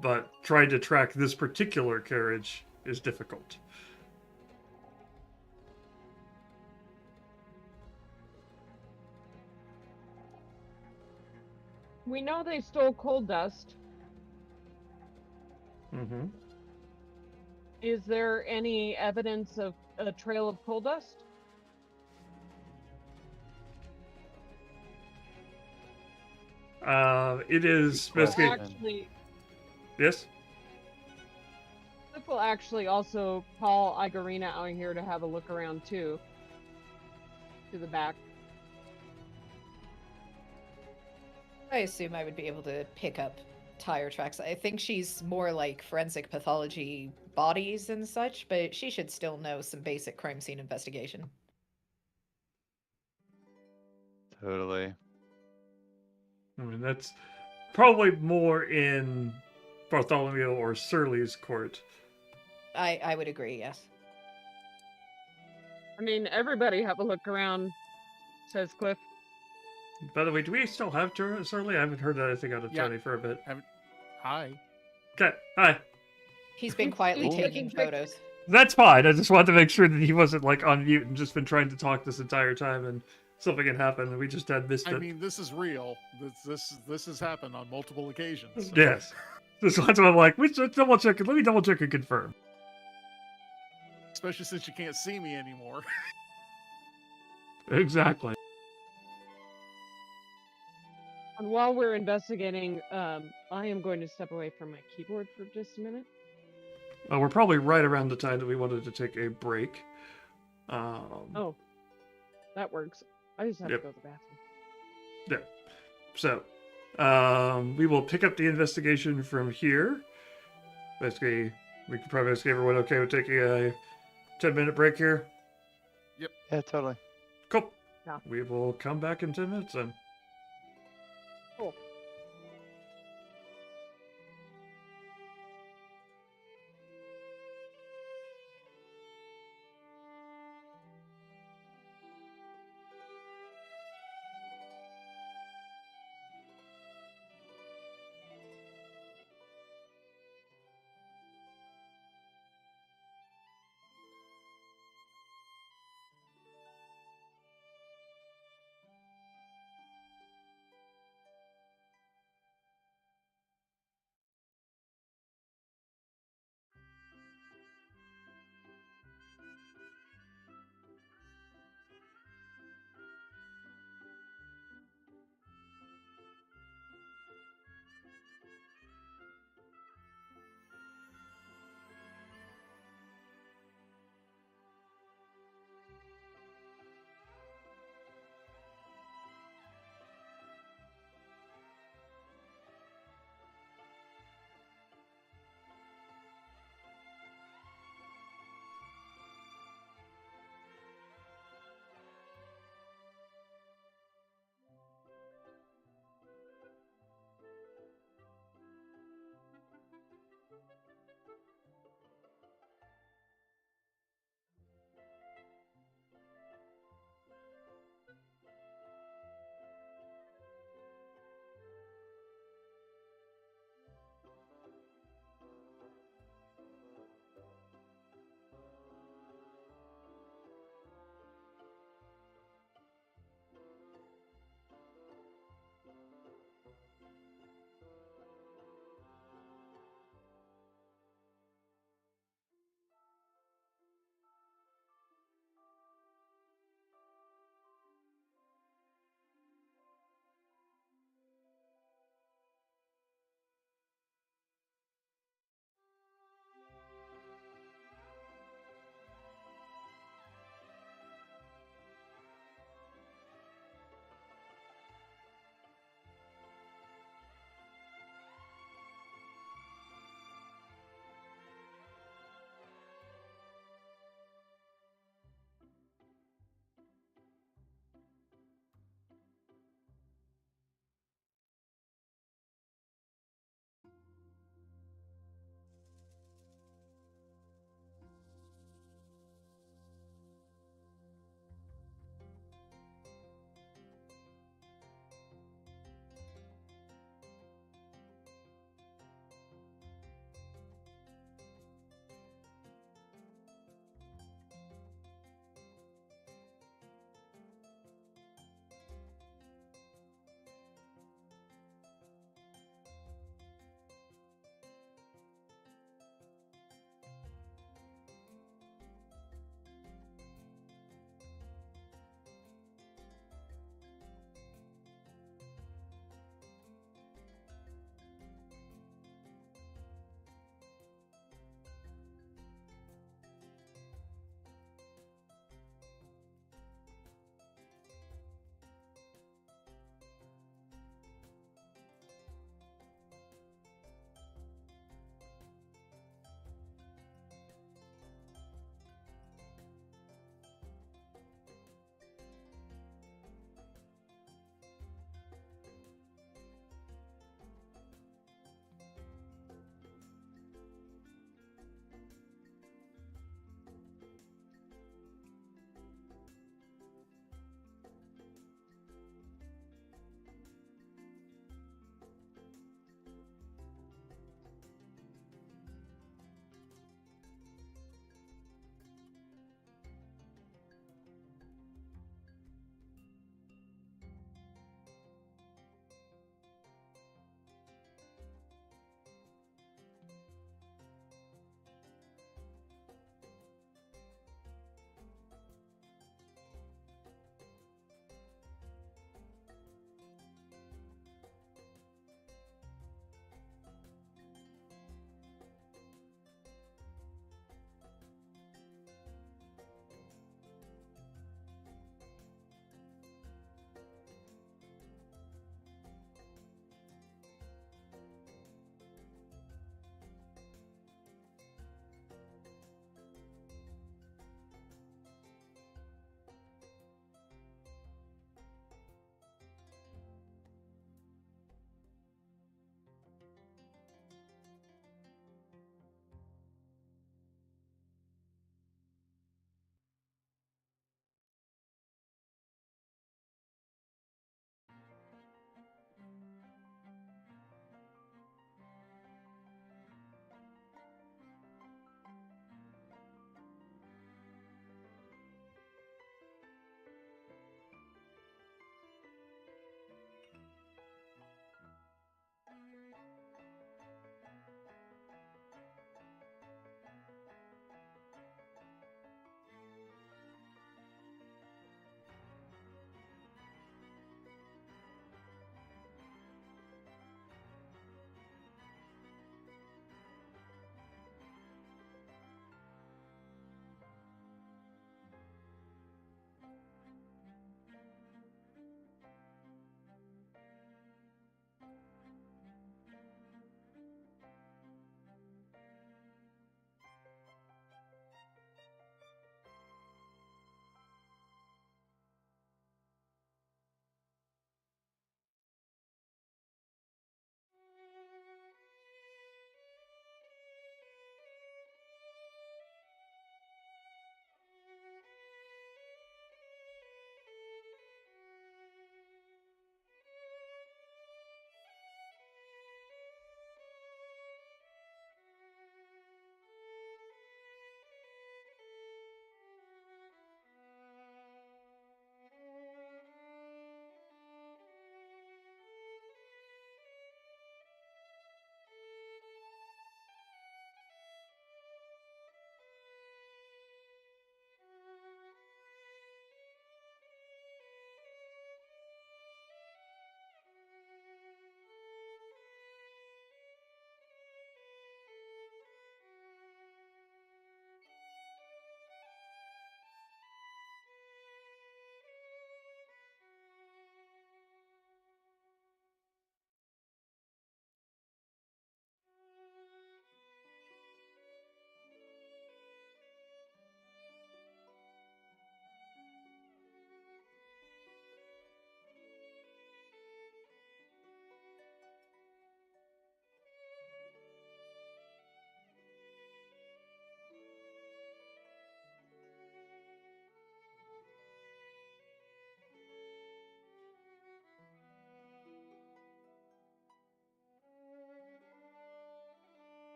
S1: But trying to track this particular carriage is difficult.
S3: We know they stole coal dust.
S1: Mm-hmm.
S3: Is there any evidence of a trail of coal dust?
S1: It is basically...
S3: Actually,
S1: Yes?
S3: Cliff will actually also call Igorina out here to have a look around too. To the back.
S4: I assume I would be able to pick up tire tracks. I think she's more like forensic pathology bodies and such, but she should still know some basic crime scene investigation.
S2: Totally.
S1: I mean, that's probably more in Bartholomew or Surly's court.
S4: I would agree, yes.
S3: I mean, everybody have a look around, says Cliff.
S1: By the way, do we still have Surly? I haven't heard anything out of
S5: Yeah.
S1: Tony for a bit.
S5: Hi.
S1: Okay, hi.
S4: He's been quietly
S3: He's
S4: taking
S3: taking
S4: photos.
S1: That's fine. I just wanted to make sure that he wasn't like on mute and just been trying to talk this entire time and something had happened and we just had missed it.
S5: I mean, this is real. This has happened on multiple occasions. So.
S1: Yes. This one's why I'm like, we should double check it. Let me double check and confirm.
S5: Especially since you can't see me anymore.
S1: Exactly.
S3: And while we're investigating, I am going to step away from my keyboard for just a minute.
S1: We're probably right around the time that we wanted to take a break.
S3: Oh, that works. I just have
S1: Yep.
S3: to go to the bathroom.
S1: So, we will pick up the investigation from here. Basically, we could probably ask everyone okay with taking a 10-minute break here.
S2: Yeah, totally.
S1: Cool.
S3: Yeah.
S1: We will come back in 10 minutes then.
S3: Cool.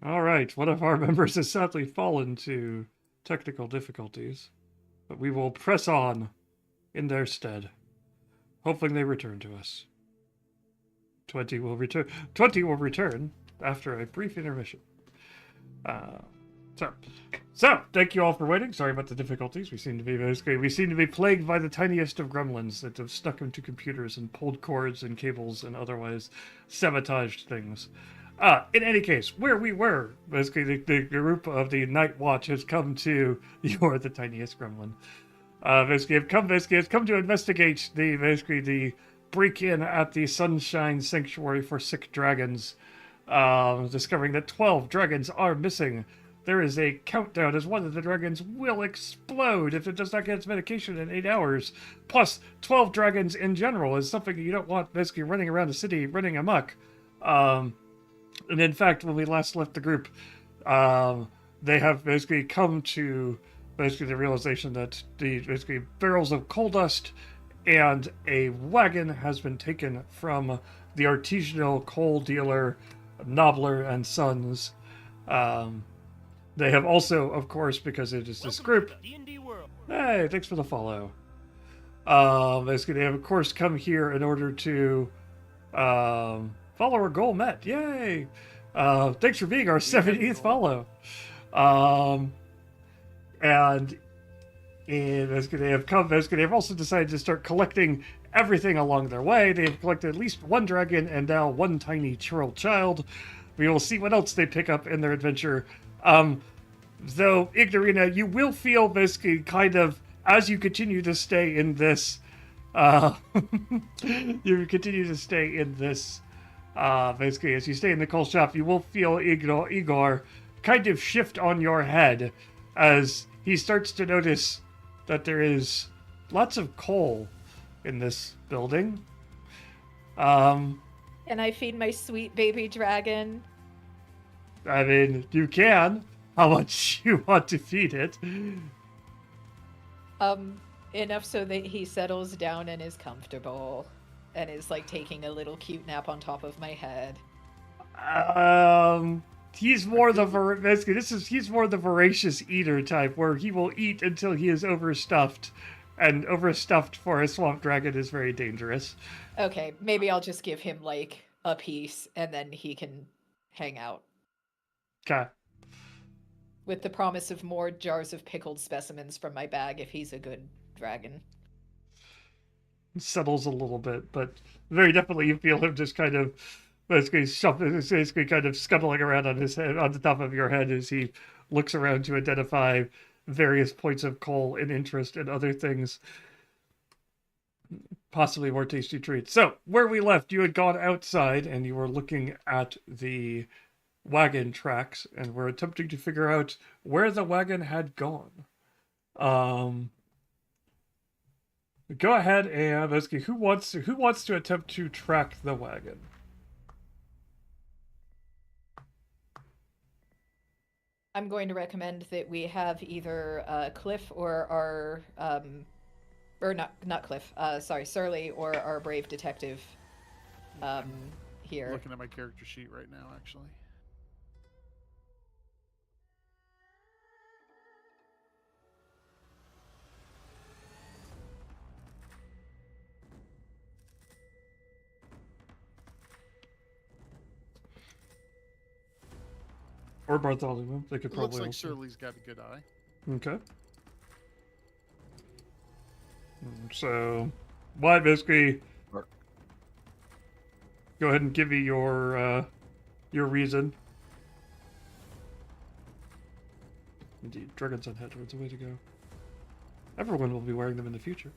S1: All right, one of our members has sadly fallen to technical difficulties, but we will press on in their stead, hoping they return to us. 20 will return. 20 will return after a brief intermission. Uh, so thank you all for waiting. Sorry about the difficulties. We seem to be plagued by the tiniest of gremlins that have stuck into computers and pulled cords and cables and otherwise sabotaged things. In any case, where we were, basically the group of the Night Watch has come to You're the Tiniest Gremlin. Has come to investigate the break-in at the Sunshine Sanctuary for Sick Dragons, discovering that 12 dragons are missing. There is a countdown as one of the dragons will explode if it does not get its medication in 8 hours. Plus, 12 dragons in general is something you don't want basically running around the city, running amok. And in fact, when we last left the group, they have basically come to basically the realization that the basically barrels of coal dust and a wagon has been taken from the artisanal coal dealer Nobler and Sons. They have also, of course, because it is this group. Hey, thanks for the follow. Basically, they have, of course, come here in order to follower goal met. Yay! Thanks for being our 70th follow. And basically, they have come. Basically, they've also decided to start collecting everything along their way. They've collected at least one dragon and now one tiny churl child. We will see what else they pick up in their adventure. Though, Ignorina, you will feel basically kind of, as you continue to stay in this, basically, as you stay in the coal shop, you will feel Igor kind of shift on your head as he starts to notice that there is lots of coal in this building.
S4: Can I feed my sweet baby dragon?
S1: I mean, you can. How much you want to feed it?
S4: Enough so that he settles down and is comfortable and is like taking a little cute nap on top of my head.
S1: He's more he's more the voracious eater type, where he will eat until he is overstuffed, and overstuffed for a swamp dragon is very dangerous.
S4: Okay, maybe I'll just give him like a piece and then he can hang out.
S1: Okay.
S4: With the promise of more jars of pickled specimens from my bag if he's a good dragon.
S1: Settles a little bit, but very definitely you feel him just kind of basically kind of scuttling around on his head, on the top of your head, as he looks around to identify various points of coal and interest and other things, possibly more tasty treats. So where we left, you had gone outside and you were looking at the wagon tracks and were attempting to figure out where the wagon had gone. Go ahead and basically, who wants to attempt to track the wagon?
S4: I'm going to recommend that we have either Cliff or our or not Cliff, Surly or our brave detective here.
S5: Looking at my character sheet right now, actually.
S1: Or Bartholomew. They could probably.
S5: Looks like
S1: also.
S5: Surly's got a good eye.
S1: Okay. So, why basically? Go ahead and give me your reason. Indeed, dragons on headboards, the way to go. Everyone will be wearing them in the future.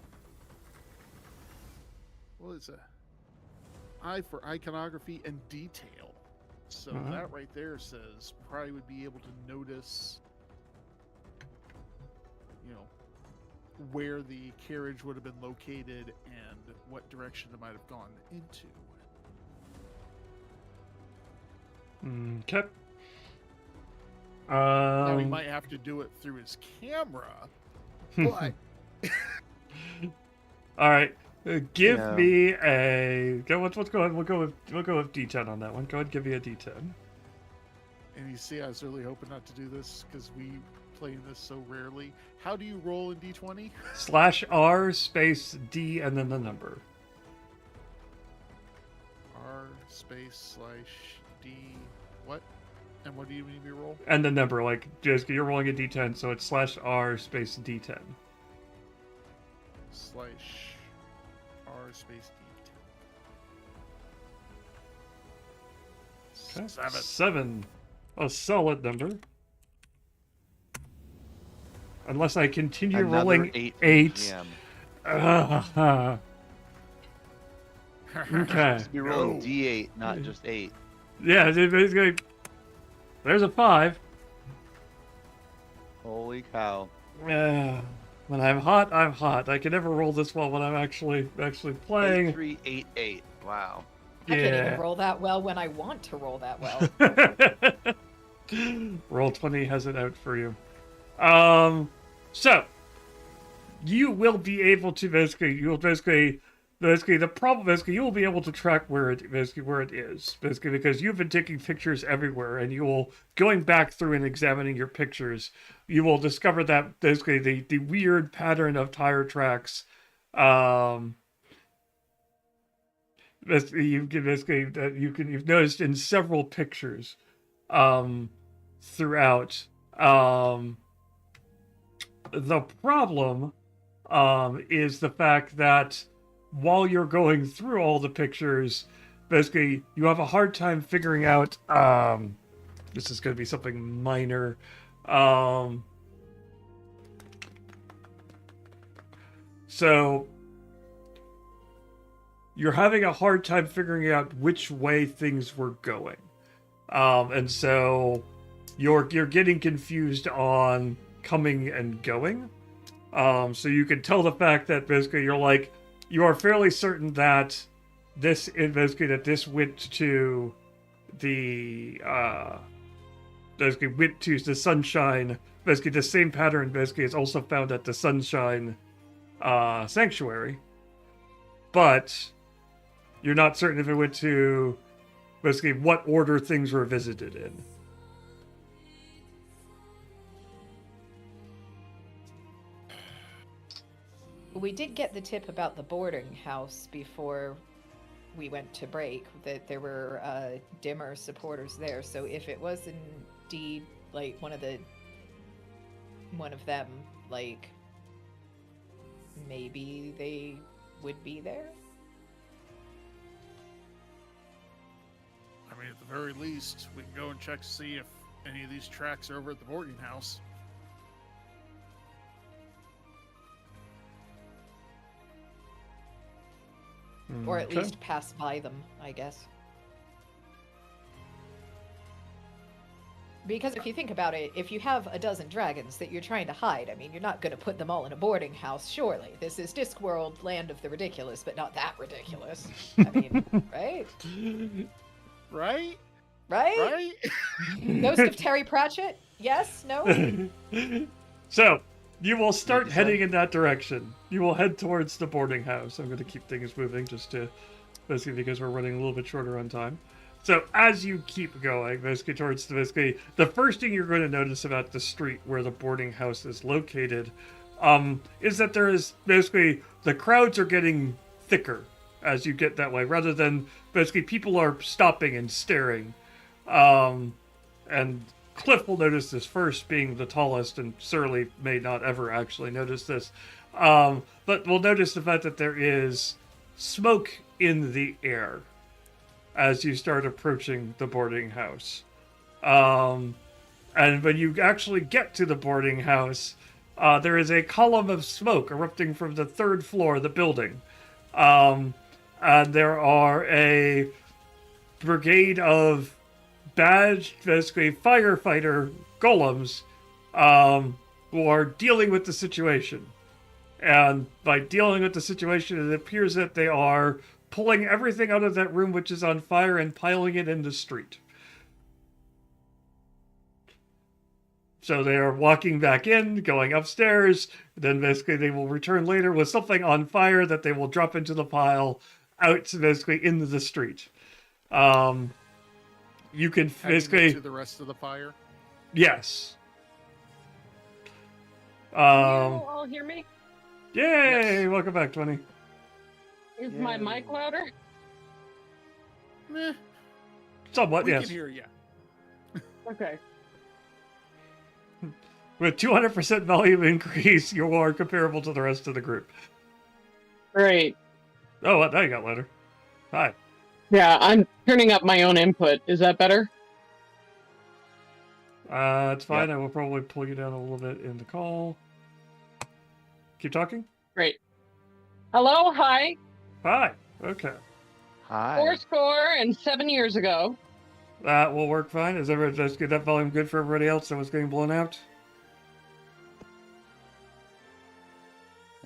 S5: Well, it's a eye for iconography and detail. So that right there says probably would be able to notice, where the carriage would have been located and what direction it might have gone into.
S1: Okay.
S5: Now he might have to do it through his camera, but
S1: all right. Give me a. Let's go ahead. We'll go with D10 on that one. Go ahead, and give me a D10.
S5: and you see, I was really hoping not to do this because we play this so rarely. How do you roll in D20?
S1: /R space D and then the number.
S5: R space / D. What? And what do you need me to roll?
S1: And the number, like, just you're rolling a D10, so it's /R space D10.
S5: / R space D10.
S1: Okay.
S5: 7.
S1: 7. A solid number. Unless I continue
S2: Another
S1: rolling
S2: 8.
S1: 8.
S2: GM.
S1: Okay.
S2: Just be rolling D8, not just 8.
S1: Yeah, basically, there's a 5.
S2: Holy cow.
S1: When I'm hot, I'm hot. I can never roll this well when I'm actually playing.
S2: 8388. Wow.
S4: I can't
S1: Yeah.
S4: even roll that well when I want to roll that well.
S1: Roll20 has it out for you. So you will be able to basically the problem you will be able to track where it is because you've been taking pictures everywhere, and you will, going back through and examining your pictures, you will discover that basically the weird pattern of tire tracks you've noticed in several pictures throughout. The problem is the fact that while you're going through all the pictures, basically you have a hard time figuring out this is going to be something minor. So you're having a hard time figuring out which way things were going. And so you're getting confused on coming and going. So you can tell the fact that basically you are fairly certain that this went to the the Sunshine. Basically the same pattern is also found at the Sunshine Sanctuary. But you're not certain if it went to basically what order things were visited in.
S4: We did get the tip about the boarding house before we went to break, that there were dimmer supporters there. So if it was indeed like one of them, like maybe they would be there.
S5: I mean, at the very least, we can go and check to see if any of these tracks are over at the boarding house.
S4: Or at least pass by them, I guess. Because if you think about it, if you have a dozen dragons that you're trying to hide, I mean, you're not going to put them all in a boarding house, surely. This is Discworld, land of the ridiculous, but not that ridiculous. I mean, right?
S5: Right?
S4: Right? Ghost of Terry Pratchett? Yes? No?
S1: So, you will start heading in that direction. You will head towards the boarding house. I'm going to keep things moving just to, basically because we're running a little bit shorter on time. So as you keep going, basically towards the first thing you're going to notice about the street where the boarding house is located, is that there is basically the crowds are getting thicker as you get that way, rather than basically people are stopping and staring. And Cliff will notice this first, being the tallest, and Surly may not ever actually notice this. But we'll notice the fact that there is smoke in the air as you start approaching the boarding house. And when you actually get to the boarding house, there is a column of smoke erupting from the third floor of the building. And there are a brigade of badged, basically, firefighter golems who are dealing with the situation. And by dealing with the situation, it appears that they are pulling everything out of that room which is on fire and piling it in the street. So they are walking back in, going upstairs, then basically they will return later with something on fire that they will drop into the pile out basically into the street. you can
S5: Adding it
S1: basically
S5: to the rest of the fire.
S1: yes.
S3: Can you all hear me?
S1: Yay!
S5: Yes.
S1: Welcome back, 20.
S3: Is my mic
S2: Yay.
S3: louder?
S5: Meh,
S1: Somewhat,
S5: we
S1: yes.
S5: can hear you.
S3: Okay.
S1: With 200% volume increase, you are comparable to the rest of the group.
S3: Great.
S1: Oh, what? Now you got louder. Hi.
S3: Yeah, I'm turning up my own input. Is that better?
S1: It's fine.
S2: Yep.
S1: I will probably pull you down a little bit in the call. Keep talking?
S3: Great. Hello, hi.
S1: Hi. Okay.
S2: Hi.
S3: 407 years ago.
S1: That will work fine. Is that's good? That volume good for everybody else that was getting blown out?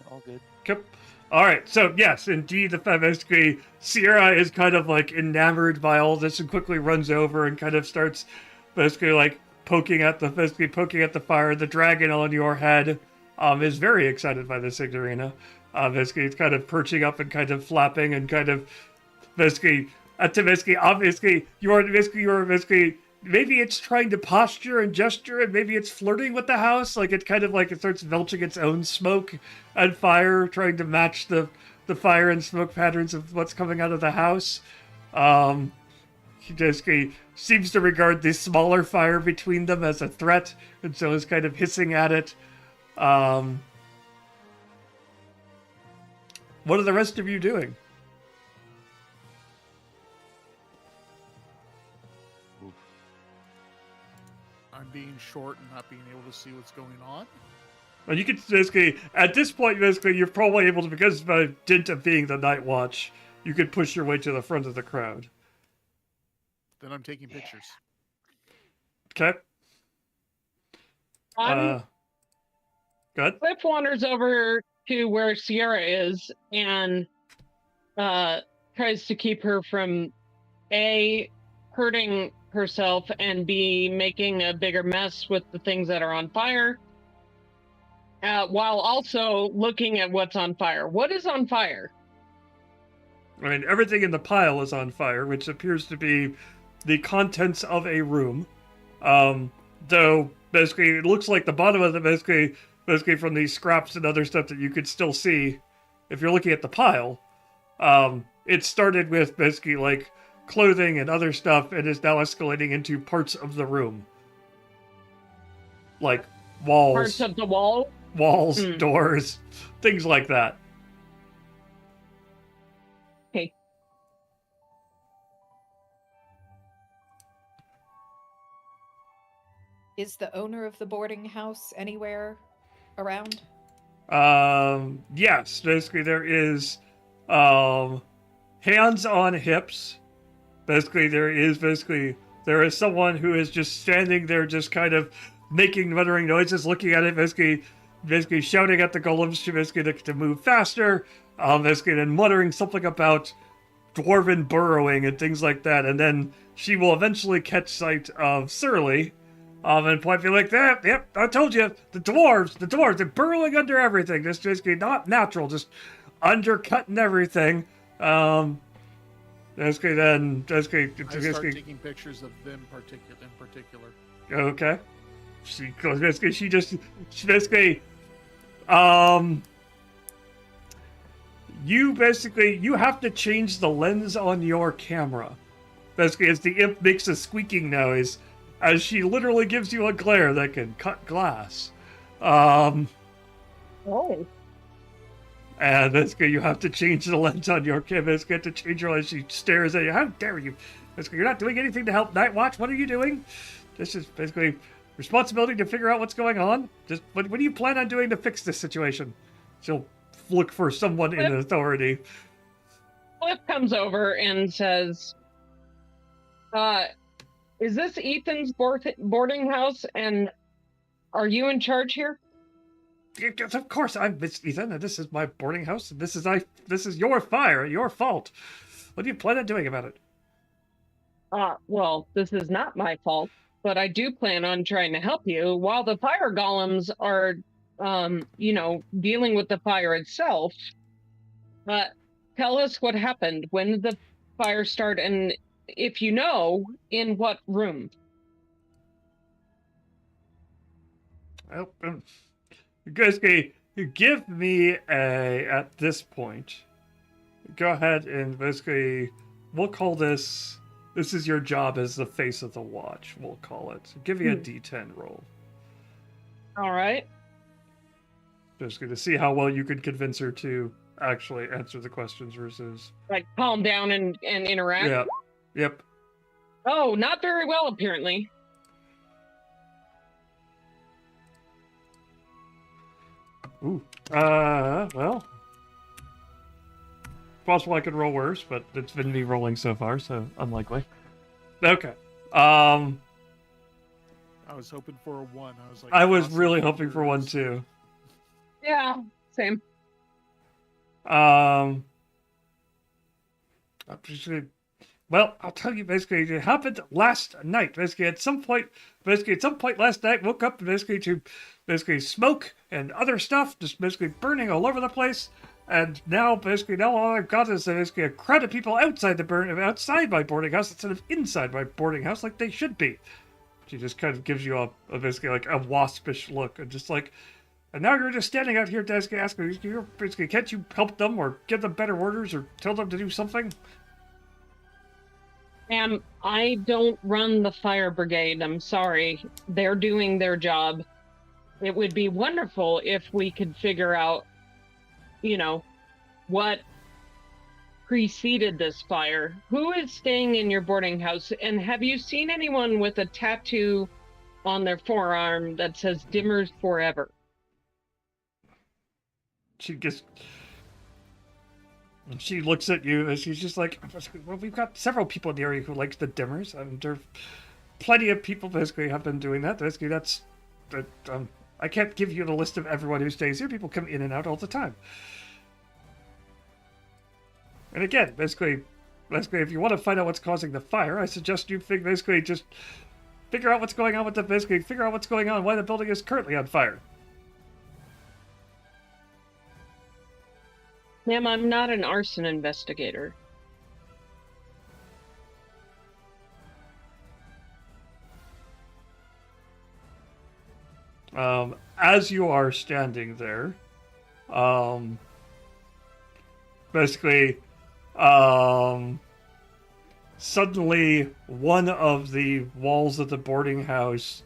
S2: All good.
S1: Yep. All right. So yes, indeed, the basically Sierra is kind of like enamored by all this and quickly runs over and kind of starts basically like poking at the fire. The dragon on your head is very excited by this Ignorina. Basically, it's kind of perching up and kind of flapping and kind of basically obviously you're basically maybe it's trying to posture and gesture and maybe it's flirting with the house, like it kind of like it starts belching its own smoke and fire, trying to match the fire and smoke patterns of what's coming out of the house. He basically seems to regard the smaller fire between them as a threat, and so is kind of hissing at it. What are the rest of you doing?
S5: I'm being short and not being able to see what's going on.
S1: Well, you can basically, at this point, basically, you're probably able to, because by dint of being the Night Watch, you could push your way to the front of the crowd.
S5: Then I'm taking pictures.
S1: Okay. Good.
S3: Cliff wanders over to where Sierra is and tries to keep her from A, hurting herself, and B, making a bigger mess with the things that are on fire, while also looking at what's on fire. What is on fire?
S1: I mean, everything in the pile is on fire, which appears to be the contents of a room. Though, basically, it looks like the bottom of it, basically from these scraps and other stuff that you could still see, if you're looking at the pile, it started with basically like clothing and other stuff and is now escalating into parts of the room. Like walls.
S3: Parts of the wall?
S1: Walls, doors, things like that.
S3: Okay.
S4: Is the owner of the boarding house anywhere around?
S1: Yes, basically there is hands on hips. Basically there is someone who is just standing there just kind of making muttering noises, looking at it, basically shouting at the golems to move faster, basically then muttering something about dwarven burrowing and things like that, and then she will eventually catch sight of Surly, and point be like, yep, I told you, the dwarves, they're burrowing under everything, just basically not natural, just undercutting everything, basically then,
S5: I start taking pictures of them in particular.
S1: Okay. She you have to change the lens on your camera. Basically, as the imp makes a squeaking noise, as she literally gives you a glare that can cut glass.
S3: Oh.
S1: And basically, you have to change the lens on your camera. Basically, to change her as she stares at you. How dare you? Basically, you're not doing anything to help Night Watch. What are you doing? This is basically responsibility to figure out what's going on. Just what do you plan on doing to fix this situation? She'll look for someone in authority.
S3: Cliff comes over and says, is this Ethan's boarding house, and are you in charge here?
S1: Yes, of course, I'm Miss Ethan, and this is my boarding house, and this is your fire, your fault. What do you plan on doing about it?
S3: Well, this is not my fault, but I do plan on trying to help you while the fire golems are, dealing with the fire itself. Tell us what happened. When did the fire start, and if you know, in what room?
S1: Well, basically, you give me a, at this point, go ahead and basically, we'll call this is your job as the face of the watch, we'll call it. Give you a D10 roll.
S3: All right.
S1: Basically, to see how well you could convince her to actually answer the questions versus.
S3: Like calm down and interact.
S1: Yeah. Yep.
S3: Oh, not very well, apparently.
S1: Ooh. Well. Possible I could roll worse, but it's been me rolling so far, so unlikely. Okay.
S5: I was hoping for a 1. I was like,
S1: I was
S5: awesome
S1: really hoping for one
S5: numbers.
S1: too.
S3: Yeah, same.
S1: Well, I'll tell you basically it happened last night. Basically at some point last night, woke up basically to smoke and other stuff, just basically burning all over the place. And now all I've got is basically a crowd of people outside my boarding house instead of inside my boarding house like they should be. She just kind of gives you a basically like a waspish look and just like, and now you're just standing out here asking, can't you help them or give them better orders or tell them to do something?
S3: Ma'am, I don't run the fire brigade. I'm sorry. They're doing their job. It would be wonderful if we could figure out, what preceded this fire. Who is staying in your boarding house? And have you seen anyone with a tattoo on their forearm that says Dimmers Forever?
S1: She looks at you and she's just like, well, we've got several people in the area who like the Dimmers. And there plenty of people basically have been doing that. Basically, I can't give you the list of everyone who stays here. People come in and out all the time. And again, basically, if you want to find out what's causing the fire, I suggest you just figure out what's going on figure out what's going on, why the building is currently on fire.
S3: Ma'am, I'm not an arson investigator.
S1: As you are standing there, suddenly one of the walls of the boarding house,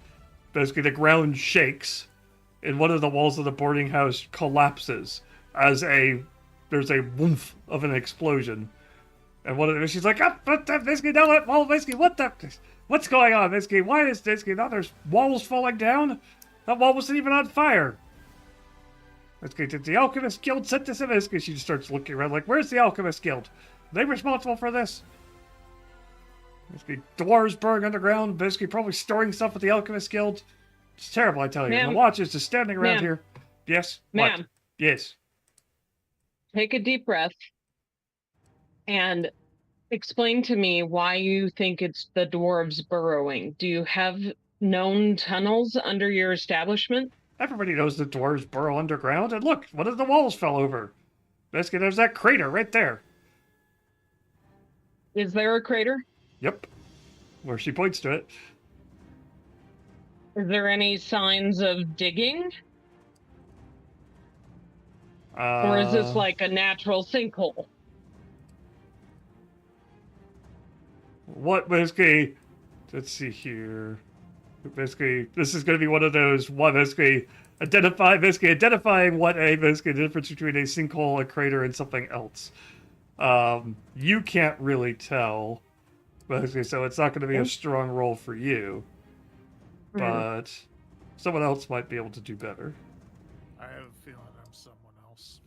S1: basically the ground shakes, and one of the walls of the boarding house collapses as there's a woof of an explosion. And one of them, she's like, basically, now that wall, basically, what's going on? Basically, why is basically now there's walls falling down? That wall wasn't even on fire. Basically, did the Alchemist Guild set this in? Basically, she just starts looking around like, where's the Alchemist Guild? Are they responsible for this? Basically, dwarves burning underground, basically probably storing stuff with the Alchemist Guild. It's terrible, I tell you.
S3: Ma'am.
S1: The watch is just standing around
S3: Ma'am.
S1: here. Yes?
S3: Ma'am.
S1: What? Yes.
S3: Take a deep breath and explain to me why you think it's the dwarves burrowing. Do you have known tunnels under your establishment?
S1: Everybody knows the dwarves burrow underground, and look, one of the walls fell over. Basically, there's that crater right there.
S3: Is there a crater?
S1: Yep. Where she points to it.
S3: Is there any signs of digging? Or is this like a natural sinkhole?
S1: What basically? Let's see here. Basically, this is going to be one of those. Identifying what the difference between a sinkhole, a crater, and something else. You can't really tell. Basically, so it's not going to be a strong roll for you. But someone else might be able to do better.
S5: I have a feeling I'm someone else.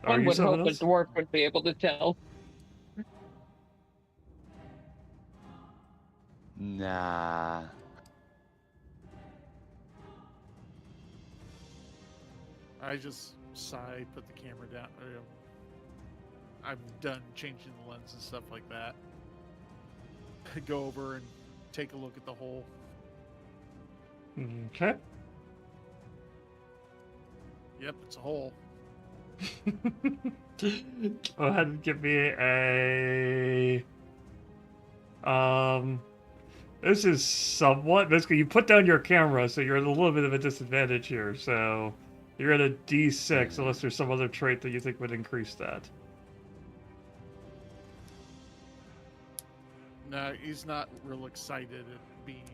S3: I would hope a dwarf would be able to tell.
S2: Nah.
S5: I just sigh, put the camera down. I'm done changing the lens and stuff like that. Go over and take a look at the hole.
S1: Okay.
S5: Yep, it's a hole.
S1: Go ahead and give me a. This is somewhat. Basically, you put down your camera, so you're at a little bit of a disadvantage here. So you're at a D6, unless there's some other trait that you think would increase that.
S5: No, he's not real excited at being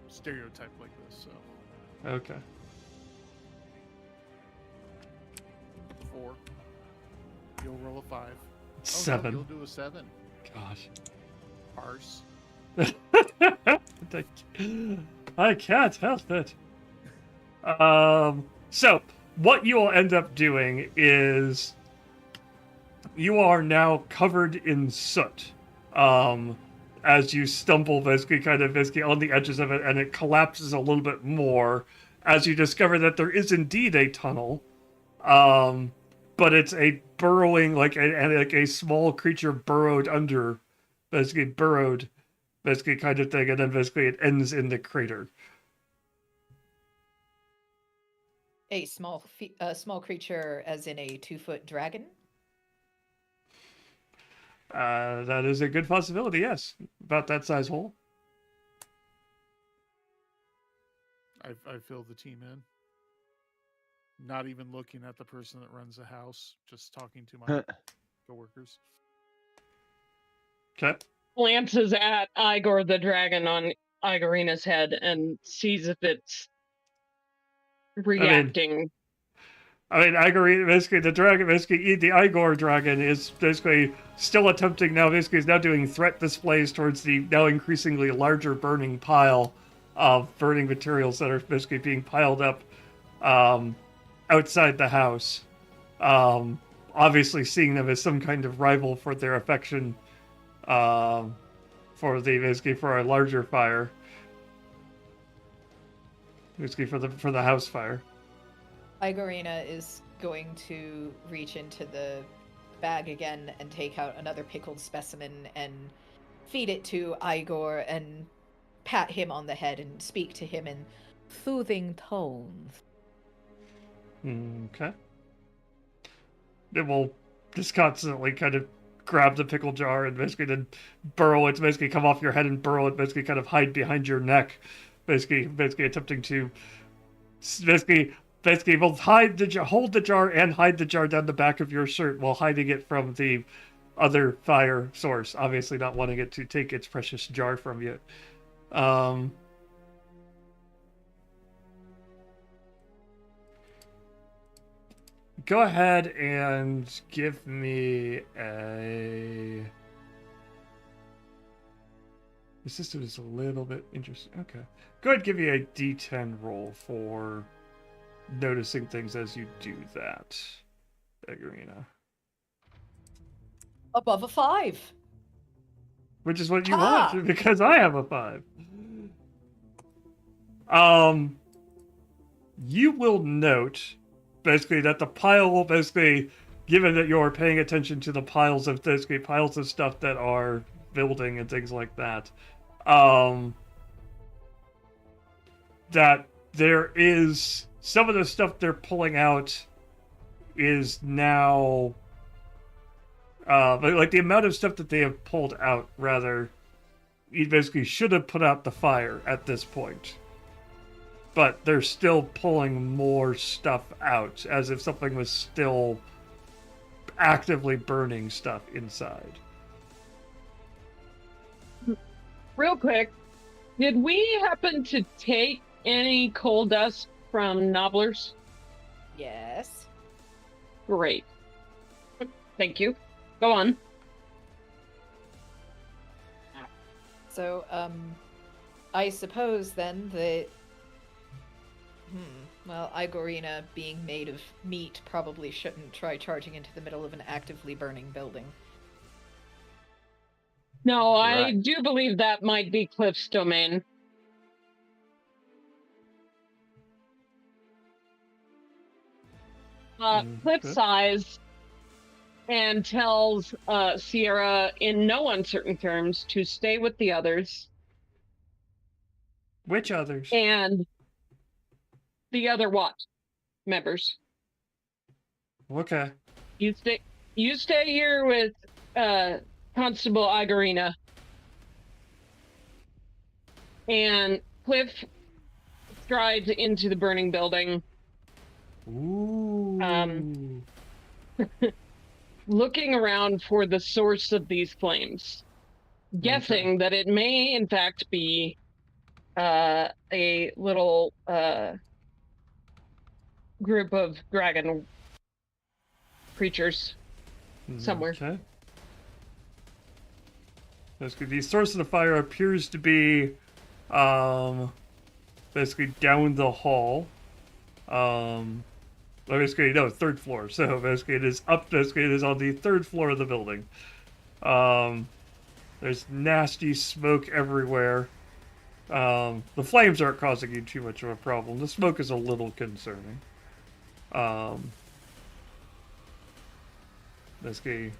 S5: stereotyped like this. So
S1: Okay.
S5: 4. You'll roll a 5.
S1: 7.
S5: Oh, no, you'll do a 7.
S1: Gosh.
S5: Arse.
S1: I can't help it. So what you will end up doing is you are now covered in soot. As you stumble basically on the edges of it, and it collapses a little bit more as you discover that there is indeed a tunnel. But it's a burrowing, like a small creature burrowed under, basically kind of thing, and then basically it ends in the crater.
S4: A small creature, as in a 2-foot dragon.
S1: That is a good possibility, yes. About that size hole.
S5: I fill the team in. Not even looking at the person that runs the house, just talking to my coworkers.
S1: Okay.
S3: Glances at Igor the dragon on Igorina's head and sees if it's reacting.
S1: Igor, basically the dragon, the Igor dragon is basically still attempting now. Basically, is now doing threat displays towards the now increasingly larger burning pile of burning materials that are basically being piled up outside the house. Obviously, seeing them as some kind of rival for their affection, for a larger fire, basically for the house fire.
S4: Igorina is going to reach into the bag again and take out another pickled specimen and feed it to Igor and pat him on the head and speak to him in soothing tones.
S1: Okay. It will just constantly kind of grab the pickle jar and basically then burrow it, basically come off your head and burrow it, basically kind of hide behind your neck, basically attempting to basically both hold the jar and hide the jar down the back of your shirt while hiding it from the other fire source, obviously not wanting it to take its precious jar from you. Go ahead and give me a... The system is a little bit interesting. Okay. Go ahead and give me a D10 roll for noticing things as you do that, Egorina.
S4: Above a 5.
S1: Which is what you want, because I have a 5. You will note, basically, that the pile, basically, given that you're paying attention to the piles of stuff that are building and things like that, that there is some of the stuff they're pulling out is now like the amount of stuff that they have pulled out, rather, you basically should have put out the fire at this point. But they're still pulling more stuff out, as if something was still actively burning stuff inside.
S3: Real quick, did we happen to take any coal dust from Nobblers?
S4: Yes.
S3: Great. Thank you. Go on.
S4: So, I suppose then that... Well, Igorina, being made of meat, probably shouldn't try charging into the middle of an actively burning building.
S3: No, I
S2: Right.
S3: do believe that might be Cliff's domain. Cliff sighs and tells Sierra in no uncertain terms to stay with the others.
S1: Which others?
S3: And the other watch members.
S1: Okay.
S3: You stay here with Constable Igarina. And Cliff strides into the burning building.
S1: Ooh.
S3: Looking around for the source of these flames. Guessing that it may, in fact, be a little group of dragon creatures somewhere.
S1: Okay. Basically, the source of the fire appears to be basically down the hall. Basically, no, third floor. So basically, it is up. Basically, it is on the third floor of the building. There's nasty smoke everywhere. The flames aren't causing you too much of a problem. The smoke is a little concerning. Basically,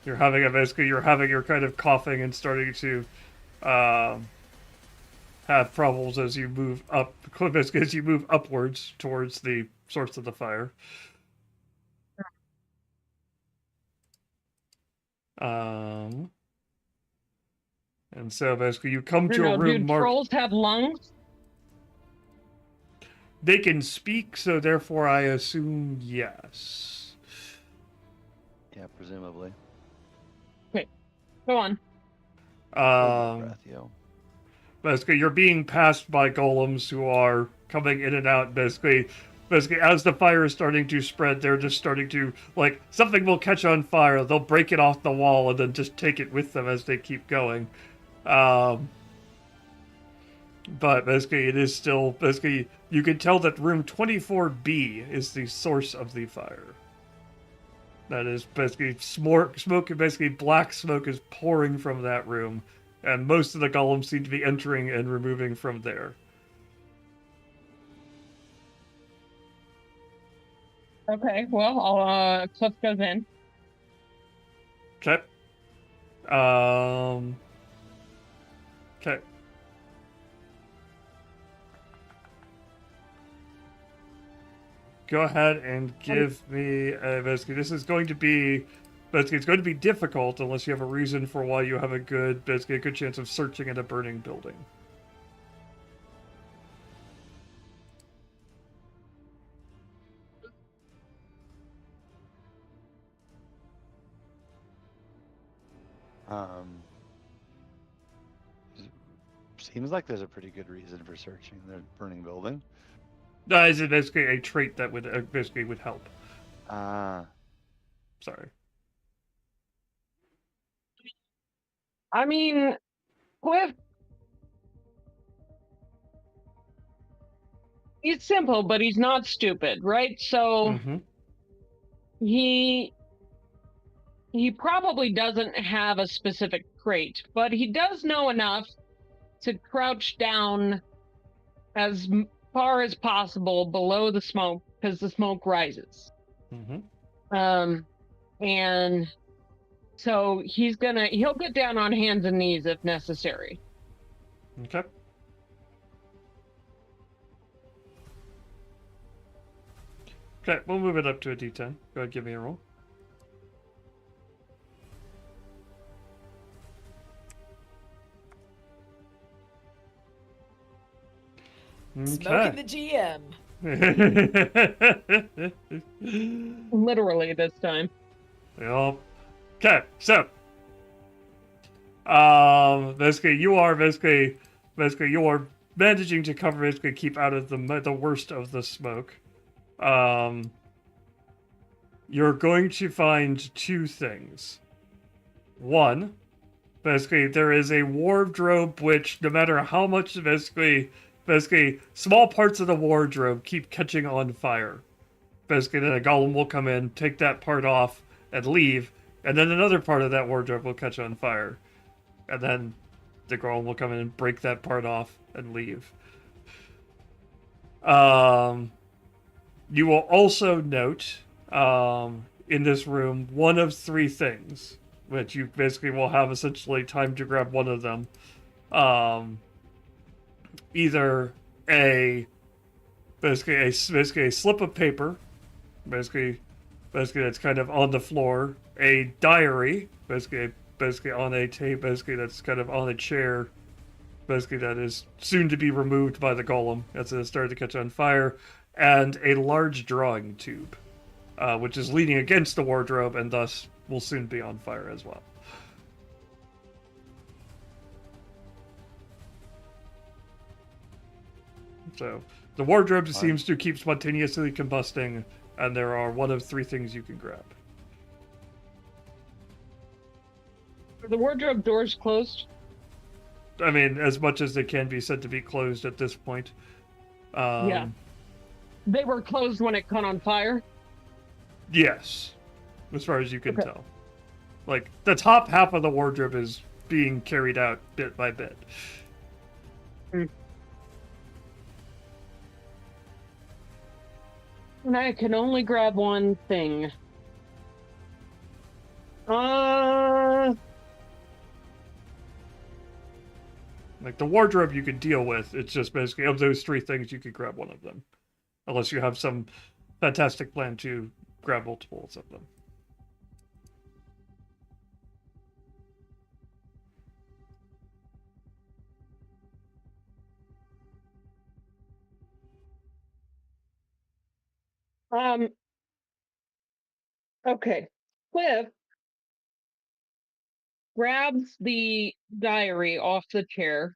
S1: you're having your kind of coughing and starting to have problems as you move up. Basically, as you move upwards towards the source of the fire. And so basically, you come to a room
S3: Do trolls have lungs?
S1: They can speak, so therefore I assume yes.
S2: Yeah, presumably.
S3: Okay, go on.
S2: Breath, yo.
S1: Basically, you're being passed by golems who are coming in and out. Basically, as the fire is starting to spread, they're just starting to, like, something will catch on fire. They'll break it off the wall and then just take it with them as they keep going. But basically, it is still, basically, you can tell that room 24B is the source of the fire. That is basically smoke, basically black smoke is pouring from that room, and most of the golems seem to be entering and removing from there.
S3: Okay, well, Cliff goes in.
S1: Okay. Okay. Go ahead and give me basically. This is going to be, basically, it's going to be difficult unless you have a reason for why you have a good chance of searching at a burning building.
S2: Seems like there's a pretty good reason for searching the burning building.
S1: Is it basically a trait that would basically would help? Sorry.
S3: I mean, Cliff. He's simple, but he's not stupid, right? So he probably doesn't have a specific trait, but he does know enough to crouch down as far as possible below the smoke because the smoke rises. And so he'll get down on hands and knees if necessary.
S1: Okay. Okay, we'll move it up to a D10. Go ahead, give me a roll.
S4: Smoking the GM.
S3: Literally this time.
S1: Yep. Okay, so basically you are managing to keep out of the worst of the smoke. You're going to find two things. One, basically there is a wardrobe which, no matter how much basically small parts of the wardrobe keep catching on fire. Basically, then a golem will come in, take that part off, and leave, and then another part of that wardrobe will catch on fire. And then the golem will come in and break that part off and leave. You will also note in this room one of three things, which you basically will have essentially time to grab one of them. Either basically a slip of paper, basically basically that's kind of on the floor, a diary, basically on a tape, basically that's kind of on a chair, basically that is soon to be removed by the golem as it started to catch on fire, and a large drawing tube, which is leaning against the wardrobe and thus will soon be on fire as well. So the wardrobe seems to keep spontaneously combusting, and there are one of three things you can grab.
S3: Are the wardrobe doors closed?
S1: I mean, as much as they can be said to be closed at this point.
S3: Yeah. They were closed when it caught on fire?
S1: Yes, as far as you can tell. Like, the top half of the wardrobe is being carried out bit by bit.
S3: And I can only grab one thing.
S1: Like, the wardrobe you can deal with, it's just basically, of those three things, you could grab one of them. Unless you have some fantastic plan to grab multiples of them.
S3: Okay. Cliff grabs the diary off the chair.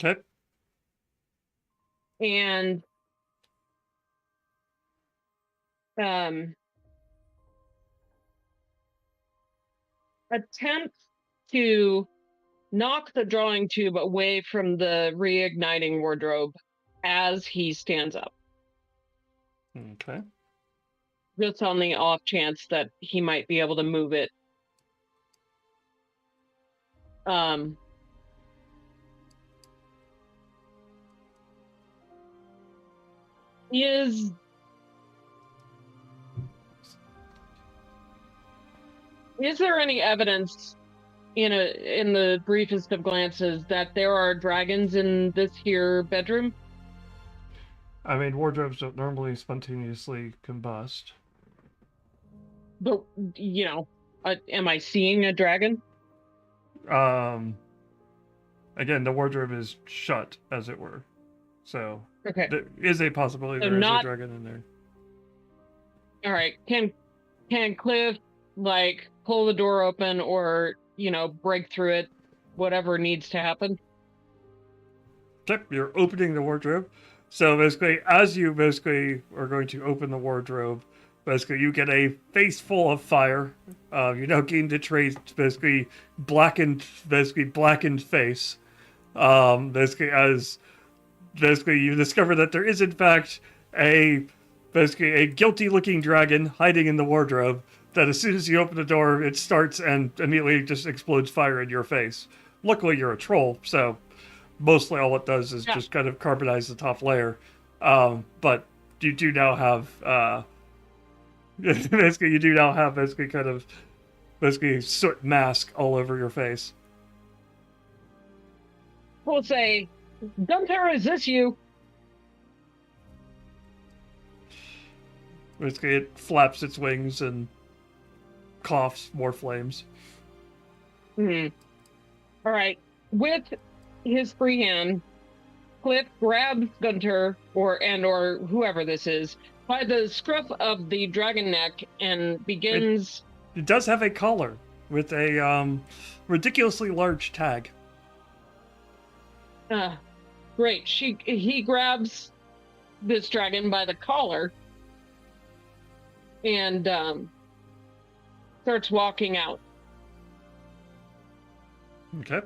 S1: Okay.
S3: And attempts to knock the drawing tube away from the reigniting wardrobe as he stands up.
S1: Okay.
S3: Just on the off chance that he might be able to move it. Is there any evidence in the briefest of glances that there are dragons in this here bedroom?
S1: I mean, wardrobes don't normally spontaneously combust.
S3: But, am I seeing a dragon?
S1: Again, the wardrobe is shut, as it were. So,
S3: okay.
S1: There is a possibility there is a dragon in there.
S3: All right. Can Cliff, pull the door open or, break through it, whatever needs to happen?
S1: Yep, you're opening the wardrobe. So basically, as you are going to open the wardrobe, basically you get a face full of fire. You now gain the trait, blackened face. Basically you discover that there is in fact a guilty-looking dragon hiding in the wardrobe. That as soon as you open the door, it starts and immediately just explodes fire in your face. Luckily, you're a troll, so mostly all it does is just kind of carbonize the top layer. But you do now have soot mask all over your face.
S3: We'll say, Gunter, is this you?
S1: Basically, it flaps its wings and coughs more flames.
S3: All right. With his free hand, Cliff grabs Gunter or whoever this is by the scruff of the dragon neck and begins.
S1: It does have a collar with a ridiculously large tag.
S3: Great. He grabs this dragon by the collar and starts walking out.
S1: Okay.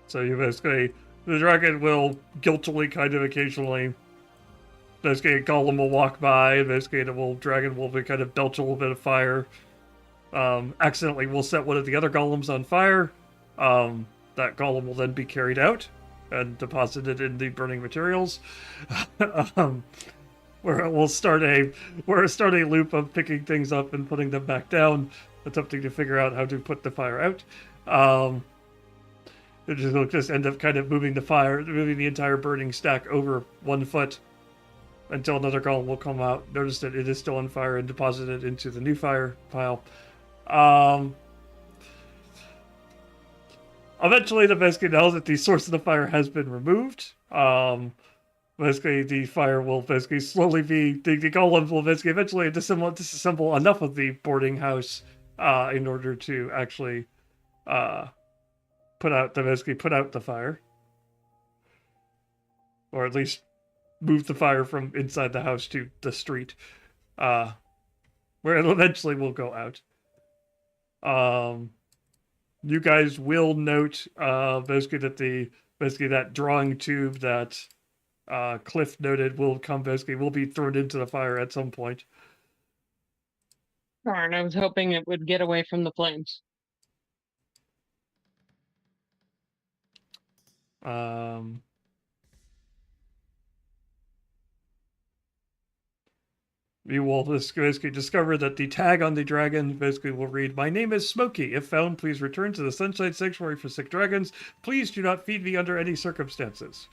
S1: So you the dragon will guiltily kind of occasionally, a golem will walk by, dragon will kind of belch a little bit of fire. Accidentally will set one of the other golems on fire. That golem will then be carried out and deposited in the burning materials. Where it will start a loop of picking things up and putting them back down, attempting to figure out how to put the fire out. It'll just end up kind of moving the entire burning stack over 1 foot until another golem will come out, notice that it is still on fire, and deposit it into the new fire pile. Eventually, basically, now that the source of the fire has been removed, basically the fire will basically slowly be, the golems will basically eventually disassemble enough of the boarding house in order to actually put out the fire, or at least move the fire from inside the house to the street, where it eventually will go out. You guys will note basically that drawing tube that Cliff noted will be thrown into the fire at some point.
S3: Darn, I was hoping it would get away from the flames.
S1: You will basically discover that the tag on the dragon basically will read, "My name is Smokey. If found, please return to the Sunshine Sanctuary for Sick Dragons. Please do not feed me under any circumstances."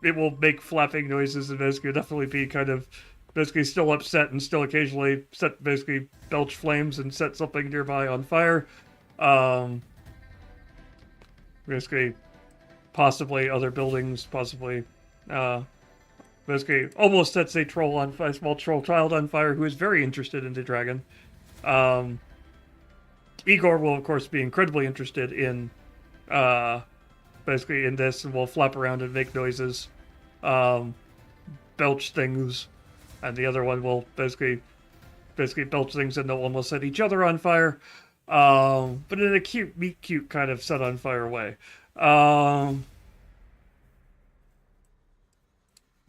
S1: It will make flapping noises and basically definitely be kind of basically still upset and still occasionally belch flames and set something nearby on fire. Basically, possibly other buildings, possibly basically almost sets a small troll child on fire who is very interested in the dragon. Igor will of course be incredibly interested in basically in this, and will flap around and make noises, belch things, and the other one will basically belch things, and they'll almost set each other on fire, but in a meet cute kind of set on fire way.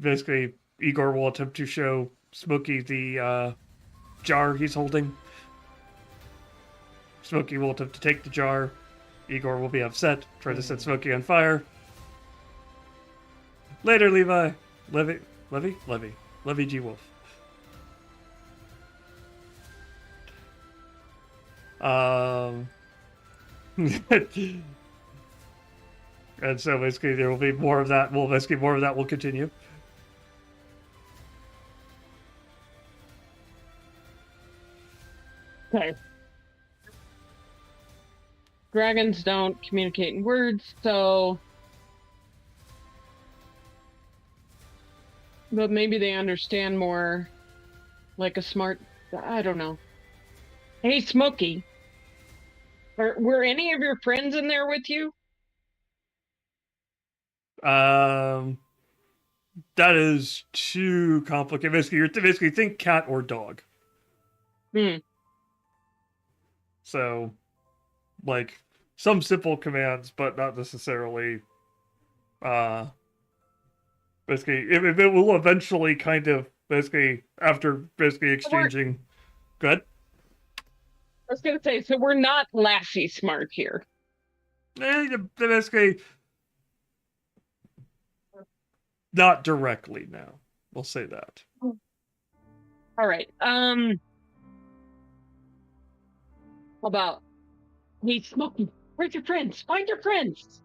S1: Basically, Igor will attempt to show Smokey the jar he's holding. Smokey will attempt to take the jar. Igor will be upset, try to set Smokey on fire. Later, Levi. Levy G. Wolf. And so basically there will be more of that. More of that will continue.
S3: Okay. Dragons don't communicate in words, so... But maybe they understand more like a smart... I don't know. Hey, Smokey. Were any of your friends in there with you?
S1: That is too complicated. Basically think cat or dog. So, like, some simple commands, but not necessarily, basically, it will eventually kind of, after exchanging... Good?
S3: I was going to say, so we're not Lassie smart here.
S1: Basically, not directly, now. We'll say that.
S3: All right. How about, hey, Smokey, where's your friends? Find your friends.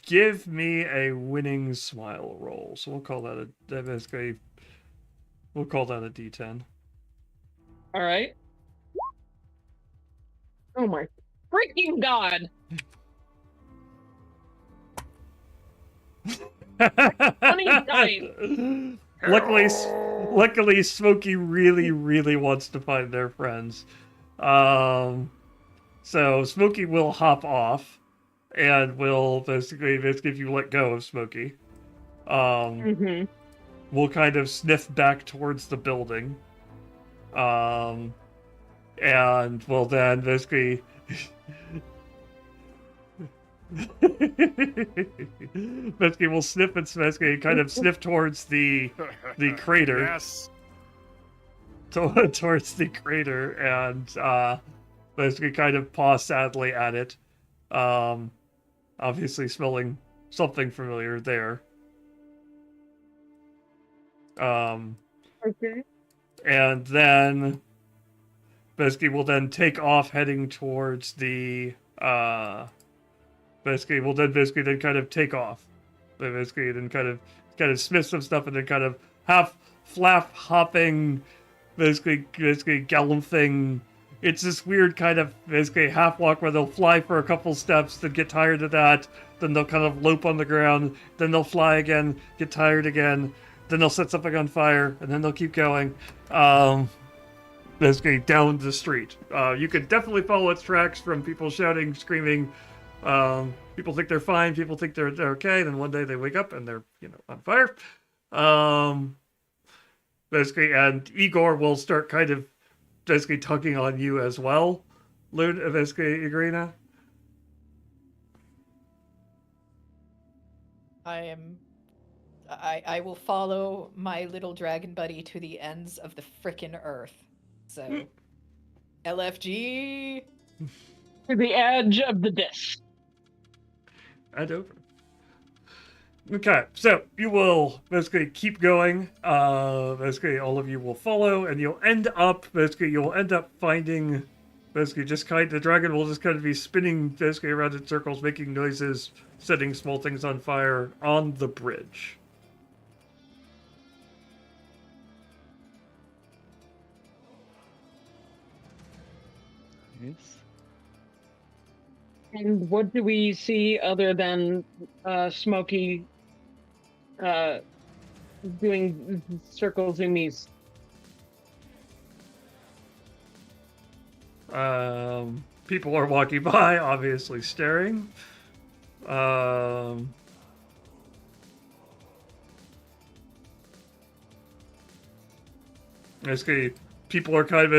S1: Give me a winning smile roll. So we'll call that we'll call that a D10.
S3: All right. Oh my freaking God.
S1: Luckily, Smokey really wants to find their friends. So Smokey will hop off, and will basically if you let go of Smokey, we'll kind of sniff back towards the building, and we'll then basically. Mesky will sniff and Mesky kind of sniff towards the crater.
S5: Yes.
S1: Towards the crater, and basically kind of paw sadly at it. Obviously smelling something familiar there.
S3: Okay.
S1: And then basically will then take off heading towards the basically will then kind of take off. They basically then kind of sniff some stuff and then kind of half flap hopping, basically galloping. It's this weird kind of basically half walk where they'll fly for a couple steps, then get tired of that, then they'll kind of lope on the ground, then they'll fly again, get tired again, then they'll set something on fire, and then they'll keep going. Basically down the street. You can definitely follow its tracks from people shouting, screaming. People think they're fine, people think they're okay, then one day they wake up and they're, on fire. Basically, and Igor will start kind of basically tugging on you as well. Luna, basically, Igrina.
S4: I will follow my little dragon buddy to the ends of the frickin' earth. So, LFG.
S3: To the edge of the disc.
S1: And over. Okay, so you will basically keep going. Basically, all of you will follow, and you'll end up finding the dragon will just kind of be spinning basically around in circles, making noises, setting small things on fire on the bridge.
S2: Yes.
S3: And what do we see other than Smokey doing circle zoomies?
S1: People are walking by, obviously staring. Basically, people are kind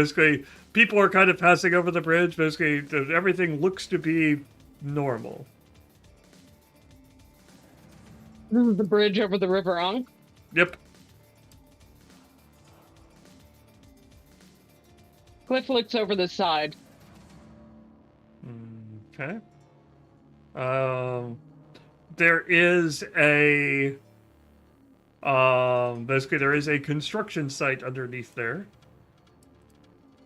S1: of passing over the bridge. Basically, everything looks to be normal.
S3: This is the bridge over the River Ankh?
S1: Yep.
S3: Cliff looks over the side.
S1: Okay. There is a construction site underneath there.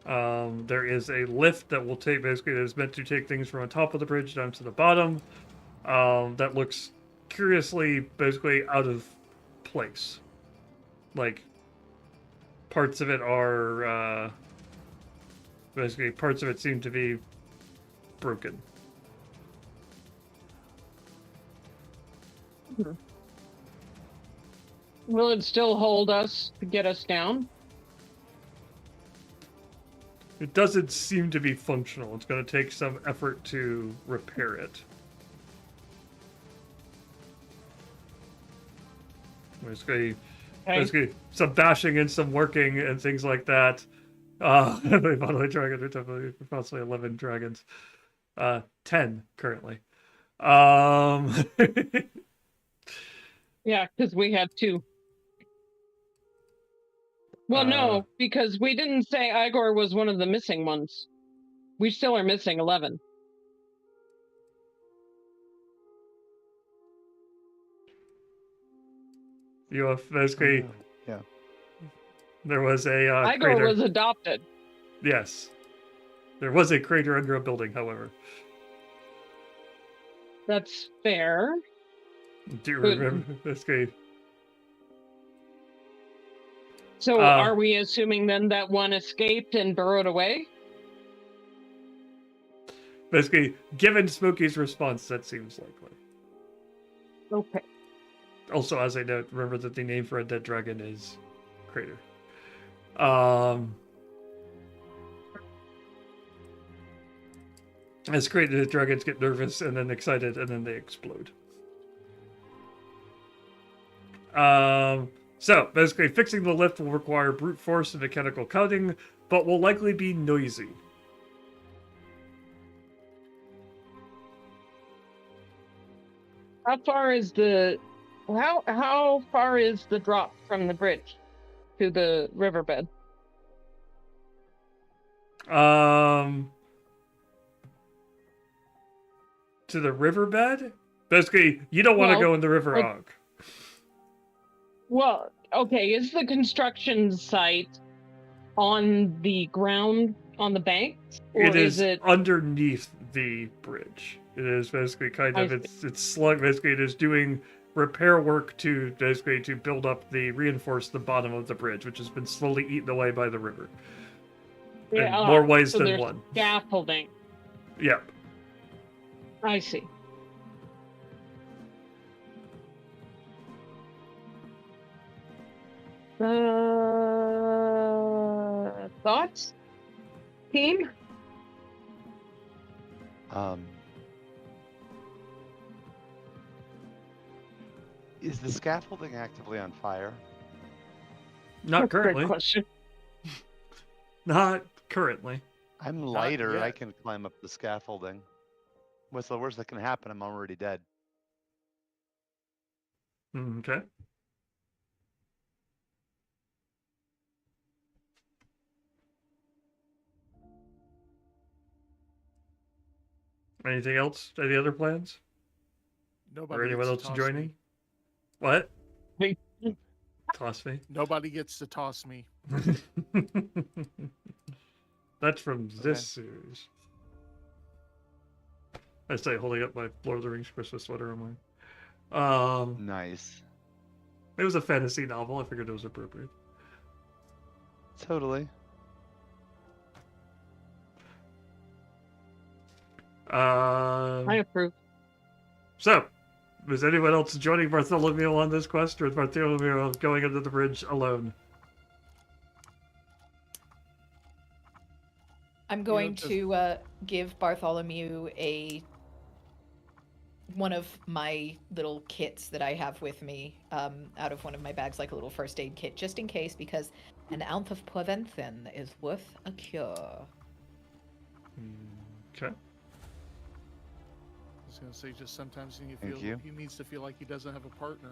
S1: There is a lift that will that is meant to take things from on top of the bridge down to the bottom. That looks curiously basically out of place. Like, parts of it are parts of it seem to be broken.
S3: Will it still hold us to get us down?
S1: It doesn't seem to be functional. It's going to take some effort to repair it. Basically some bashing and some working and things like that. Bodily dragon, definitely possibly 11 dragons. 10 currently.
S3: Yeah, because we had 2. Well, no, because we didn't say Igor was one of the missing ones. We still are missing 11.
S1: You have basically...
S2: Yeah.
S1: There was a
S3: Igor
S1: crater.
S3: was adopted.
S1: Yes. There was a crater under a building, however.
S3: That's fair.
S1: Do you remember this game?
S3: So are we assuming then that one escaped and burrowed away?
S1: Basically, given Smokey's response, that seems likely.
S3: Okay.
S1: Also, as I note, remember that the name for a dead dragon is Crater. As Crater dragons get nervous and then excited, and then they explode. So, basically, fixing the lift will require brute force and mechanical cutting, but will likely be noisy.
S3: How far is the drop from the bridge to the riverbed?
S1: To the riverbed? Basically, you don't want to go in the river Ankh.
S3: Well, okay, is the construction site on the ground on the bank, or
S1: It
S3: is
S1: is
S3: it?
S1: underneath the bridge. It is basically kind of
S3: I
S1: it's slug. Basically, it is doing repair work to build up reinforce the bottom of the bridge, which has been slowly eaten away by the river. In more ways
S3: so
S1: than
S3: there's
S1: one.
S3: scaffolding.
S1: Yep.
S3: I see. Thoughts, team?
S2: Is the scaffolding actively on fire?
S1: Not
S3: That's a great
S1: currently.
S3: question.
S1: Not currently.
S2: I'm lighter. I
S5: yet.
S2: can climb up the scaffolding. What's the worst that can happen? I'm already dead.
S1: Okay. Anything else? Any other plans?
S5: Nobody
S1: Or anyone
S5: gets
S1: else
S5: to toss
S1: joining?
S5: me.
S1: What?
S3: Wait.
S1: Toss me.
S5: Nobody gets to toss me.
S1: That's from
S2: Okay.
S1: this series. I say holding up my Lord of the Rings Christmas sweater on mine.
S2: Nice.
S1: It was a fantasy novel. I figured it was appropriate.
S2: Totally.
S3: I approve.
S1: So, is anyone else joining Bartholomew on this quest, or is Bartholomew going under the bridge alone?
S4: I'm going
S5: just-
S4: to give Bartholomew one of my little kits that I have with me out of one of my bags, like a little first aid kit, just in case, because an ounce of prevention is worth a cure.
S1: Okay.
S5: I was gonna say, just sometimes
S2: Thank you.
S5: he needs to feel like he doesn't have a partner.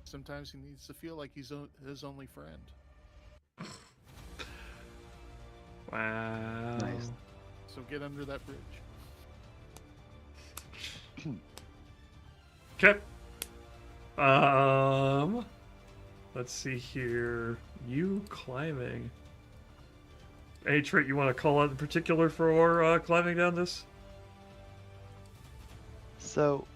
S5: Sometimes he needs to feel like he's his only friend.
S1: Wow.
S2: Nice.
S5: So get under that bridge.
S1: Okay. Let's see here. You climbing. Any trait you want to call out in particular for climbing down this?
S2: So,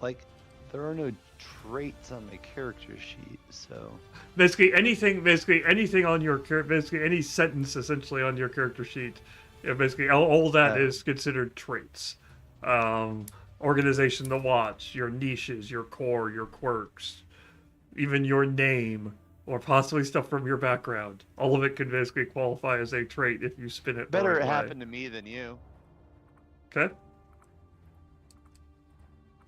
S2: like, there are no traits on my character sheet, so
S1: Basically anything on your basically any sentence essentially on your character sheet. Yeah, basically all that is considered traits. Organization to watch, your niches, your core, your quirks, even your name, or possibly stuff from your background. All of it can basically qualify as a trait if you spin it the
S2: better
S1: right
S2: it
S1: way.
S2: happen to me than you.
S1: Okay.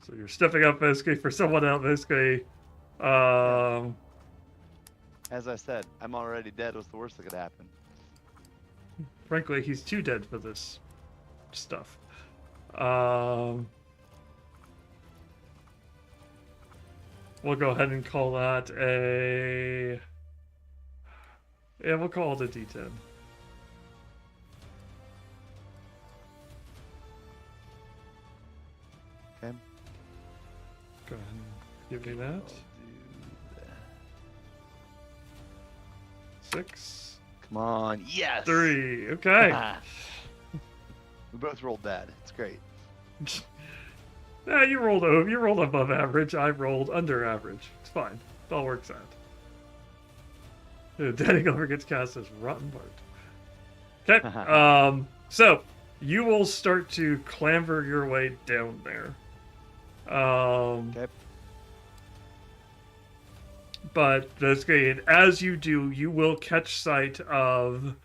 S1: So you're stepping up basically for someone else basically.
S2: As I said, I'm already dead. What's the worst that could happen?
S1: Frankly, he's too dead for this stuff. We'll go ahead and call that a... Yeah, we'll call it a D10.
S2: Okay.
S1: Go ahead and give me that.
S2: I'll do that.
S1: 6.
S2: Come on. Yes.
S1: 3. Okay.
S2: We both rolled bad. It's great.
S1: Yeah, you rolled above average. I rolled under average. It's fine. It all works out. Danny over gets cast as Rotten Bart. Okay. So you will start to clamber your way down there.
S2: Okay.
S1: But basically, as you do, you will catch sight of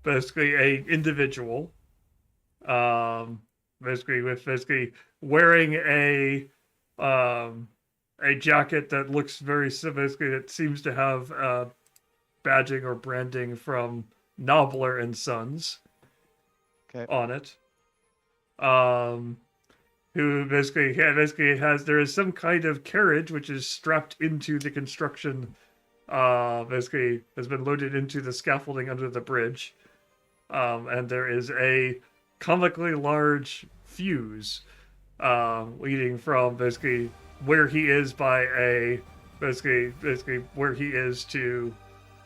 S1: basically a individual. Basically wearing a jacket that looks very basically that seems to have badging or branding from Nobler and Sons on it. Who basically has there is some kind of carriage which is strapped into the construction. Basically has been loaded into the scaffolding under the bridge, and there is a comically large fuse leading from basically where he is by a basically where he is to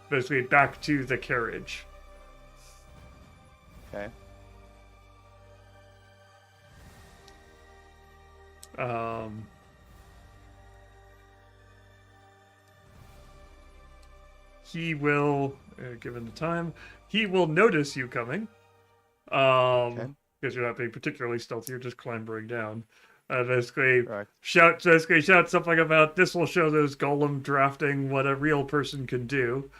S1: basically back to the carriage.
S2: Okay.
S1: He will, given the time, he will notice you coming. Because you're not being particularly stealthy, you're just clambering down. Basically,
S2: Correct.
S1: shout something about this will show those golem drafting what a real person can do.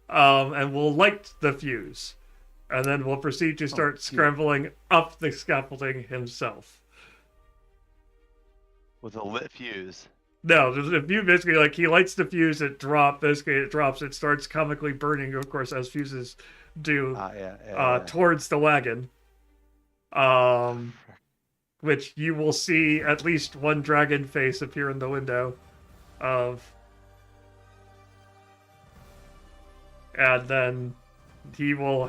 S1: And we'll light the fuse. And then we'll proceed to start scrambling up the scaffolding himself.
S2: With a lit fuse.
S1: No, the fuse basically, like, he lights the fuse, it drops, it starts comically burning, of course, as fuses do, towards the wagon. Which you will see at least one dragon face appear in the window of. And then he will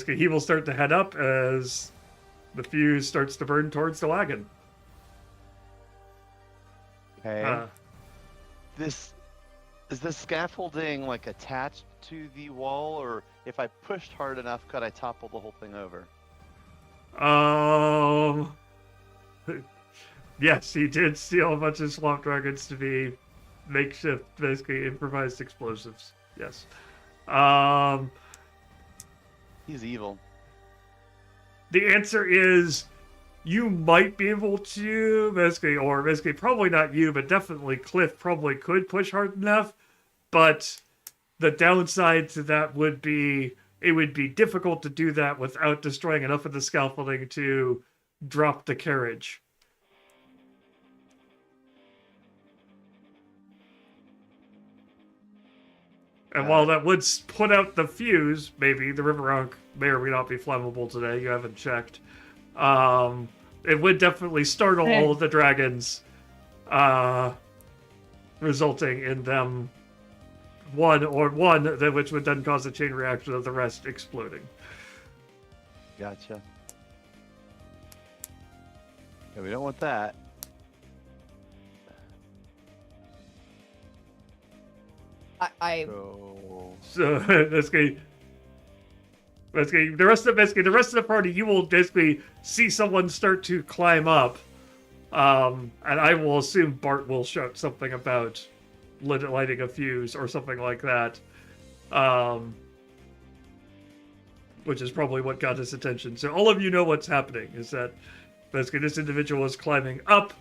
S1: he will start to head up as the fuse starts to burn towards the wagon.
S2: Okay. Is this scaffolding like attached to the wall, or if I pushed hard enough, could I topple the whole thing over?
S1: Yes, he did steal a bunch of swamp dragons to be makeshift, basically improvised explosives. Yes.
S2: He's evil.
S1: The answer is you might be able to, basically probably not you, but definitely Cliff probably could push hard enough, but the downside to that would be it would be difficult to do that without destroying enough of the scaffolding to drop the carriage. And while that would put out the fuse, maybe, the River Ankh may or may not be flammable today, you haven't checked. It would definitely startle all of the dragons, resulting in them which would then cause a chain reaction of the rest exploding.
S2: Gotcha. Yeah, we don't want that.
S1: So basically, the rest of the party, you will basically see someone start to climb up, and I will assume Bart will shout something about lighting a fuse or something like that, which is probably what got his attention. So all of you know what's happening is that basically this individual is climbing up,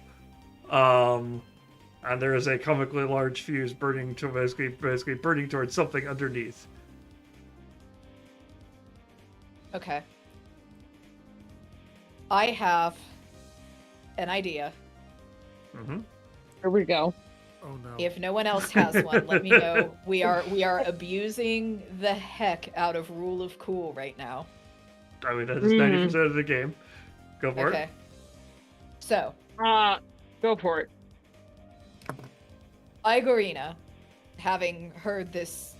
S1: and there is a comically large fuse burning to basically burning towards something underneath.
S4: Okay. I have an idea.
S1: Mm-hmm.
S3: Here we go.
S5: Oh no.
S4: If no one else has one, let me know. We are abusing the heck out of Rule of Cool right now.
S1: I mean, that is 90% of the game. Go for it.
S4: So.
S3: Go for it.
S4: Igorina, having heard this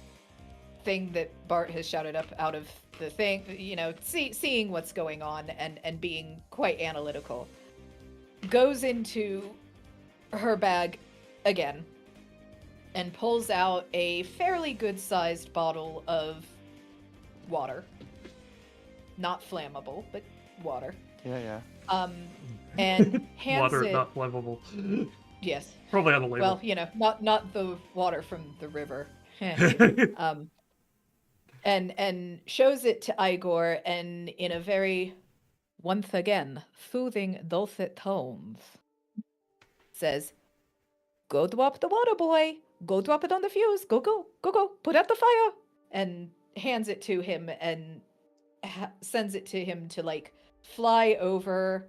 S4: thing that Bart has shouted up out of the thing, seeing what's going on and being quite analytical, goes into her bag again and pulls out a fairly good-sized bottle of water. Not flammable, but water.
S2: Yeah.
S4: And hands
S1: water,
S4: it...
S1: not flammable.
S4: Yes.
S1: Probably on the label.
S4: Well, not the water from the river. And shows it to Igor, and in a very, once again, soothing, dulcet tones, says, "Go drop the water, boy. Go drop it on the fuse. Go. Put out the fire." And hands it to him and sends it to him to, fly over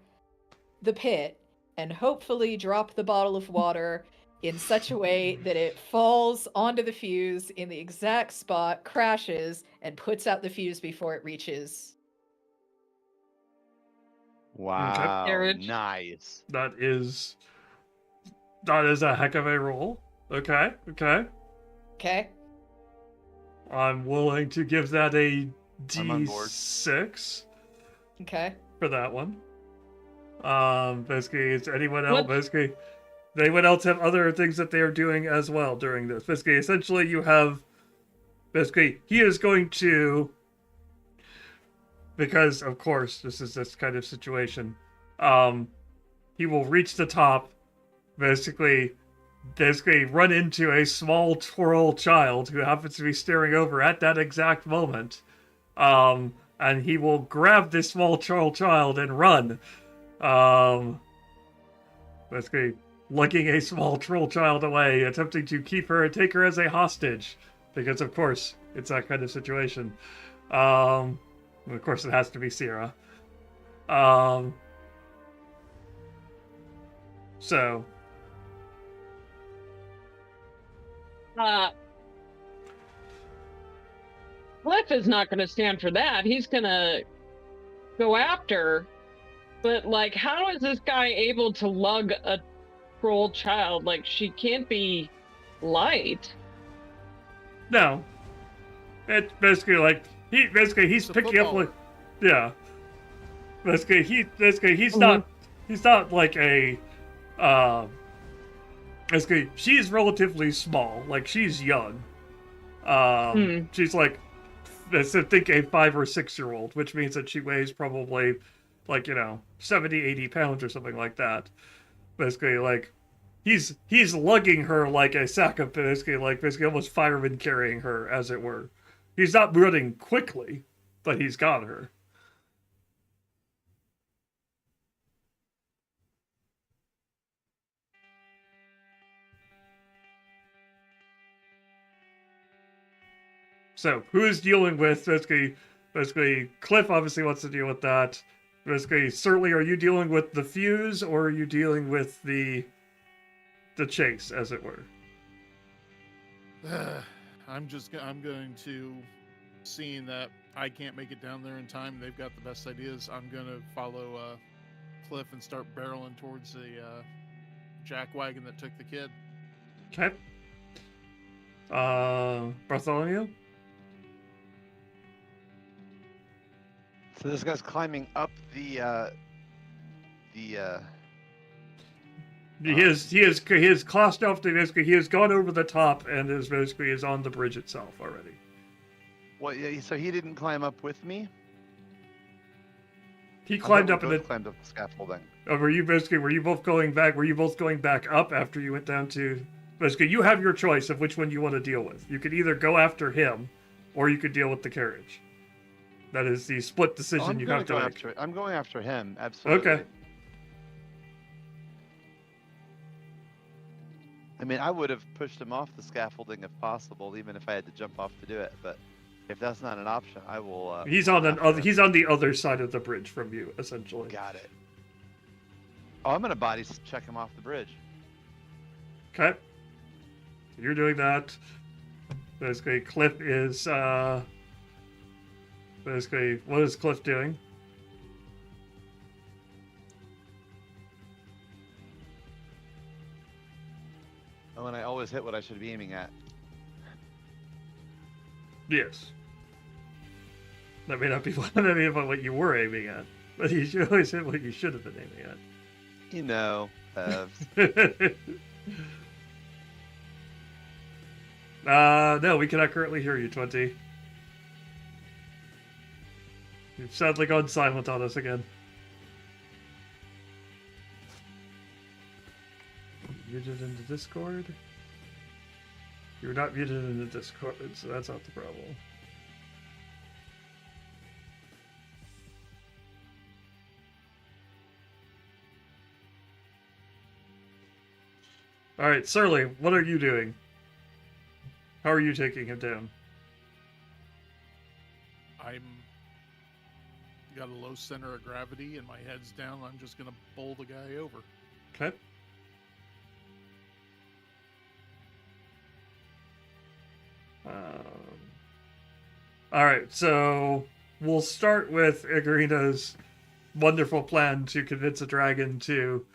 S4: the pit and hopefully drop the bottle of water in such a way that it falls onto the fuse in the exact spot, crashes, and puts out the fuse before it reaches.
S2: Wow,
S3: Carriage.
S2: nice.
S1: That is a heck of a roll. Okay.
S4: Okay.
S1: I'm willing to give that a
S2: I'm on board.
S1: D6
S4: Okay.
S1: for that one. Basically, is anyone else? Basically, anyone else have other things that they are doing as well during this? Basically, essentially, you have basically, he is going to, because of course this is this kind of situation, he will reach the top, basically run into a small troll child who happens to be staring over at that exact moment. And he will grab this small troll child and run. Basically lugging a small troll child away, attempting to keep her and take her as a hostage. Because of course, it's that kind of situation. Of course it has to be Sierra. So
S3: Cliff is not going to stand for that. He's going to go after. But, like, how is this guy able to lug a troll child? Like, she can't be light.
S1: no, it's basically like he's picking up like, yeah. Basically he's not like a basically she's relatively small, like she's young. She's like, let's think a 5 or 6 year old, which means that she weighs probably like, 70, 80 pounds or something like that. Basically, like, he's lugging her like a sack of basically almost fireman carrying her, as it were. He's not running quickly, but he's got her. So, who is dealing with basically Cliff obviously wants to deal with that. Basically, certainly, are you dealing with the fuse, or are you dealing with the chase, as it were?
S5: I'm going to, seeing that I can't make it down there in time, they've got the best ideas, I'm going to follow Cliff and start barreling towards the jack wagon that took the kid.
S1: Okay. Bartholomew?
S2: So this guy's climbing up the
S1: He has crossed off the basically. He has gone over the top and is on the bridge itself already.
S2: What? Yeah, so he didn't climb up with me.
S1: He climbed up and
S2: climbed up the scaffolding.
S1: Oh, were you both going back? Were you both going back up after you went down to? Basically, you have your choice of which one you want to deal with. You could either go after him, or you could deal with the carriage. That is the split decision you have to make.
S2: I'm going after him. Absolutely.
S1: Okay.
S2: I mean, I would have pushed him off the scaffolding if possible, even if I had to jump off to do it. But if that's not an option, I will.
S1: He's on the other side of the bridge from you, essentially.
S2: Got it. Oh, I'm gonna body check him off the bridge.
S1: Okay. You're doing that. Basically, Cliff is. Basically, what is Cliff doing?
S2: Oh, and I always hit what I should be aiming at.
S1: Yes. That may not be what you were aiming at, but you should always hit what you should have been aiming at.
S2: You know.
S1: No, we cannot currently hear you, 20. You've sadly gone silent on us again. Muted into Discord? You're not muted into Discord, so that's not the problem. Alright, Surly, what are you doing? How are you taking him down?
S5: I'm got a low center of gravity and my head's down. I'm just gonna bowl the guy over.
S1: Okay. Alright, so we'll start with Igarina's wonderful plan to convince a dragon to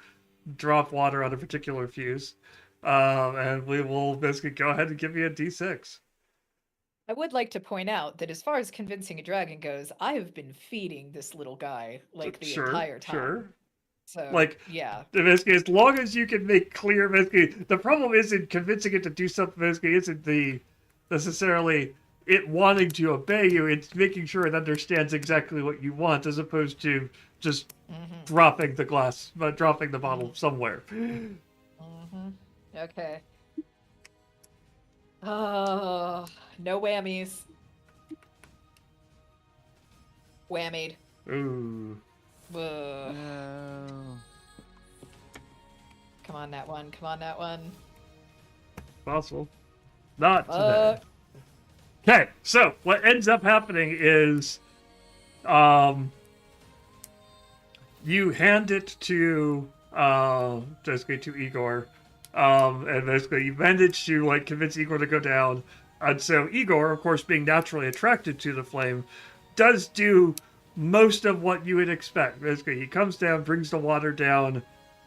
S1: drop water on a particular fuse. And we will basically go ahead and give you a D6.
S4: I would like to point out that as far as convincing a dragon goes, I have been feeding this little guy like the entire time.
S1: Sure.
S4: So,
S1: like,
S4: yeah.
S1: Basically, as long as you can make clear, basically, the problem isn't convincing it to do something, basically, isn't necessarily it wanting to obey you. It's making sure it understands exactly what you want, as opposed to just dropping the glass, dropping the bottle somewhere.
S4: Okay. Oh, no whammies. Whammied.
S1: Ooh.
S4: Ugh.
S2: No.
S4: Come on, that one. Come on, that one.
S1: Possible. Not today. Okay, so what ends up happening is you hand it to basically to Igor. And basically you manage to like convince Igor to go down. And so Igor, of course, being naturally attracted to the flame, does do most of what you would expect. Basically, he comes down, brings the water down,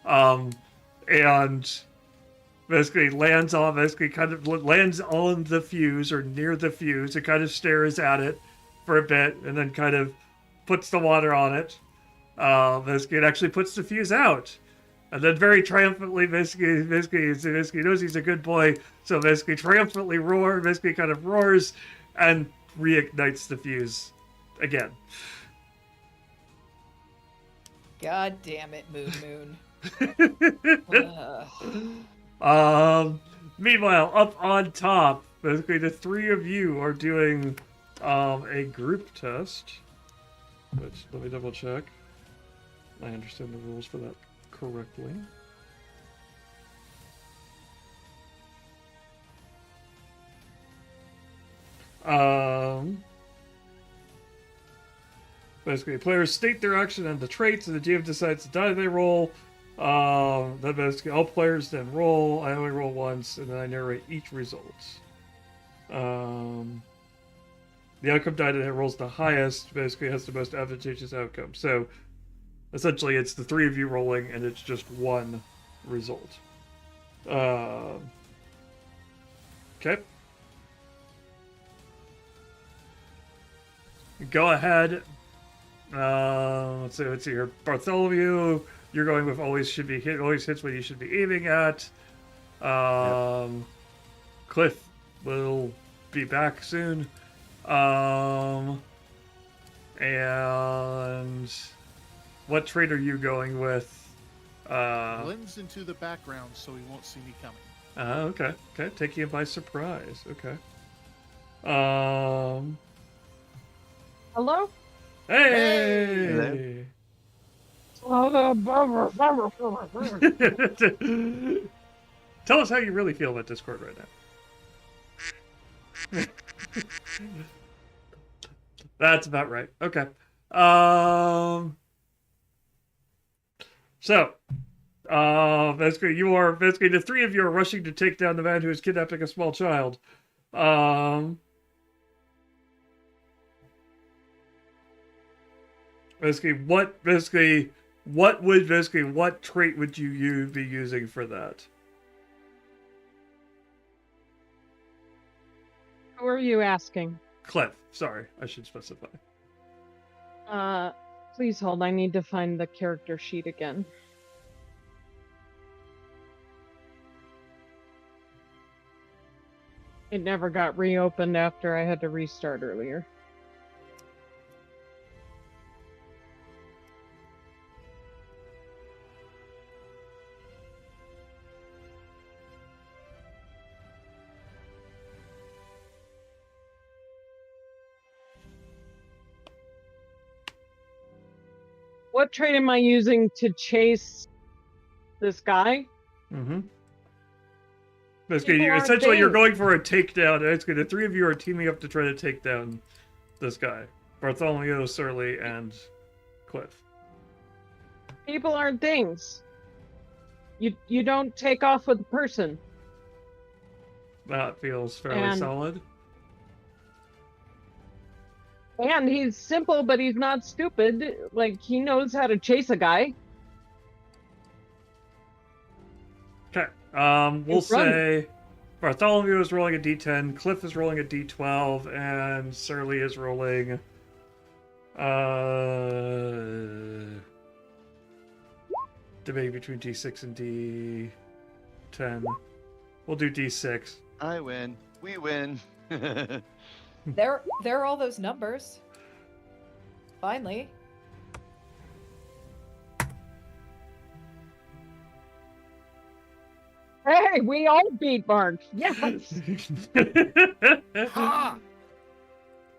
S1: and basically lands on the fuse or near the fuse and kind of stares at it for a bit and then kind of puts the water on it. Basically, it actually puts the fuse out. And then very triumphantly, basically knows he's a good boy, so basically triumphantly kind of roars and reignites the fuse again.
S4: God damn it, Moon.
S1: Meanwhile, up on top, basically the three of you are doing a group test. Which, let me double check. I understand the rules for that correctly. Basically, players state their action and the traits, and the GM decides the die they roll. Then basically all players then roll. I only roll once, and then I narrate each result. The outcome die that rolls the highest basically has the most advantageous outcome. So essentially, it's the three of you rolling, and it's just one result. Okay. Go ahead. Let's see here. Bartholomew, you're going with always hits what you should be aiming at. Cliff will be back soon. And what trait are you going with?
S5: Blends into the background so he won't see me coming.
S1: Okay. Taking it by surprise. Okay.
S3: Hello?
S1: Hey! Tell us how you really feel about Discord right now. That's about right. Okay. So, basically, the three of you are rushing to take down the man who is kidnapping a small child. What trait would you be using for that?
S3: Who are you asking?
S1: Cliff. Sorry, I should specify.
S3: Please hold. I need to find the character sheet again. It never got reopened after I had to restart earlier. What trait am I using to chase this guy?
S1: Mm-hmm. Basically, you're going for a takedown. Basically, the three of you are teaming up to try to take down this guy. Bartholomew, Surly, and Cliff.
S3: People aren't things. You don't take off with a person.
S1: That feels fairly solid.
S3: And he's simple, but he's not stupid. Like, he knows how to chase a guy.
S1: Okay. We'll say Bartholomew is rolling a d10, Cliff is rolling a d12, and Surly is rolling debating between d6 and d10. We'll do d6.
S2: I win. We win.
S4: There are all those numbers. Finally.
S3: Hey, we all beat Mark. Yes.
S5: Ha!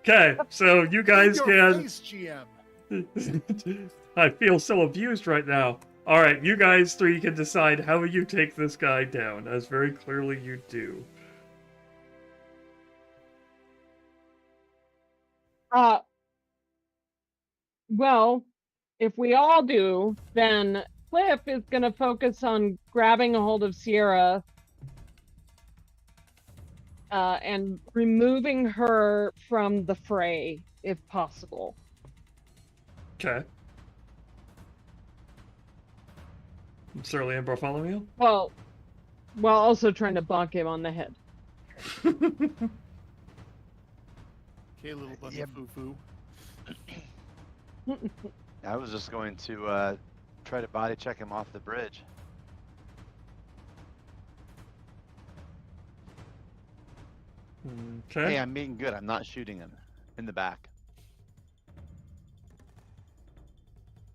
S1: Okay, so you guys
S5: In your
S1: can.
S5: face, GM.
S1: I feel so abused right now. All right, you guys three can decide how you take this guy down, as very clearly you do.
S3: Well, if we all do, then Cliff is going to focus on grabbing a hold of Sierra and removing her from the fray, if possible.
S1: Okay. Sir Liam Bartholomew?
S3: Well, while also trying to bonk him on the head.
S5: Okay, little bunny
S2: Yep.
S5: foo-foo.
S2: I was just going to try to body check him off the bridge.
S1: Okay.
S2: Hey, I'm being good. I'm not shooting him in the back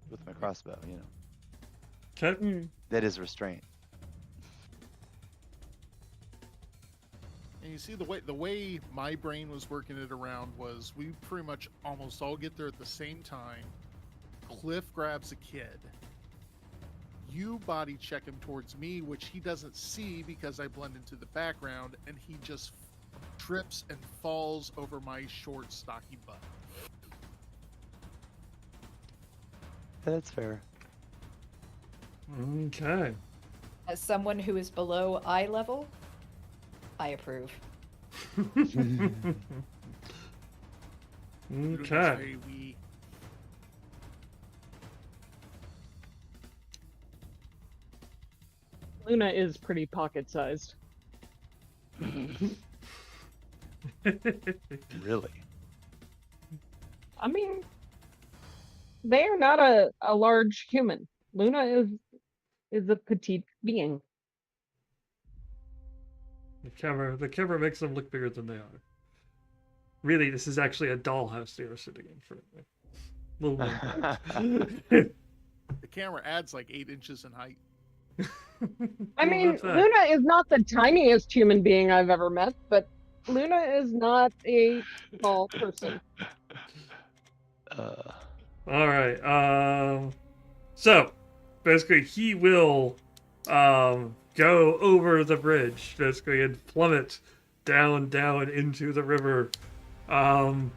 S2: with my crossbow. You know,
S1: Okay.
S2: that is restraint.
S5: And you see the way my brain was working it around was we pretty much almost all get there at the same time. Cliff grabs a kid. You body check him towards me, which he doesn't see because I blend into the background, and he just trips and falls over my short, stocky butt.
S2: That's fair.
S1: Okay.
S4: As someone who is below eye level, I approve.
S1: Okay.
S3: Luna is pretty pocket-sized.
S2: Really?
S3: I mean, they are not a large human. Luna is a petite being.
S1: The camera makes them look bigger than they are. Really, this is actually a dollhouse they are sitting in front of me. Little
S5: The camera adds like 8 inches in height.
S3: I mean, Luna is not the tiniest human being I've ever met, but Luna is not a small person.
S1: All right. So basically, he will go over the bridge, basically, and plummet down into the river.
S3: Oh,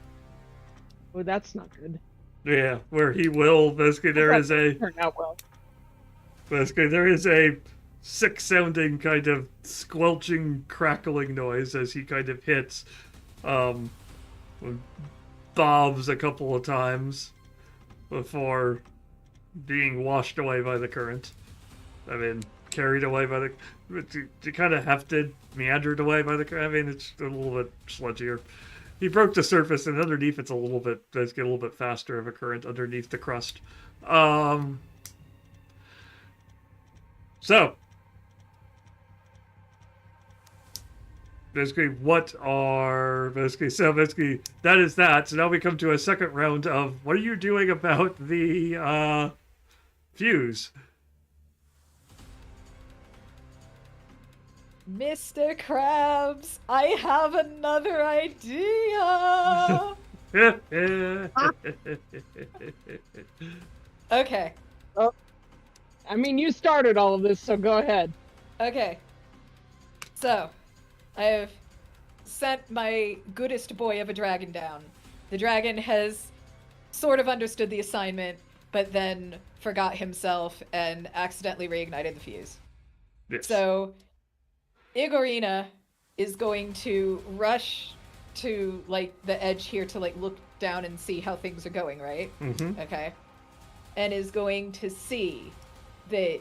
S3: that's not good.
S1: Yeah, where he will basically
S3: Turned out well.
S1: Basically, there is a sick-sounding kind of squelching, crackling noise as he kind of hits, bobs a couple of times before being washed away by the current. I mean, carried away by the... You kind of hefted, meandered away by the current. I mean, it's a little bit sludgier. He broke the surface, and underneath it's a little bit faster of a current underneath the crust. So, basically, that is that. So now we come to a second round of what are you doing about the fuse?
S4: Mr. Krabs, I have another idea. Okay.
S3: I mean, you started all of this, so go ahead.
S4: Okay. So, I have sent my goodest boy of a dragon down. The dragon has sort of understood the assignment, but then forgot himself and accidentally reignited the fuse.
S1: Yes.
S4: So, Igorina is going to rush to, like, the edge here to, like, look down and see how things are going, right?
S1: Mm-hmm.
S4: Okay. And is going to see that,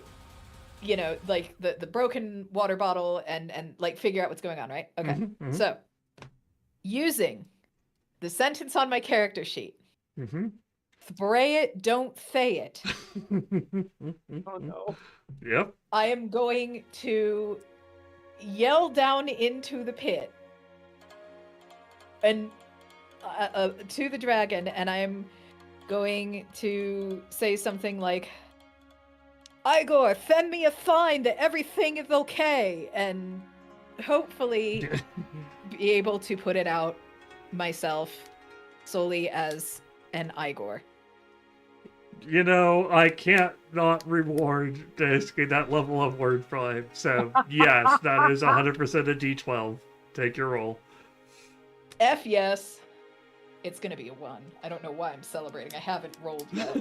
S4: you know, like, the broken water bottle and, like, figure out what's going on, right? Okay.
S1: Mm-hmm.
S4: So, using the sentence on my character sheet, spray it, don't fey it.
S3: Oh, no.
S1: Yep.
S4: I am going to yell down into the pit and to the dragon, and I'm going to say something like, Igor, send me a sign that everything is okay, and hopefully be able to put it out myself solely as an Igor.
S1: You know, I can't not reward basically that level of wordplay. So, yes, that is 100% a D12. Take your roll.
S4: F yes. It's gonna be a 1. I don't know why I'm celebrating. I haven't rolled yet.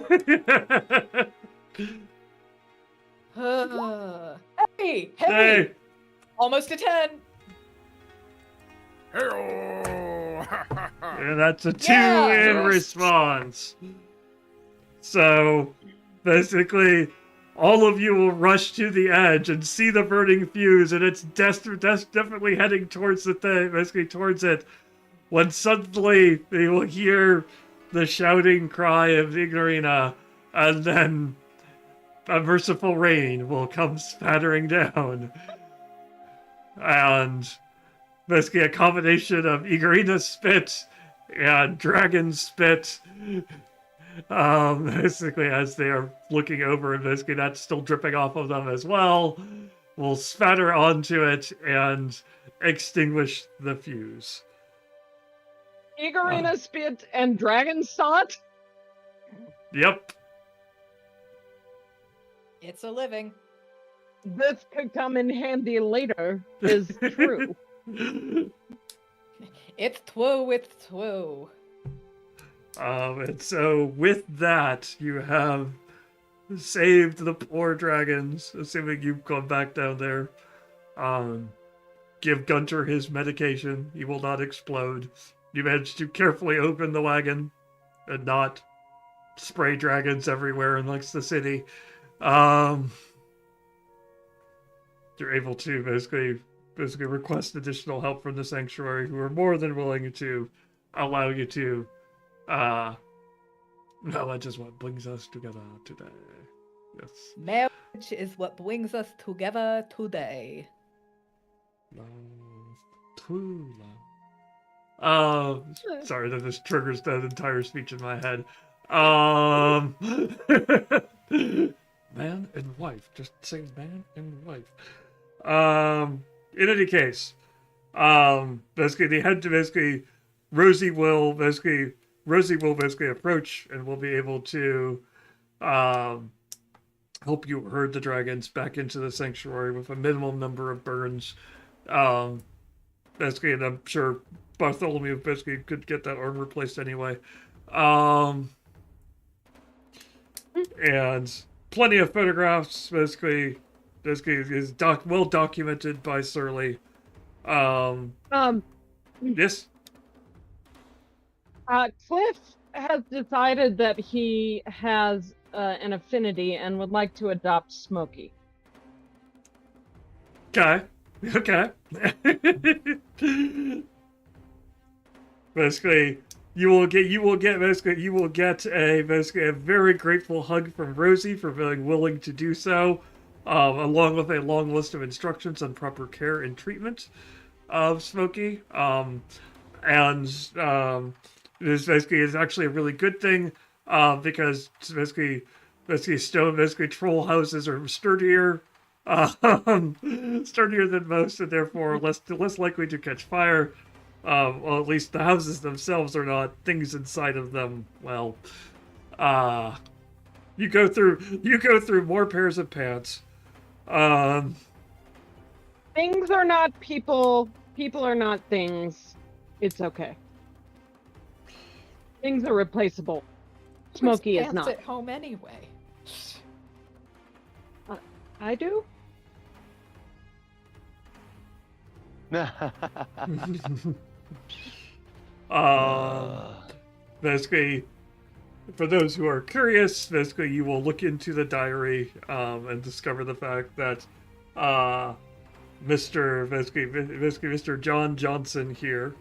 S4: Hey!
S1: Hey!
S4: Almost a 10!
S1: And that's a 2
S4: Yeah!
S1: in
S4: Yes!
S1: response. So, basically, all of you will rush to the edge and see the burning fuse, and it's definitely heading towards the thing, basically towards it, when suddenly they will hear the shouting cry of Ignorina, and then a merciful rain will come spattering down. And basically a combination of Ignorina's spit and dragon spit, basically as they are looking over, and basically that's still dripping off of them as well, will spatter onto it and extinguish the fuse.
S3: Igorina spit and dragon sot?
S1: Yep.
S4: It's a living.
S3: This could come in handy later, is true.
S4: It's two with two.
S1: And so with that, you have saved the poor dragons, assuming you've gone back down there. Give Gunter his medication. He will not explode. You managed to carefully open the wagon and not spray dragons everywhere amongst the city. You're able to basically request additional help from the sanctuary, who are more than willing to allow you to. No, that is what brings us together today. Yes.
S4: Marriage is what brings us together today.
S1: True love. Sorry that this triggers that entire speech in my head. Man and wife. Just say man and wife. In any case, basically they head to Rosie will basically approach and will be able to help you herd the dragons back into the sanctuary with a minimum number of burns. Basically, and I'm sure Bartholomew basically could get that arm replaced anyway. And plenty of photographs, basically is well documented by Surly. Yes?
S3: Cliff has decided that he has an affinity and would like to adopt Smokey.
S1: Okay. Basically, you will get a very grateful hug from Rosie for being willing to do so, along with a long list of instructions on proper care and treatment of Smokey. This is actually a really good thing, because basically troll houses are sturdier than most, and therefore less likely to catch fire. Well, at least the houses themselves are not. Things inside of them, well, you go through more pairs of pants.
S3: Things are not people. People are not things. It's okay. Things are replaceable. Smokey is not.
S4: At home anyway.
S3: I do?
S1: Basically, for those who are curious, basically you will look into the diary and discover the fact that Mr. John Johnson here.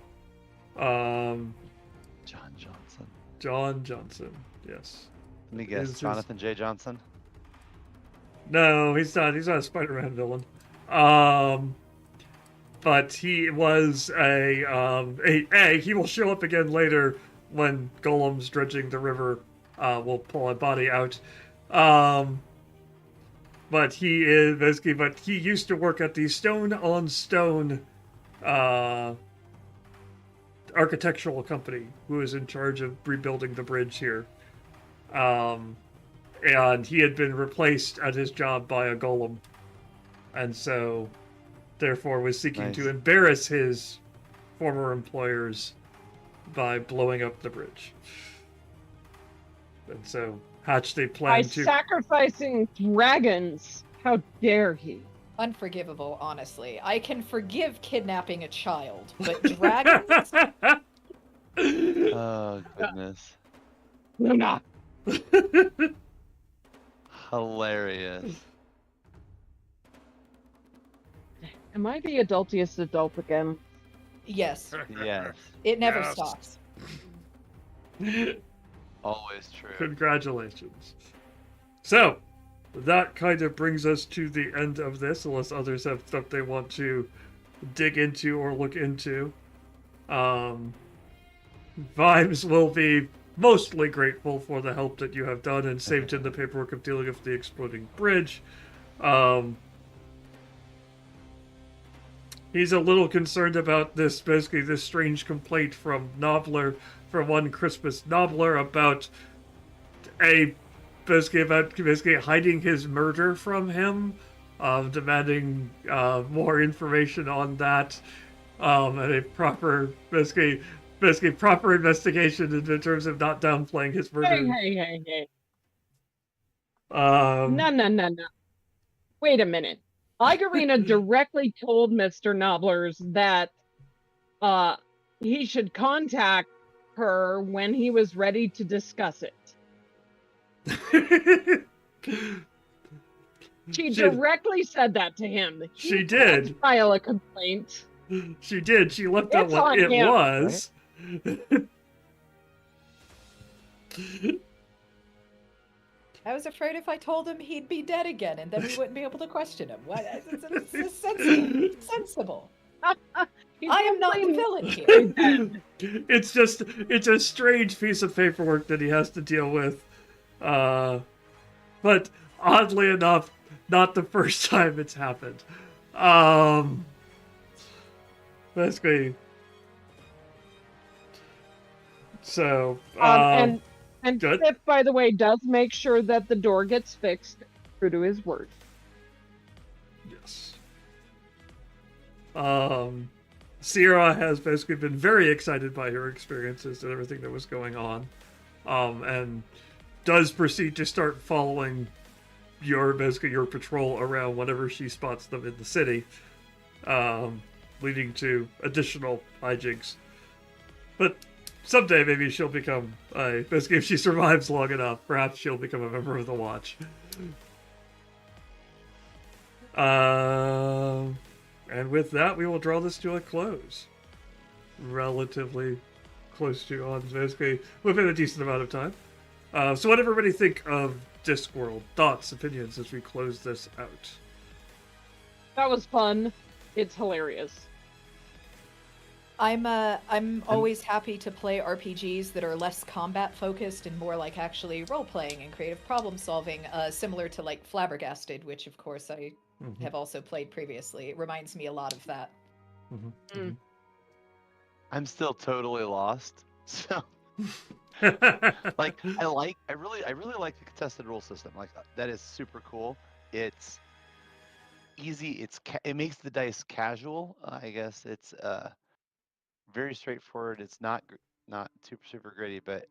S1: John Johnson, yes.
S2: Let me guess, Jonathan J. Johnson?
S1: No, he's not a Spider-Man villain. but he was he will show up again later when Golem's dredging the river will pull a body out. But he used to work at the Stone on Stone architectural company who is in charge of rebuilding the bridge here. And he had been replaced at his job by a golem. And so, therefore, was seeking to embarrass his former employers by blowing up the bridge. And so, hatched a plan
S3: By sacrificing dragons. How dare he?
S4: Unforgivable, honestly. I can forgive kidnapping a child, but dragons?
S2: Oh, goodness.
S3: Luna!
S2: Hilarious.
S3: Am I the adultiest adult again?
S4: Yes.
S2: Yes.
S4: It never
S1: Yes.
S4: stops.
S2: Always true.
S1: Congratulations. So, that kind of brings us to the end of this, unless others have stuff they want to dig into or look into. Vimes will be mostly grateful for the help that you have done and saved in the paperwork of dealing with the exploding bridge. He's a little concerned about this strange complaint from one Crispus Nobbler about basically hiding his murder from him, demanding more information on that, and a proper investigation in terms of not downplaying his murder.
S3: Hey. No. Wait a minute. Igarina directly told Mr. Nobblers that he should contact her when he was ready to discuss it. She directly said that to him.
S1: She did.
S3: File a complaint.
S1: She did. She left out
S3: It's
S1: what
S3: on
S1: it
S3: him,
S1: was.
S4: I was afraid if I told him he'd be dead again, and then we wouldn't be able to question him. What? It's sensible. I am not the villain here.
S1: It's a strange piece of paperwork that he has to deal with. But oddly enough, not the first time it's happened. Basically. So,
S3: and
S1: good.
S3: Sif, by the way, does make sure that the door gets fixed, true to his word.
S1: Yes. Sierra has basically been very excited by her experiences and everything that was going on, and does proceed to start following your patrol around whenever she spots them in the city, leading to additional hijinks. But someday maybe she'll become basically if she survives long enough, perhaps she'll become a member of the Watch. And with that, we will draw this to a close. Relatively close to basically within a decent amount of time. So what did everybody think of Discworld? Thoughts, opinions as we close this out?
S3: That was fun. It's hilarious.
S4: I'm always happy to play RPGs that are less combat focused and more like actually role playing and creative problem solving, similar to like Flabbergasted, which of course I have also played previously. It reminds me a lot of that.
S2: I'm still totally lost. So, like, I really like the contested role system. Like, that is super cool. It's easy. It makes the dice casual. I guess it's very straightforward. It's not super gritty, but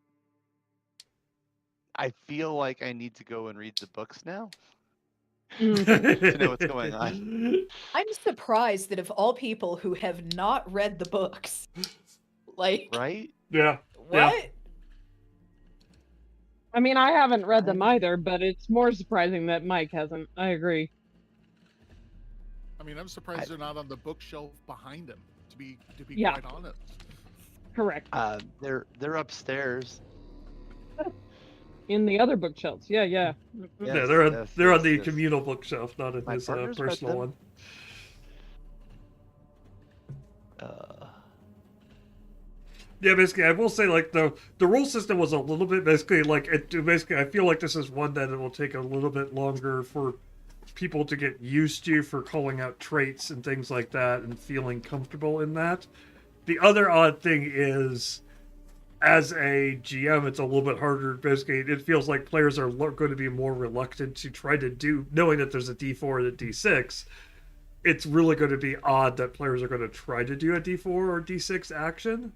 S2: I feel like I need to go and read the books now to know what's going on.
S4: I'm surprised that of all people who have not read the books, like,
S2: Right?
S1: Yeah.
S4: what?
S1: Yeah.
S3: I mean, I haven't read them either, but it's more surprising that Mike hasn't. I agree.
S5: I mean, I'm surprised they're not on the bookshelf behind him. To be
S3: Yeah.
S5: quite honest.
S3: Correct.
S2: They're upstairs.
S3: In the other bookshelves. Yeah.
S1: Yeah,
S2: Yes,
S1: they're on the
S2: yes.
S1: communal bookshelf, not in
S2: My
S1: his
S2: partner's read
S1: personal
S2: them.
S1: one. Yeah, basically, I will say, like, the rule system was a little bit, basically, like, basically, I feel like this is one that it will take a little bit longer for people to get used to for calling out traits and things like that and feeling comfortable in that. The other odd thing is, as a GM, it's a little bit harder. Basically, it feels like players are going to be more reluctant to try to do, knowing that there's a D4 and a D6. It's really going to be odd that players are going to try to do a D4 or D6 action,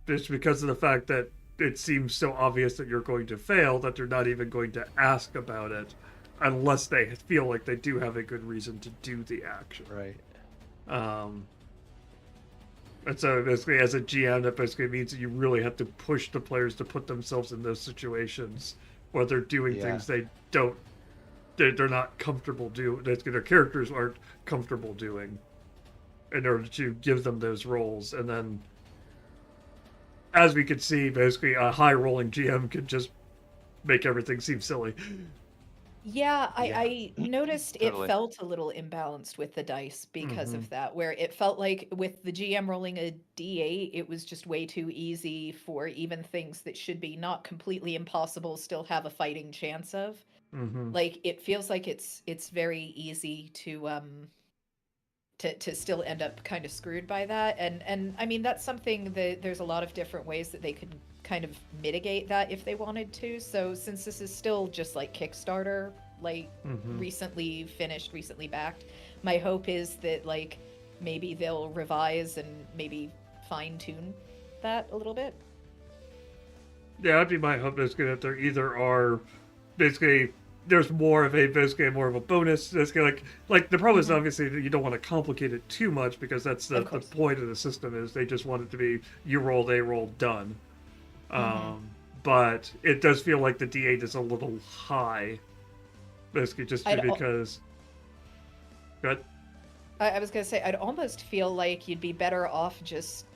S1: just because of the fact that it seems so obvious that you're going to fail that they're not even going to ask about it unless they feel like they do have a good reason to do the action.
S2: Right.
S1: And so basically, as a GM, that basically means that you really have to push the players to put themselves in those situations where they're doing things they're not comfortable doing, that their characters aren't comfortable doing, in order to give them those roles. And then, as we could see, basically a high rolling GM could just make everything seem silly.
S4: Yeah, I noticed
S2: Totally.
S4: it felt a little imbalanced with the dice because
S1: Mhm.
S4: of that, where it felt like with the GM rolling a D8, it was just way too easy for even things that should be not completely impossible still have a fighting chance of.
S1: Mm-hmm.
S4: Like it feels like it's very easy to still end up kind of screwed by that. And I mean that's something that there's a lot of different ways that they could kind of mitigate that if they wanted to. So since this is still just like Kickstarter, like recently finished, recently backed, my hope is that like maybe they'll revise and maybe fine tune that a little bit.
S1: Yeah, that'd be my hope. Basically, that there either are basically there's more of a bonus. Basically, like the problem is obviously that you don't want to complicate it too much, because that's the point of the system is they just want it to be you roll, they roll, done. But it does feel like the D8 is a little high, basically just because. Good.
S4: I was gonna say I'd almost feel like you'd be better off just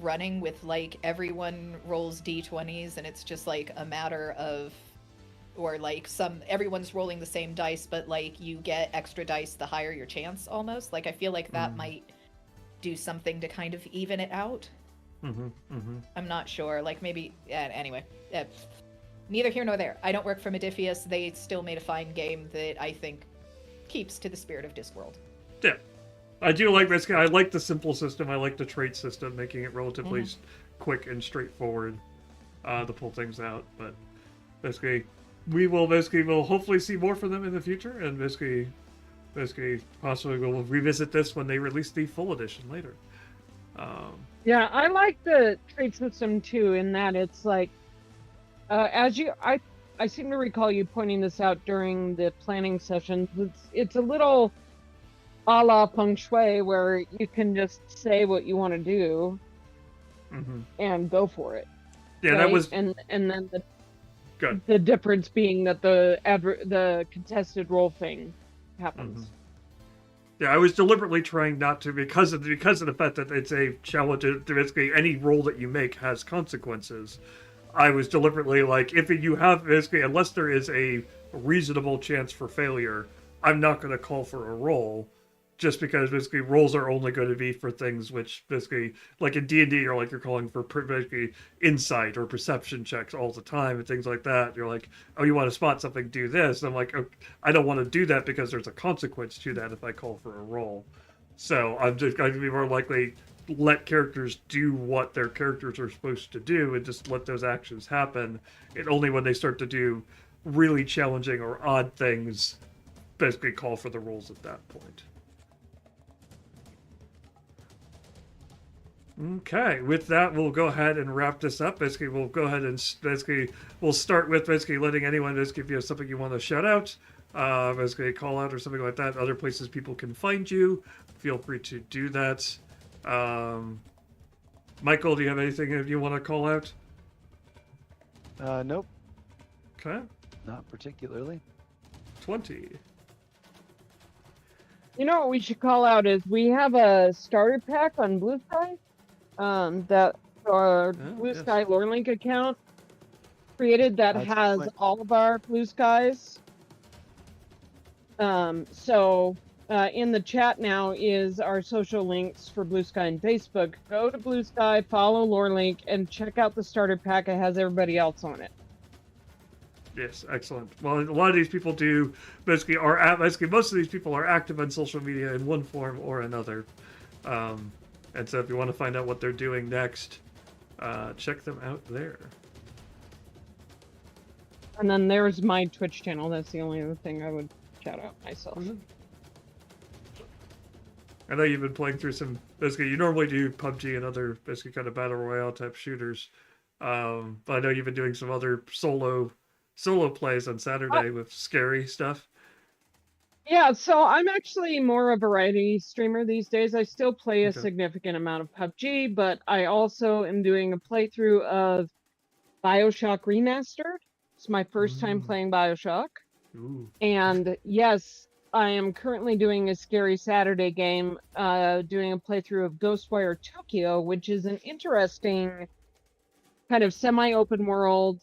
S4: running with like everyone rolls D20s and it's just like a matter of, or like everyone's rolling the same dice, but like you get extra dice the higher your chance almost. Like I feel like that might do something to kind of even it out. I'm not sure. Like maybe, anyway, neither here nor there. I don't work for Modiphius. They still made a fine game that I think keeps to the spirit of Discworld.
S1: Yeah. I do like this. I like the simple system. I like the trait system, making it relatively quick and straightforward to pull things out. But basically, we'll hopefully see more from them in the future, and basically possibly we'll revisit this when they release the full edition later.
S3: Yeah, I like the trait system too, in that it's like, I seem to recall you pointing this out during the planning sessions. It's a little a la feng shui, where you can just say what you want to do and go for it.
S1: Yeah,
S3: right?
S1: that was.
S3: And then the difference being that the contested role thing happens.
S1: Yeah, I was deliberately trying not to, because of the fact that it's a challenge. Basically, any role that you make has consequences. I was deliberately like, if you have basically, unless there is a reasonable chance for failure, I'm not going to call for a roll, just because basically rolls are only going to be for things which basically, like in D&D, you're calling for basically insight or perception checks all the time and things like that. You're like, oh, you want to spot something, do this. And I'm like, okay, I don't want to do that because there's a consequence to that if I call for a roll. So I'm just going to be more likely let characters do what their characters are supposed to do and just let those actions happen. And only when they start to do really challenging or odd things, basically call for the rolls at that point. Okay, with that, we'll go ahead and wrap this up. Basically, we'll go ahead and we'll start with letting anyone, if you have something you want to shout out, basically a call out or something like that, other places people can find you, feel free to do that. Michael, do you have anything that you want to call out?
S2: Nope.
S1: Okay.
S2: Not particularly.
S1: 20.
S3: You know what we should call out is we have a starter pack on Blue Sky. That our Blue Sky Lore Link account created that has all of our Blue Skies. So in the chat now is our social links for Blue Sky and Facebook. Go to Blue Sky, follow LoreLink, and check out the starter pack. It has everybody else on it.
S1: Yes, excellent. Well, a lot of these people do basically most of these people are active on social media in one form or another. And so if you want to find out what they're doing next, check them out there.
S3: And then there's my Twitch channel. That's the only other thing I would shout out myself.
S1: I know you've been playing through some, basically, you normally do PUBG and other, basically, kind of battle royale type shooters. But I know you've been doing some other solo plays on Saturday with scary stuff.
S3: Yeah, so I'm actually more a variety streamer these days. I still play a
S1: Okay.
S3: significant amount of PUBG, but I also am doing a playthrough of BioShock Remastered. It's my first time playing BioShock.
S1: Ooh.
S3: And yes, I am currently doing a Scary Saturday game, doing a playthrough of Ghostwire Tokyo, which is an interesting kind of semi-open world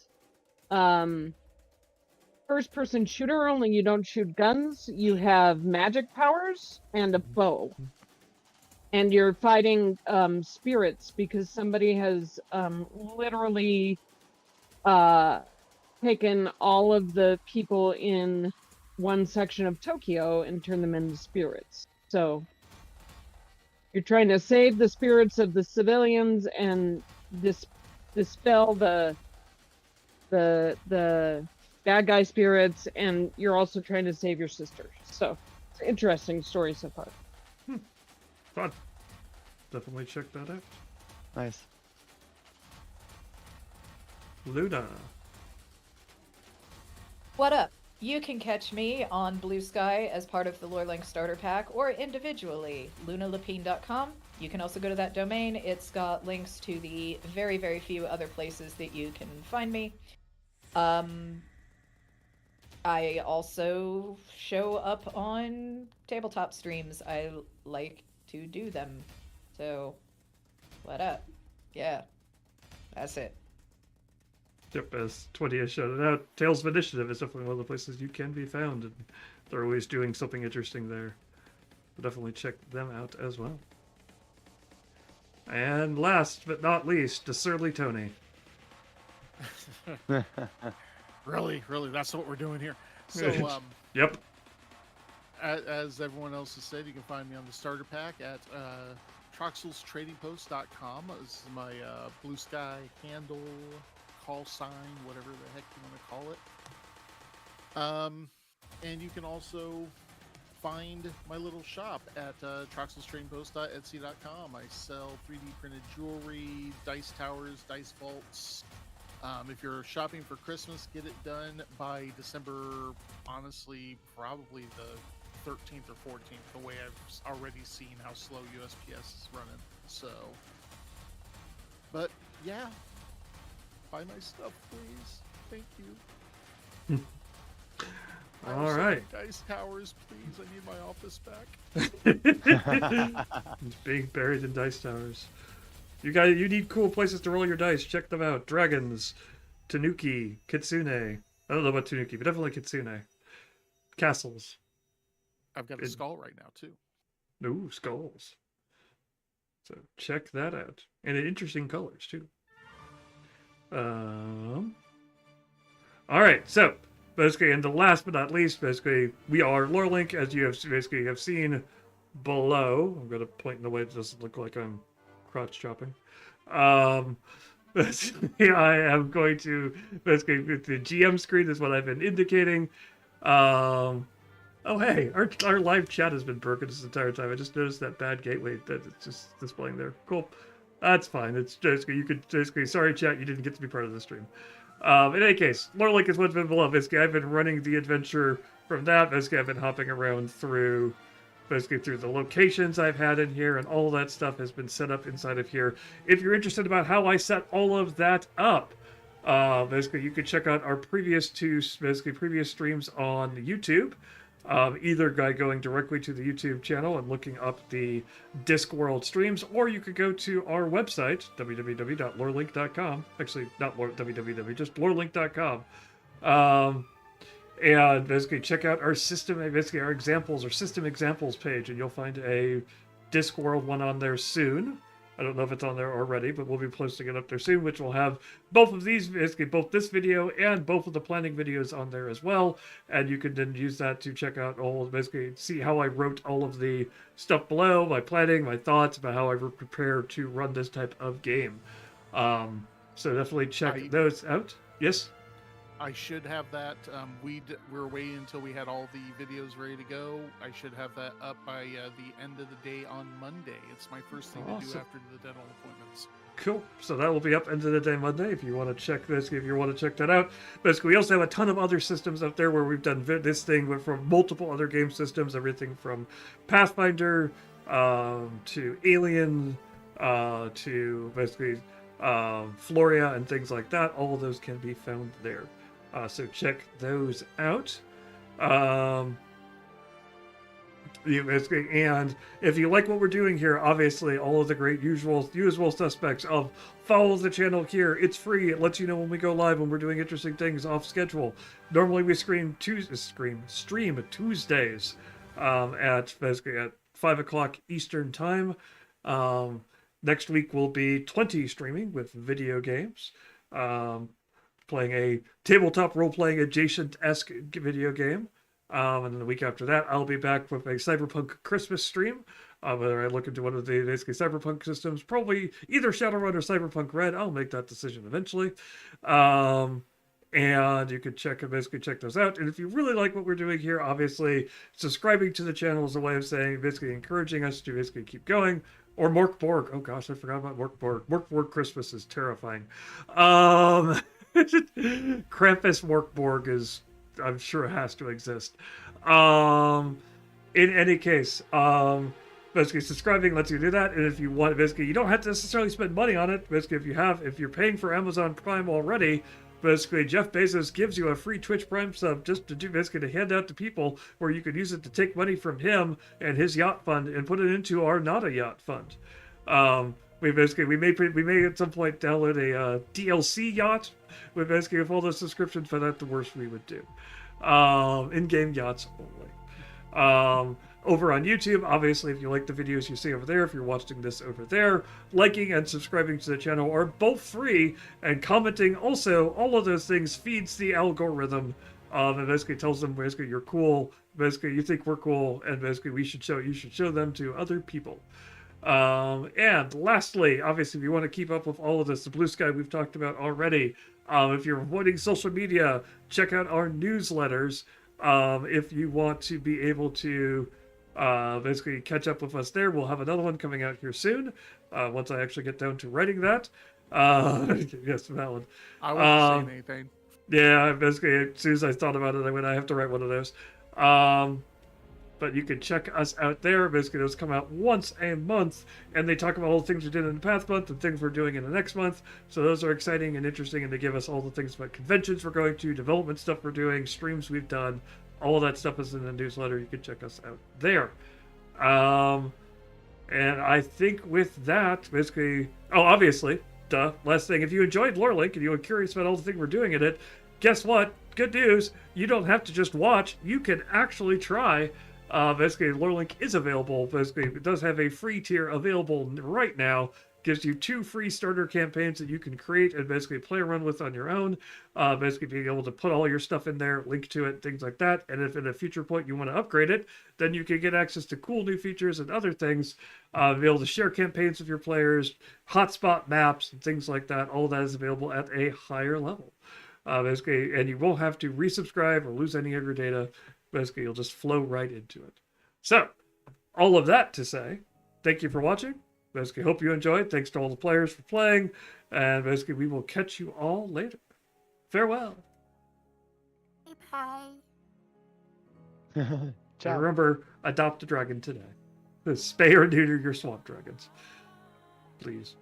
S3: first-person shooter, only you don't shoot guns. You have magic powers and a bow. And you're fighting spirits because somebody has literally taken all of the people in one section of Tokyo and turned them into spirits. So you're trying to save the spirits of the civilians and dispel the bad guy spirits, and you're also trying to save your sisters. So it's an interesting story so far.
S1: Fun. Definitely check that out.
S2: Nice.
S1: Luna.
S4: What up? You can catch me on Blue Sky as part of the LoreLink starter pack or individually, lunalapine.com. You can also go to that domain. It's got links to the very, very few other places that you can find me. I also show up on tabletop streams. I like to do them. So, what up? Yeah, that's it.
S1: Yep, as 20 has shouted out, Tales of Initiative is definitely one of the places you can be found, and they're always doing something interesting there. So definitely check them out as well. And last but not least, the Surly Tony.
S5: Really, that's what we're doing here. So,
S1: Yep.
S5: as everyone else has said, you can find me on the starter pack at troxelstradingpost.com. This is my Blue Sky handle, call sign, whatever the heck you want to call it. And you can also find my little shop at troxelstradingpost.etsy.com. I sell 3D printed jewelry, dice towers, dice vaults. If you're shopping for Christmas, get it done by December, honestly, probably the 13th or 14th, the way I've already seen how slow USPS is running. So, but yeah, buy my stuff, please. Thank you. I
S1: All
S5: also
S1: right.
S5: like dice towers, please. I need my office back.
S1: It's being buried in dice towers. You need cool places to roll your dice. Check them out. Dragons, Tanuki, Kitsune. I don't know about Tanuki, but definitely Kitsune. Castles.
S5: I've got a skull right now too.
S1: Ooh, skulls. So check that out. And in interesting colors too. All right, so basically, and the last but not least, basically, we are LoreLink, as you have seen below. I'm going to point in a way that doesn't look like I'm crotch chopping. I am going to basically the GM screen is what I've been indicating. Oh hey, our live chat has been broken this entire time. I just noticed that bad gateway that it's just displaying there. Cool, that's fine. It's basically you could basically sorry chat, you didn't get to be part of the stream. In any case, LoreLink is what's been below. Basically, I've been running the adventure from that. Basically, I've been hopping around through the locations I've had in here, and all that stuff has been set up inside of here. If you're interested about how I set all of that up, basically you can check out our previous streams on YouTube. Either by going directly to the YouTube channel and looking up the Discworld streams, or you could go to our website, www.lorelink.com. Actually, not www, just lorelink.com. And basically check out our system, basically our examples, our system examples page, and you'll find a Discworld one on there soon. I don't know if it's on there already, but we'll be posting it up there soon, which will have both of these, basically both this video and both of the planning videos on there as well. And you can then use that to check out all, basically see how I wrote all of the stuff below, my planning, my thoughts about how I prepare to run this type of game. So definitely check those out. Yes?
S5: I should have that. We're waiting until we had all the videos ready to go. I should have that up by the end of the day on Monday. It's my first thing to do after the dental appointments.
S1: Cool. So that will be up end of the day Monday if you want to check this, if you want to check that out. Basically, we also have a ton of other systems out there where we've done this thing from multiple other game systems, everything from Pathfinder to Alien to basically Floria and things like that. All of those can be found there. So check those out. And if you like what we're doing here, obviously all of the great usual suspects of follow the channel here. It's free. It lets you know when we go live, when we're doing interesting things off schedule. Normally we stream Tuesdays at 5 o'clock Eastern time. Next week will be 20 streaming with video games. Playing a tabletop role-playing adjacent-esque video game. And then the week after that, I'll be back with a Cyberpunk Christmas stream. Whether I look into one of the basically Cyberpunk systems, probably either Shadowrun or Cyberpunk Red. I'll make that decision eventually. And you can check those out. And if you really like what we're doing here, obviously subscribing to the channel is a way of saying, basically encouraging us to basically keep going. Or Morkborg. Oh gosh, I forgot about Morkborg. Morkborg Christmas is terrifying. Krampus Morkborg is, I'm sure, has to exist. In any case, basically subscribing lets you do that. And if you want, basically, you don't have to necessarily spend money on it. Basically, if you're paying for Amazon Prime already, basically Jeff Bezos gives you a free Twitch Prime sub just to do, basically to hand out to people, where you could use it to take money from him and his yacht fund and put it into our Not a Yacht fund. We may at some point download a DLC yacht with all those subscriptions, but that's the worst we would do. In-game yachts only. Over on YouTube, obviously, if you like the videos you see over there, if you're watching this over there, liking and subscribing to the channel are both free, and commenting also, all of those things feeds the algorithm, and basically tells them basically you're cool, basically you think we're cool, and basically you should show them to other people. And lastly, obviously, if you want to keep up with all of this, the blue sky we've talked about already. If you're avoiding social media, check out our newsletters. If you want to be able to basically catch up with us there, we'll have another one coming out here soon. Once I actually get down to writing that. Yes, valid.
S5: I wasn't saying anything.
S1: Yeah, basically, as soon as I thought about it, I have to write one of those. But you can check us out there. Basically, those come out once a month, and they talk about all the things we did in the past month and things we're doing in the next month. So those are exciting and interesting, and they give us all the things about conventions we're going to, development stuff we're doing, streams we've done. All of that stuff is in the newsletter. You can check us out there. And I think with that, basically, obviously, last thing, if you enjoyed Lorelink and you were curious about all the things we're doing in it, guess what? Good news. You don't have to just watch. You can actually try. Basically, Lorelink is available. Basically, it does have a free tier available right now. Gives you 2 free starter campaigns that you can create and basically play around with on your own. Basically, being able to put all your stuff in there, link to it, things like that. And if at a future point you want to upgrade it, then you can get access to cool new features and other things. Be able to share campaigns with your players, hotspot maps, and things like that. All that is available at a higher level. Basically, and you won't have to resubscribe or lose any of your data. Basically, you'll just flow right into it. So, all of that to say, thank you for watching. Basically, hope you enjoyed. Thanks to all the players for playing. And basically, we will catch you all later. Farewell.
S6: Bye.
S1: And remember, adopt a dragon today. Spay or neuter your swamp dragons. Please.